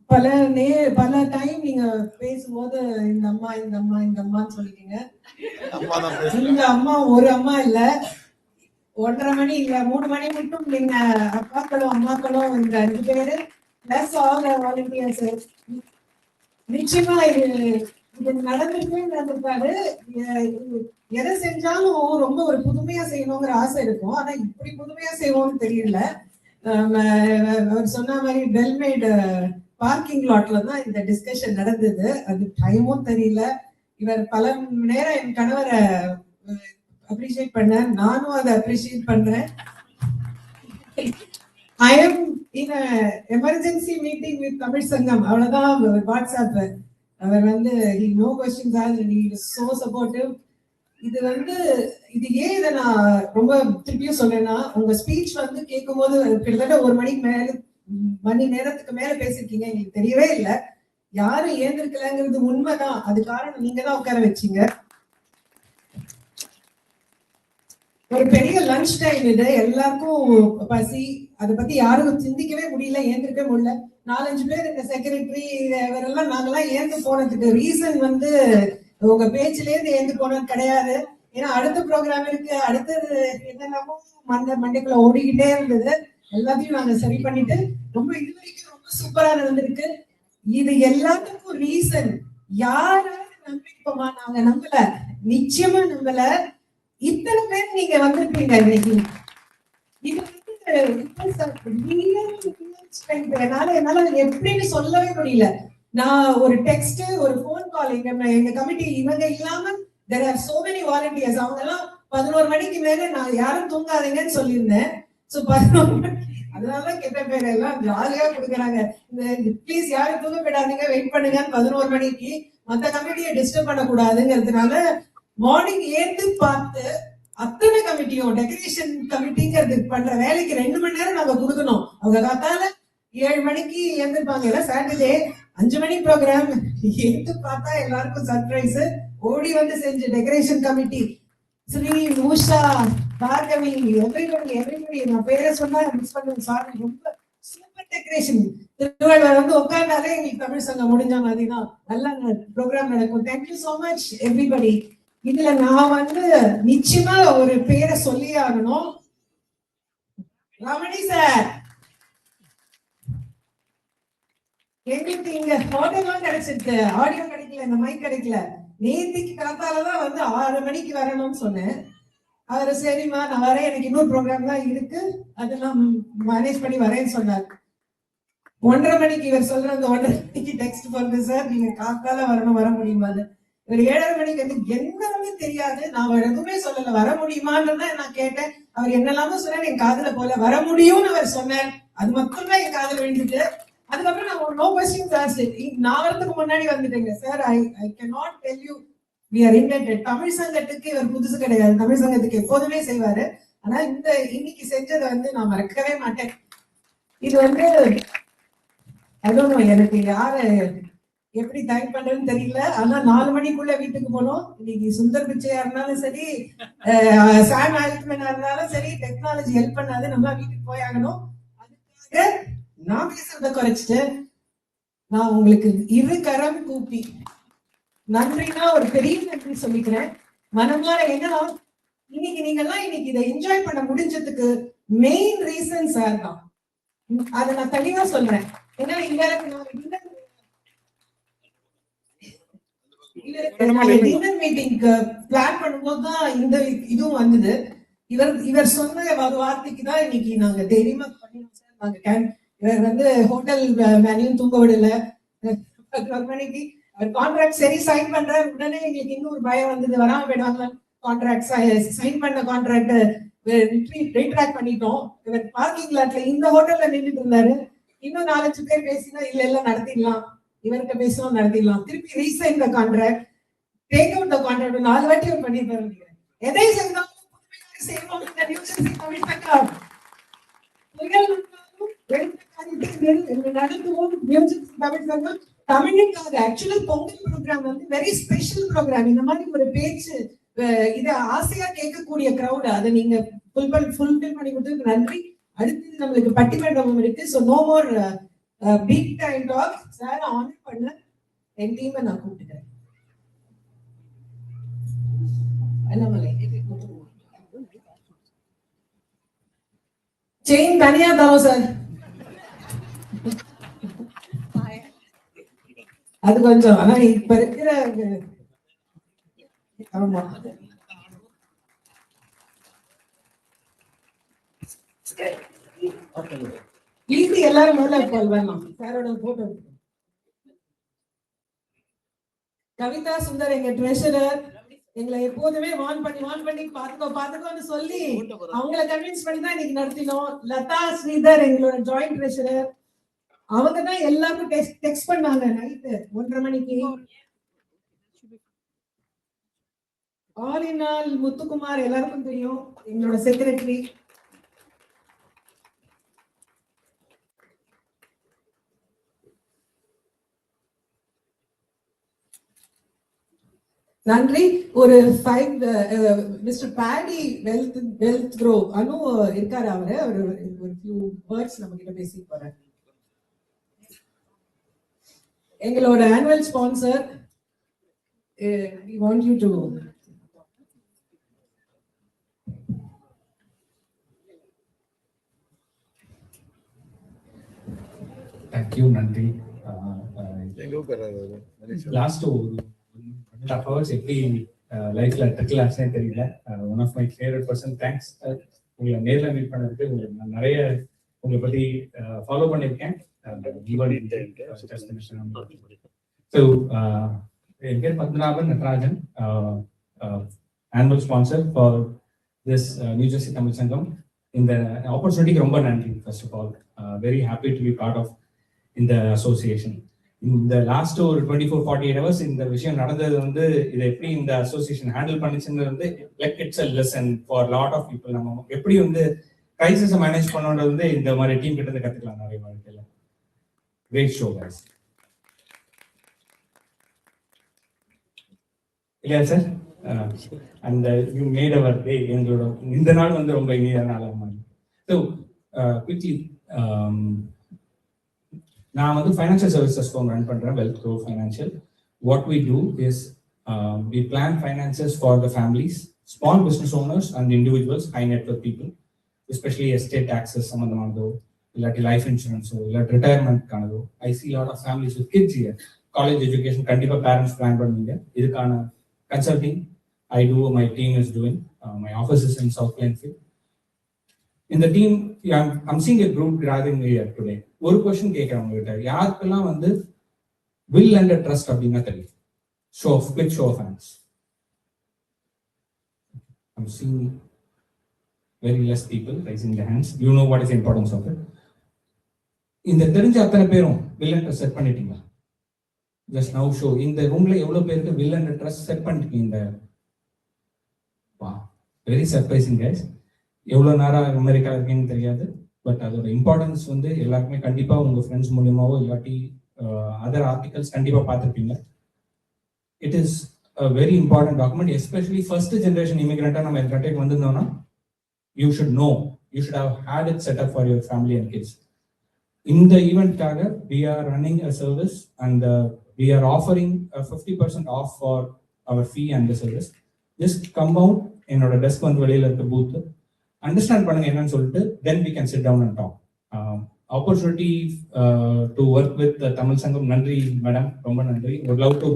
பல டைம் நீங்க பேசும்போது இந்த அம்மா இந்த அம்மா இந்த அம்மான்னு சொல்லிட்டீங்க. இந்த அம்மா ஒரு அம்மா இல்ல, 1:30 மணி இல்ல, 3 மணி மட்டும் நீங்க அப்பாக்களும் அம்மாக்களும் இந்த 5 பேரு பிளஸ் ஆல் வாலண்டியர்ஸ். நிச்சயமா இது நடந்துருக்கே நடந்திருக்காரு. எதை செஞ்சாலும் ரொம்ப ஒரு புதுமையா செய்யணுங்கிற ஆசை இருக்கும். ஆனா இப்படி புதுமையா செய்வோம்னு தெரியல. அவர் சொன்ன மாதிரி பெல்மேட் பார்க்கிங் லாட்ல தான் இந்த டிஸ்கஷன் நடந்தது. அது டைமும் தெரியல. இவர் பல நேரம் என் கணவரை அப்ரிஷியேட் பண்ண, நானும் அதை அப்ரிஷியேட் பண்றேன். I am in a emergency meeting with Tamil Sangam. அவ்வளவுதான் வாட்ஸ்அப். அவர் வந்து no questions asked and he was so supportive. இது ஏன் இதை நான் ரொம்ப திருப்பியும் சொல்றேன்னா, உங்க ஸ்பீச் வந்து கேட்கும் போது கிட்டத்தட்ட 1 மணி நேரத்துக்கு மேல பேசிருக்கீங்க. எங்களுக்கு தெரியவே இல்லை. யாரும் ஏந்திருக்கலங்கிறது உண்மைதான். அது காரணம் நீங்க தான் உட்கார வச்சீங்க. ஒரு பெரிய லஞ்ச் டைம் இது, எல்லாருக்கும் பசி. அதை பத்தி யாரும் சிந்திக்கவே முடியல, ஏந்திருக்கவே முடியல. 4-5 பேர் இந்த செக்ரட்டரி இவரெல்லாம் நாங்கெல்லாம் ஏந்து போனதுக்கு ரீசன் வந்து உங்க பேச்சிலே இருந்து ஏந்து போனது கிடையாது. ஏன்னா அடுத்த ப்ரோக்ராம் இருக்கு, அடுத்தது என்னென்னமோ மண்டைக்குள்ள ஓடிக்கிட்டே இருந்தது. எல்லாத்தையும் நாங்க சரி பண்ணிட்டு ரொம்ப இது வரைக்கும் ரொம்ப சூப்பரா நடந்திருக்கு. இது எல்லாத்துக்கும் ரீசன் யாராவது நம்பிப்போமா? நாங்க நம்பல, நிச்சயமா நம்பல. இத்தனை பேர் நீங்க வந்திருக்கீங்க இன்னைக்கு. இது என்னால எப்படின்னு சொல்லவே முடியல. நான் ஒரு டெக்ஸ்ட், ஒரு போன் கால், எங்க கமிட்டி இவங்க இல்லாம there are so many volunteers. அவங்க எல்லாம் 11 மணிக்கு மேல நான் யாரும் தூங்காதீங்கன்னு சொல்லியிருந்தேன். ஸோ 11 மணிக்கு அதனால கெட்ட பேர் எல்லாம் ஜாலியா கொடுக்குறாங்க. இந்த ப்ளீஸ் யாரும் தூங்க போயிடாதீங்க, வெயிட் பண்ணுங்கன்னு 11 மணிக்கு மற்ற கமிட்டியை டிஸ்டர்ப் பண்ணக்கூடாதுங்கிறதுனால மார்னிங் ஏந்து பார்த்து அத்தனை கமிட்டியும் டெக்கரேஷன் கமிட்டிங்கிறது பண்ற வேலைக்கு 2 மணி நேரம் நாங்க கொடுக்கணும். அவங்க காத்தால 7 மணிக்கு எழுந்திருப்பாங்க. எல்லாம் சாட்டர்டே 5 மணி ப்ரோக்ராம். எழுந்து பார்த்தா எல்லாருக்கும் சர்ப்ரைஸ். ஓடி வந்து செஞ்சு decoration committee Shri Usha Bhargavi everybody நான் பேரை சொன்னா மிஸ் பண்ணுவேன், சாரி. ரொம்ப சூப்பர் டெக்கரேஷன். திருவள்ளுவர் வந்து உட்கார்ந்தாலே எங்களுக்கு தமிழ் சங்கம் முடிஞ்ச மாதிரி தான் நல்ல ப்ரோக்ராம் நடக்கும். Thank you so much everybody. இதுல நான் வந்து நிச்சயமா ஒரு பேரை சொல்லி ஆகணும். ரமணி சார், எங்களுக்கு இங்க ஹோட்டல்லாம் கிடைச்சிருக்கு, ஆடியோ கிடைக்கல, இந்த மைக் கிடைக்கல. நேத்திக்கு காத்தாலதான் வந்து 6 மணிக்கு வரணும்னு சொன்னேன். அவரு சரிம்மா நான் வரேன், எனக்கு இன்னொரு ப்ரோக்ராம் தான் இருக்கு, அதெல்லாம் மேனேஜ் பண்ணி வரேன்னு சொன்னார். 1:30 மணிக்கு இவர் சொல்றாங்க, 1:30 மணிக்கு டெக்ஸ்ட் பண்ணுது, சார் நீங்க காத்தால வரணும், வர முடியுமா? இவர் 7:30 மணிக்கு வந்து என்னன்னு தெரியாது, நான் எதுவுமே சொல்லல, வர முடியுமான்னு தான் நான் கேட்டேன். அவர் என்னெல்லாமோ சொன்னார், என் காதுல போல வர முடியும்னு அவர் சொன்னார். அது மட்டும் தான் என் காதுல விழுந்துட்டு. அதுக்கப்புறம் நான் நோ கொஸ்டின்ஸ் ஆஸ்க்ட். நான் வரதுக்கு முன்னாடி வந்துட்டேங்க, sir I can not tell you we are indebted. Tamil சங்கத்துக்கு இவர் புதுசு கிடையாது, தமிழ் சங்கத்துக்கு எப்போதுமே செய்வாரு. ஆனா இன்னைக்கு செஞ்சதை வந்து நான் மறக்கவே மாட்டேன். இது வந்து I don't know, எனக்கு யாரு எப்படி தேங்க் பண்றதுன்னு தெரியல. ஆனா 4 மணிக்குள்ள வீட்டுக்கு போனோம். இன்னைக்கு சுந்தர் பிச்சையா இருந்தாலும் சரி, சாம் ஆல்ட்மேனா இருந்தாலும் சரி, டெக்னாலஜி ஹெல்ப் பண்ணாது, நம்ம வீட்டுக்கு போயாகணும். அதுக்காக நான் பேசுறத குறைச்சிட்டு நான் உங்களுக்கு இரு கரம் கூப்பி நன்றினா ஒரு பெரிய நன்றி சொல்லிக்கிறேன். மனமார என்னன்னா இன்னைக்கு நீங்கெல்லாம் இன்னைக்கு இதை என்ஜாய் பண்ண முடிஞ்சதுக்கு மெயின் ரீசன் சார் தான். அதை நான் தெளிவா சொல்றேன். ஏன்னா டின்னர் மீட்டிங்க்கு பிளான் பண்ணும்போது தான் இந்த இதுவும் வந்தது. இவர் சொன்ன வார்த்தைக்கு தான் இன்னைக்கு நாங்க தைரியமா பண்ணினோம் சார். நாங்க இவர் வந்து ஹோட்டல் மேனியும் தூங்க விடல. 11 மணிக்கு அவர் கான்ட்ராக்ட் சரி சைன் பண்றாரு. உடனே எங்களுக்கு இன்னொரு பயம் வந்தது, வராம போயிடுவாங்க. கான்ட்ராக்ட் சைன் பண்ண கான்ட்ராக்ட் ரீட்ராக்ட் பண்ணிட்டோம். இவர் பார்க்கிங் லாட்ல இந்த ஹோட்டல்ல நின்றுட்டு இருந்தாரு. இன்னும் 4-5 பேர் பேசினா இல்ல நடத்திடலாம், இவர்கிட்ட பேசணும் நடத்திடலாம், திருப்பி re-sign the contract, take out the contract 4 வாட்டி அவர் பண்ணிருப்பாரு. எதை செய்தாலும் புதுமையாக செய்வோம். இந்த நியூஜெர்சி தமிழ் சங்கம் நடத்துவோம். நியூஜெர்சி தமிழ் சங்கம் தமிழுக்காக ஆக்சுவலா பொங்கல் ப்ரோக்ராம் வந்து வெரி ஸ்பெஷல் ப்ரோக்ராம். இந்த மாதிரி ஒரு பேச்சு இதை ஆசையா கேட்கக்கூடிய கிரௌட், அதை நீங்க ஃபுல்ஃபில் பண்ணி கொடுத்ததுக்கு நன்றி. அடுத்தது நம்மளுக்கு பட்டிமன்றம் இருக்கு. So no more big time talk. Sir honour பண்ண என் டீமை நான் கூப்பிட்டுக்கிறேன். செயின் தனியா தரோம் சார், அது கொஞ்சம். ஆனா இப்ப இருக்கிற ஆமா ப்ளீஸ் எல்லாரும் முதல்ல வேணாம் சாரோட போட்டோ. கவிதா சுந்தர் எங்க ட்ரெஷரர், எங்களை எப்போதுமே வான் பண்ணி பாத்துக்கோன்னு சொல்லி அவங்கள கன்வின்ஸ் பண்ணி தான் இன்னைக்கு நடத்தினோம். லதா ஸ்ரீதர் எங்களோட ஜாயிண்ட் ட்ரெஷரர், அவங்க தான் எல்லாருக்கும் டெக்ஸ்ட் பண்ணாங்க நைட்டு 1:30 மணிக்கு. ஆல் இன் ஆல் முத்துக்குமார் எல்லாருக்கும் தெரியும், எங்களோட செக்ரட்டரி. நன்றி. ஒரு 5 மிஸ்டர் பேடி வெல்த் க்ரோ அனு இருக்காரு, அவரு ஒரு ஃபியூ வேர்ட்ஸ் நம்ம கிட்ட பேசி போறாரு. எங்களோட annual sponsor, we want you to thank you. நன்றி. லாஸ்ட் 1.5 hours எப்படி லைஃப்ல ட்ரிக்கிள் ஆச்சுனே தெரியல. One of my favourite person. Thanks. உங்களை நேரில் மீட் பண்ணதுக்கு நான் நிறைய உங்களை பத்தி ஃபாலோ பண்ணியிருக்கேன். ஸோ என் பேர் Padmanabhan Natarajan, annual sponsor for this New Jersey Tamil Sangam. இந்த ஆப்பர்ச்சுனிட்டிக்கு ரொம்ப நன்றி. First of all very happy to be part of இந்த அசோசியேஷன். இந்த லாஸ்ட் ஒரு 24-48 ஹவர்ஸ் இந்த விஷயம் நடந்தது வந்து இதை எப்படி இந்த அசோசியேஷன் ஹேண்டில் பண்ணிச்சுன்றது வந்து like it's a lesson for lot of people. நம்ம எப்படி வந்து கிரைசிஸை மேனேஜ் பண்ணணுன்றது வந்து இந்த மாதிரி டீம் கிட்ட இருந்து கத்துக்கலாம் நிறைய வாழ்க்கையில். Great show guys. இல்லையா சார்? அந்த யூ மேட் அவர் டே. எங்களோட இந்த நாள் வந்து ரொம்ப இனிய நாளாக மாதிரி. ஸோ குவிக்லி, நான் வந்து ஃபைனான்சியல் சர்வீசஸ் ஃபார்ம் ரன் பண்ணுறேன், wealth grow financial. What we do is we plan finances for the families, small business owners and individuals, high net worth people, especially estate taxes சம்பந்தமானதோ இல்லாட்டி லைஃப் இன்சூரன்ஸோ இல்லாட்டி ரிட்டையர்மெண்ட்கானதோ. I see lot of families with kids here. College education கண்டிப்பாக பேரண்ட்ஸ் பிளான் பண்ணுவீங்க. இதுக்கான consulting I do, my team is doing. My office is in South Plainfield. In the team, I'm seeing a group gathering here today. ஒரு கொஸ்டின் கேட்கிறேன் உங்ககிட்ட, யாருக்கெல்லாம் வந்து will and trust அப்படின்னா தெரியும்? Quick show of hands. I'm seeing very less people raising their hands. You know what is the importance of it. இந்த தெரிஞ்ச அத்தனை பேரும் will and trust செட் பண்ணிட்டீங்களா? Just now show. இந்த ரூம்ல எவ்வளவு பேருக்கு will and trust செட் பண்ணிட்டீங்க? வா, வெரி சர்ப்ரைசிங் கைஸ். எவ்வளோ நேரம் அமெரிக்கா இருக்கீங்கன்னு தெரியாது, பட் அதோட இம்பார்ட்டன்ஸ் வந்து எல்லாருக்குமே கண்டிப்பாக உங்கள் ஃப்ரெண்ட்ஸ் மூலியமாவோ இல்லாட்டி அதர் ஆர்டிகல்ஸ் கண்டிப்பாக பார்த்துருப்பீங்க. It is a very important document. Especially first generation இமிகிரண்ட்டாக நம்ம இந்த கண்ட்ரிக்கு வந்திருந்தோம்னா you should know, you should have had it set up for your family and kids. இந்த ஈவெண்ட்காக we are running a service and we are offering a 50% off for our fee and the service. Just come out, என்னோட டெஸ்க் வந்து வெளியில இருக்க பூத் அண்டர்ஸ்டாண்ட் பண்ணுங்க என்னன்னு சொல்லிட்டு then we can sit down and talk. Opportunity to work with Tamil சங்கம். நன்றி மேடம், ரொம்ப நன்றி. would love to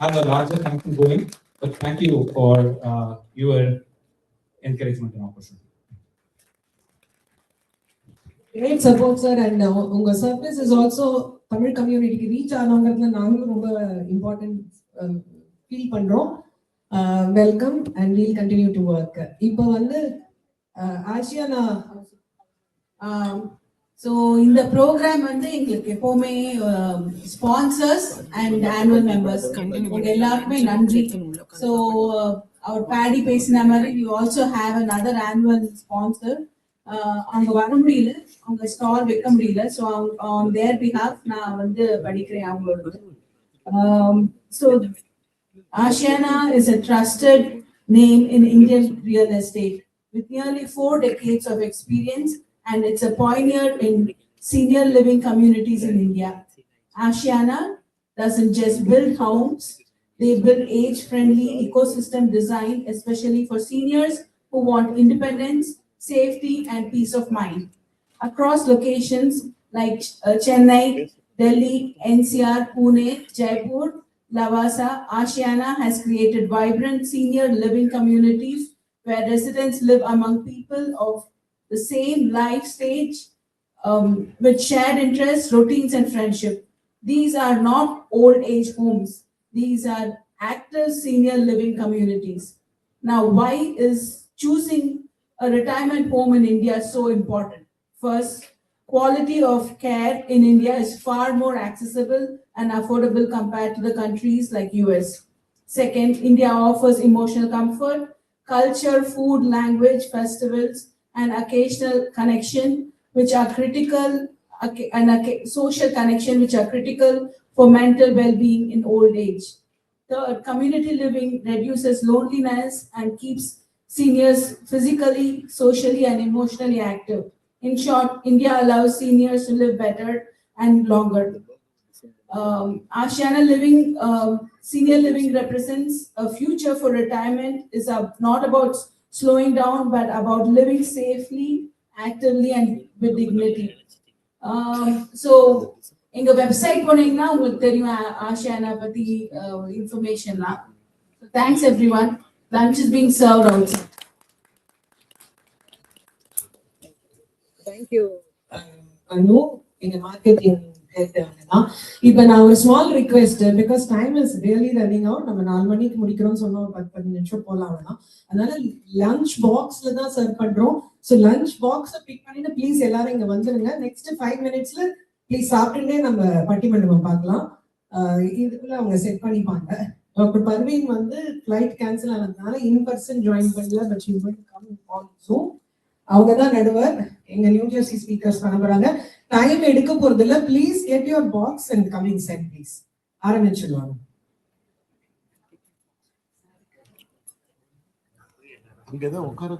have a larger function going, but thank you for your encouragement and opportunity. Great support sir, and உங்க சர்வீஸ் இஸ் ஆல்சோ தமிழ் கம்யூனிட்டிக்கு ரீச் ஆனவங்கிறதுல நாங்களும் ரொம்ப இம்பார்ட்டன்ட் ஃபீல் பண்றோம். Welcome and we'll continue to work. இப்போ வந்து ஆசியானா, ஸோ இந்த ப்ரோக்ராம் வந்து எங்களுக்கு எப்பவுமே ஸ்பான்சர்ஸ் அண்ட் ஆனுவல் மெம்பர்ஸ் உங்க எல்லாருக்குமே நன்றி. ஸோ அவர் பேடி பேசின மாதிரி you also have another annual sponsor. அவங்க வர முடியல, அவங்க ஸ்டால் வைக்க முடியல. ஸோ ஆன் தேர் பிஹாஃப் நான் வந்து படிக்கிறேன் அவங்களோட. So Ashiana is a trusted name in Indian real estate with nearly 4 decades of experience, and it's a pioneer in senior living communities in India. Ashiana doesn't just build homes, they build age-friendly ecosystem design, especially for seniors who want independence, safety, and peace of mind. Across locations like Chennai, Delhi, NCR, Pune, Jaipur, Lavasa, Ashiana has created vibrant senior living communities where residents live among people of the same life stage with shared interests, routines, and friendship. These are not old age homes. These are active senior living communities. Now, why is choosing a retirement home in India so important? First, quality of care in India is far more accessible and affordable compared to the countries like US. Second, India offers emotional comfort, culture, food, language, festivals, and occasional connection, which are critical, and social connection, which are critical for mental well-being in old age. Third, community living reduces loneliness and keeps seniors physically, socially, and emotionally active. In short, India allows seniors to live better and longer. Ashiana Living, senior living represents a future for retirement. Is not about slowing down, but about living safely, actively, and with dignity. So, எங்க வெப்சைட் போனீங்கன்னா உங்களுக்கு தெரியும் ஆஷியானா பத்தி இன்ஃபர்மேஷன்லாம். Thanks everyone. Lunch is being served outside. Thank you, Anu, எங்க மார்க்கெட்டிங் ஹெட். இப்போ நான் ஒரு small request, because time is really running out. நம்ம 4 மணிக்கு முடிக்கிறோம்னு சொன்னோம், 10 நிமிஷம் போலாம். அதனால லஞ்ச் பாக்ஸ்ல தான் சர்வ் பண்றோம். ஸோ லஞ்ச் பாக்ஸை பிக் பண்ணிட்டு ப்ளீஸ் எல்லாரும் இங்க வந்துருங்க. நெக்ஸ்ட் 5 மினிட்ஸ்ல ப்ளீஸ் சாப்பிட்டுட்டே நம்ம பட்டிமண்டபம் பார்க்கலாம். இதுக்குள்ள அவங்க செட் பண்ணிப்பாங்க. டாக்டர் பர்வீன் வந்து ஃபிளைட் கேன்சல் ஆனதுனால இன்பர்சன் ஜாயின் பண்ணல, but she will come on zoom. அவங்க தான் நடுவர், எங்க நியூ ஜெர்சி ஸ்பீக்கர்ஸ் பண்ண போறாங்க. டைம் எடுக்க போறது இல்ல, please get your box and coming set please. ஆரம்பிச்சிடலாம். இங்கதான் உட்கார